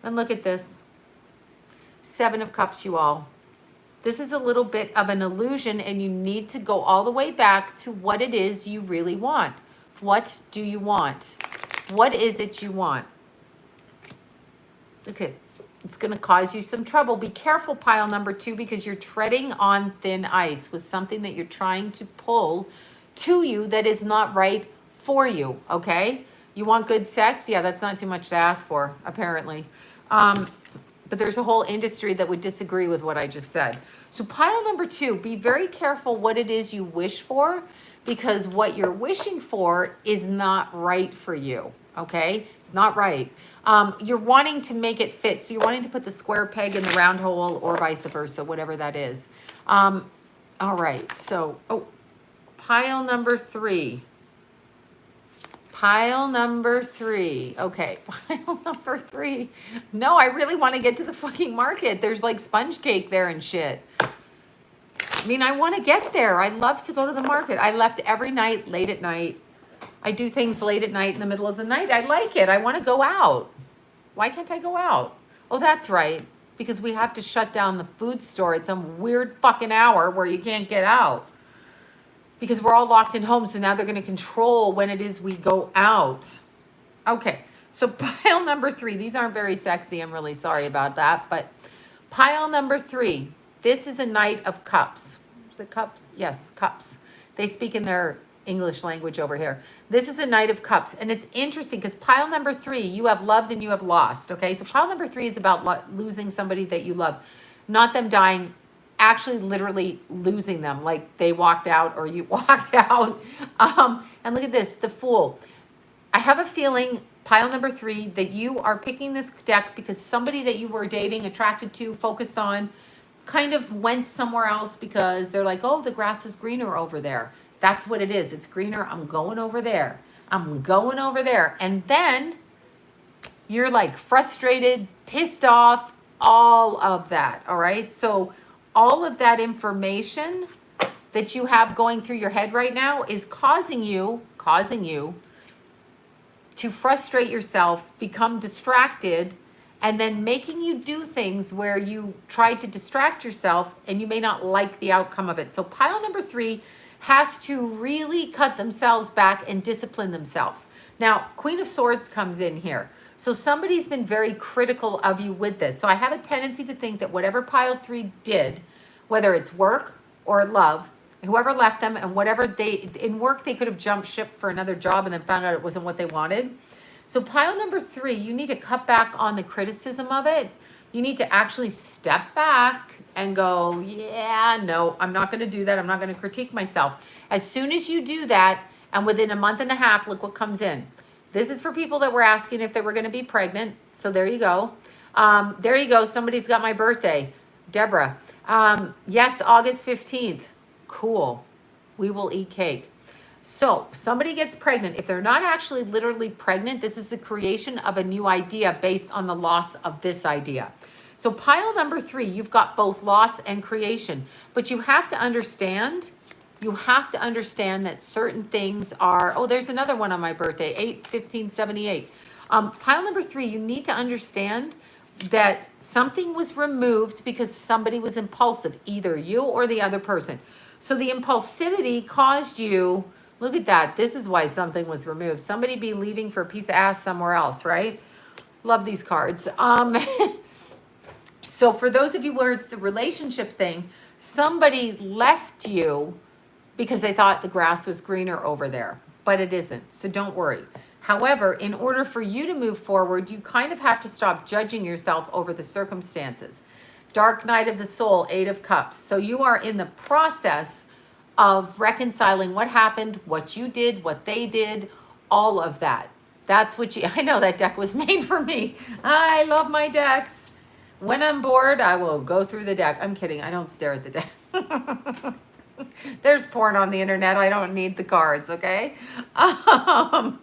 And look at this. 7 of Cups, you all. This is a little bit of an illusion and you need to go all the way back to what it is you really want. What do you want? What is it you want? Okay, it's going to cause you some trouble. Be careful, pile number 2, because you're treading on thin ice with something that you're trying to pull to you that is not right for you, okay? You want good sex? Yeah, that's not too much to ask for, apparently. But there's a whole industry that would disagree with what I just said. So pile number 2, be very careful what it is you wish for, because what you're wishing for is not right for you, okay? It's not right. You're wanting to make it fit. So you're wanting to put the square peg in the round hole or vice versa, whatever that is. All right. So, pile number 3. Pile number 3. Okay. Pile number 3. No, I really want to get to the fucking market. There's like sponge cake there and shit. I mean, I want to get there. I love to go to the market. I left every night, late at night. I do things late at night in the middle of the night. I like it. I want to go out. Why can't I go out? Oh, that's right. Because we have to shut down the food store at some weird fucking hour where you can't get out. Because we're all locked in home. So now they're going to control when it is we go out. Okay. So pile number 3. These aren't very sexy. I'm really sorry about that. But pile number 3. This is a Knight of Cups. Is it cups? Yes, cups. They speak in their English language over here. This is a Knight of Cups. And it's interesting because pile number 3, you have loved and you have lost. Okay. So pile number 3 is about losing somebody that you love. Not them dying, actually literally losing them. Like they walked out or you walked out. And look at this, the Fool. I have a feeling, pile number 3, that you are picking this deck because somebody that you were dating, attracted to, focused on, kind of went somewhere else because they're like, oh, the grass is greener over there. That's what it is. It's greener. I'm going over there. I'm going over there. And then you're like frustrated, pissed off, all of that. All right. So all of that information that you have going through your head right now is causing you to frustrate yourself, become distracted, and then making you do things where you tried to distract yourself and you may not like the outcome of it. So pile number 3 has to really cut themselves back and discipline themselves. Now, Queen of Swords comes in here. So somebody's been very critical of you with this. So I have a tendency to think that whatever pile 3 did, whether it's work or love, whoever left them and whatever in work, they could have jumped ship for another job and then found out it wasn't what they wanted. So pile number 3, you need to cut back on the criticism of it. You need to actually step back and go, yeah, no, I'm not going to do that. I'm not going to critique myself. As soon as you do that, and within a month and a half, look what comes in. This is for people that were asking if they were going to be pregnant. So there you go. There you go. Somebody's got my birthday. Deborah. Yes, August 15th. Cool. We will eat cake. So somebody gets pregnant. If they're not actually literally pregnant, this is the creation of a new idea based on the loss of this idea. So pile number 3, you've got both loss and creation, but you have to understand that certain things are, oh, there's another one on my birthday, 8/15/78. Pile number 3, you need to understand that something was removed because somebody was impulsive, either you or the other person. So the impulsivity caused you, look at that. This is why something was removed. Somebody be leaving for a piece of ass somewhere else, right? Love these cards. So for those of you where it's the relationship thing, somebody left you because they thought the grass was greener over there, but it isn't. So don't worry. However, in order for you to move forward, you kind of have to stop judging yourself over the circumstances. Dark night of the soul, 8 of cups. So you are in the process of reconciling what happened, what you did, what they did, all of that. That's what I know that deck was made for me. I love my decks. When I'm bored, I will go through the deck. I'm kidding. I don't stare at the deck. There's porn on the internet. I don't need the cards, okay? Oh,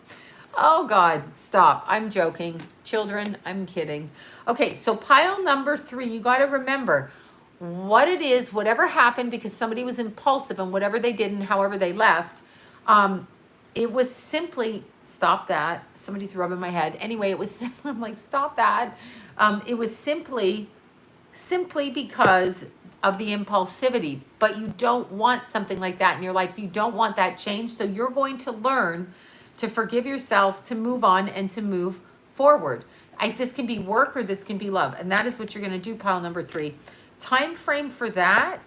God. Stop. I'm joking. Children, I'm kidding. Okay, so pile number 3, you got to remember what it is, whatever happened because somebody was impulsive and whatever they did and however they left, it was simply, stop that. Somebody's rubbing my head. Anyway, it was, I'm like, stop that. It was simply because of the impulsivity, but you don't want something like that in your life. So you don't want that change. So you're going to learn to forgive yourself, to move on and to move forward. This can be work or this can be love. And that is what you're going to do, pile number 3. Time frame for that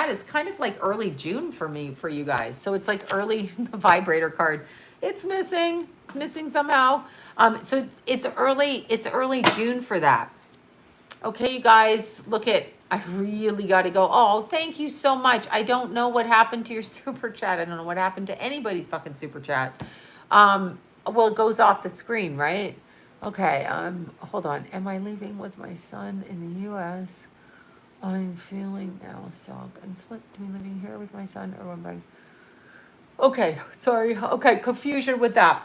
is kind of like early June for me, for you guys. So it's like early, the vibrator card. It's missing somehow. So it's early June for that. Okay, you guys, I really got to go. Oh, thank you so much. I don't know what happened to your super chat. I don't know what happened to anybody's fucking super chat. Well, it goes off the screen, right? Okay, hold on. Am I leaving with my son in the U.S.? I'm feeling now stuck and split between living here with my son or going. Okay, sorry. Okay, confusion with that.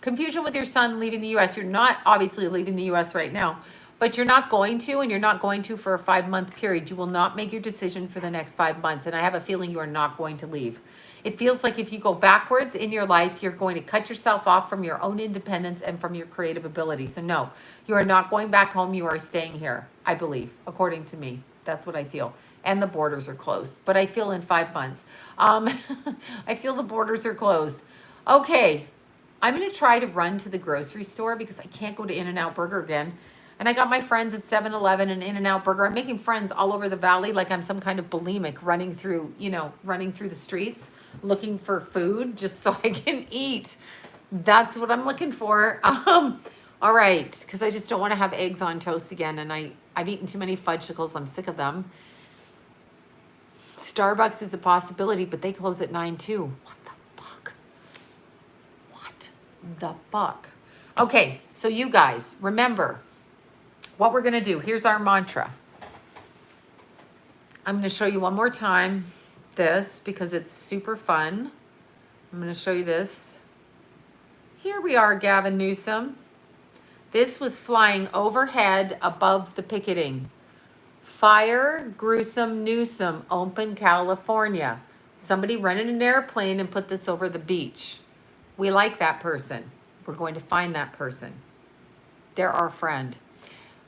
Confusion with your son leaving the U.S. You're not obviously leaving the U.S. right now, But you're not going to, and you're not going to for a 5-month period. You will not make your decision for the next 5 months. And I have a feeling you are not going to leave. It feels like if you go backwards in your life, you're going to cut yourself off from your own independence and from your creative ability. So no, you are not going back home. You are staying here, I believe, according to me. That's what I feel. And the borders are closed. But I feel in 5 months. I feel the borders are closed. Okay, I'm going to try to run to the grocery store because I can't go to In-N-Out Burger again. And I got my friends at 7-Eleven and In-N-Out Burger. I'm making friends all over the valley like I'm some kind of bulimic running through, running through the streets looking for food just so I can eat. That's what I'm looking for. All right, because I just don't want to have eggs on toast again. And I've eaten too many fudgesicles. I'm sick of them. Starbucks is a possibility, but they close at 9 too. What the fuck? What the fuck? Okay, so you guys, remember what we're going to do. Here's our mantra. I'm going to show you one more time this because it's super fun. I'm going to show you this. Here we are, Gavin Newsom. This was flying overhead above the picketing. Fire gruesome Newsom, open California. Somebody rented an airplane and put this over the beach. We like that person. We're going to find that person. They're our friend.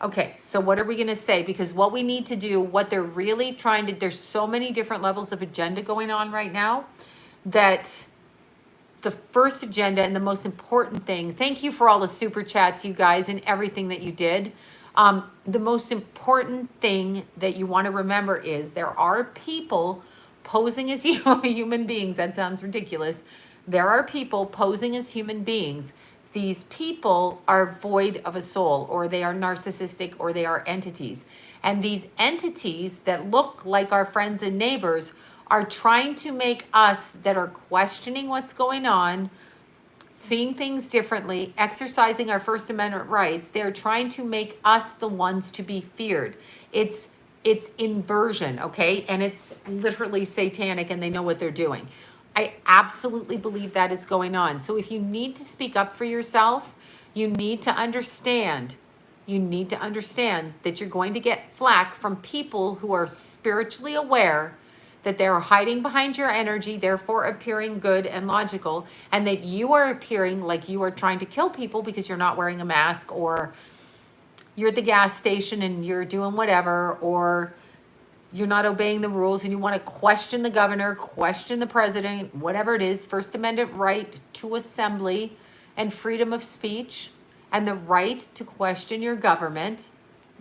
Okay, so what are we going to say? Because what we need to do, what they're really trying to, there's so many different levels of agenda going on right now that the first agenda and the most important thing, thank you for all the super chats, you guys, and everything that you did. The most important thing that you want to remember is there are people posing as human beings. That sounds ridiculous. There are people posing as human beings. These people are void of a soul, or they are narcissistic, or they are entities. And these entities that look like our friends and neighbors are trying to make us that are questioning what's going on, seeing things differently, exercising our First Amendment rights. They're trying to make us the ones to be feared. It's inversion, okay? And it's literally satanic, and they know what they're doing. I absolutely believe that is going on. So if you need to speak up for yourself, you need to understand that you're going to get flack from people who are spiritually aware that they're hiding behind your energy, therefore appearing good and logical, and that you are appearing like you are trying to kill people because you're not wearing a mask, or you're at the gas station and you're doing whatever, or you're not obeying the rules and you want to question the governor, question the president, whatever it is. First Amendment right to assembly and freedom of speech and the right to question your government,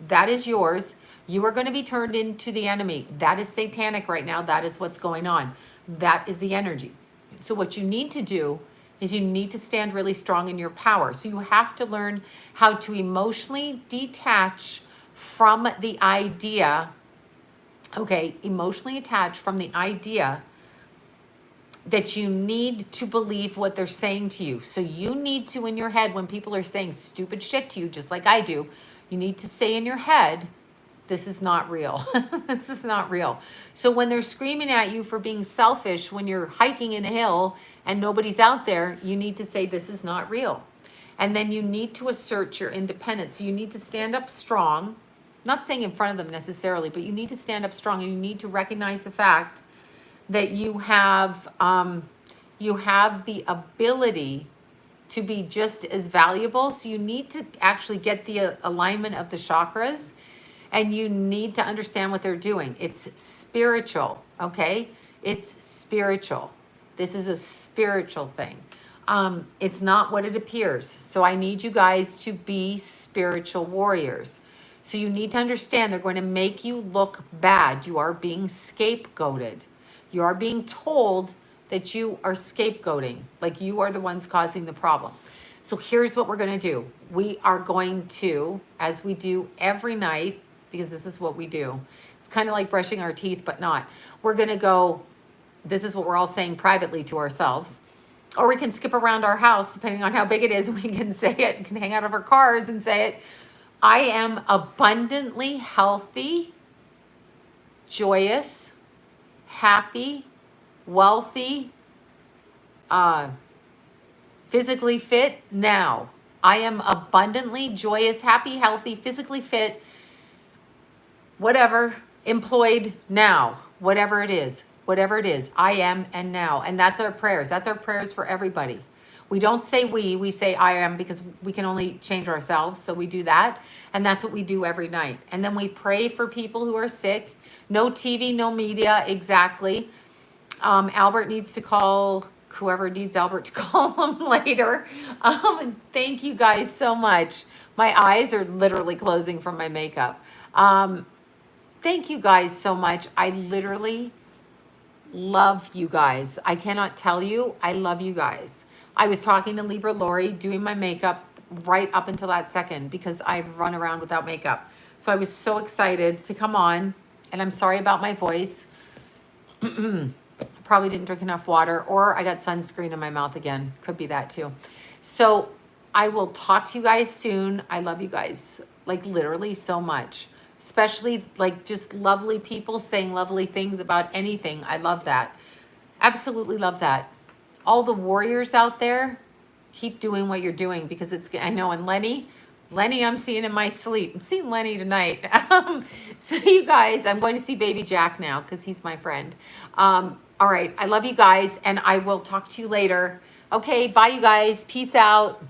that is yours. You are going to be turned into the enemy. That is satanic right now. That is what's going on. That is the energy. So what you need to do is you need to stand really strong in your power. So you have to learn how to emotionally detach from the idea, emotionally attached from the idea that you need to believe what they're saying to you. So you need to, in your head, when people are saying stupid shit to you, just like I do, you need to say in your head, this is not real. This is not real. So when they're screaming at you for being selfish, when you're hiking in a hill and nobody's out there, you need to say, this is not real. And then you need to assert your independence. So you need to stand up strong, not saying in front of them necessarily, but you need to stand up strong, and you need to recognize the fact that you have the ability to be just as valuable. So you need to actually get the alignment of the chakras, and you need to understand what they're doing. It's spiritual, okay? It's spiritual. This is a spiritual thing. It's not what it appears. So I need you guys to be spiritual warriors. So you need to understand they're going to make you look bad. You are being scapegoated. You are being told that you are scapegoating, like you are the ones causing the problem. So here's what we're going to do. We are going to, as we do every night, because this is what we do. It's kind of like brushing our teeth, but not. We're going to go, this is what we're all saying privately to ourselves. Or we can skip around our house, depending on how big it is, and we can say it, we can hang out of our cars and say it. I am abundantly healthy, joyous, happy, wealthy, physically fit now. I am abundantly joyous, happy, healthy, physically fit, whatever, employed now, whatever it is, I am and now. And that's our prayers. That's our prayers for everybody. We don't say we say I am, because we can only change ourselves. So we do that. And that's what we do every night. And then we pray for people who are sick. No TV, no media, exactly. Albert needs to call whoever needs Albert to call him later. And thank you guys so much. My eyes are literally closing from my makeup. Thank you guys so much. I literally love you guys. I cannot tell you, I love you guys. I was talking to Libra Lori, doing my makeup right up until that second, because I've run around without makeup. So I was so excited to come on, and I'm sorry about my voice. Probably didn't drink enough water, or I got sunscreen in my mouth again. Could be that too. So I will talk to you guys soon. I love you guys, like literally so much. Especially like just lovely people saying lovely things about anything. I love that. Absolutely love that. All the warriors out there, keep doing what you're doing, because it's, I know, and Lenny, I'm seeing in my sleep. I'm seeing Lenny tonight. So you guys, I'm going to see baby Jack now, because he's my friend. All right. I love you guys, and I will talk to you later. Okay. Bye, you guys. Peace out.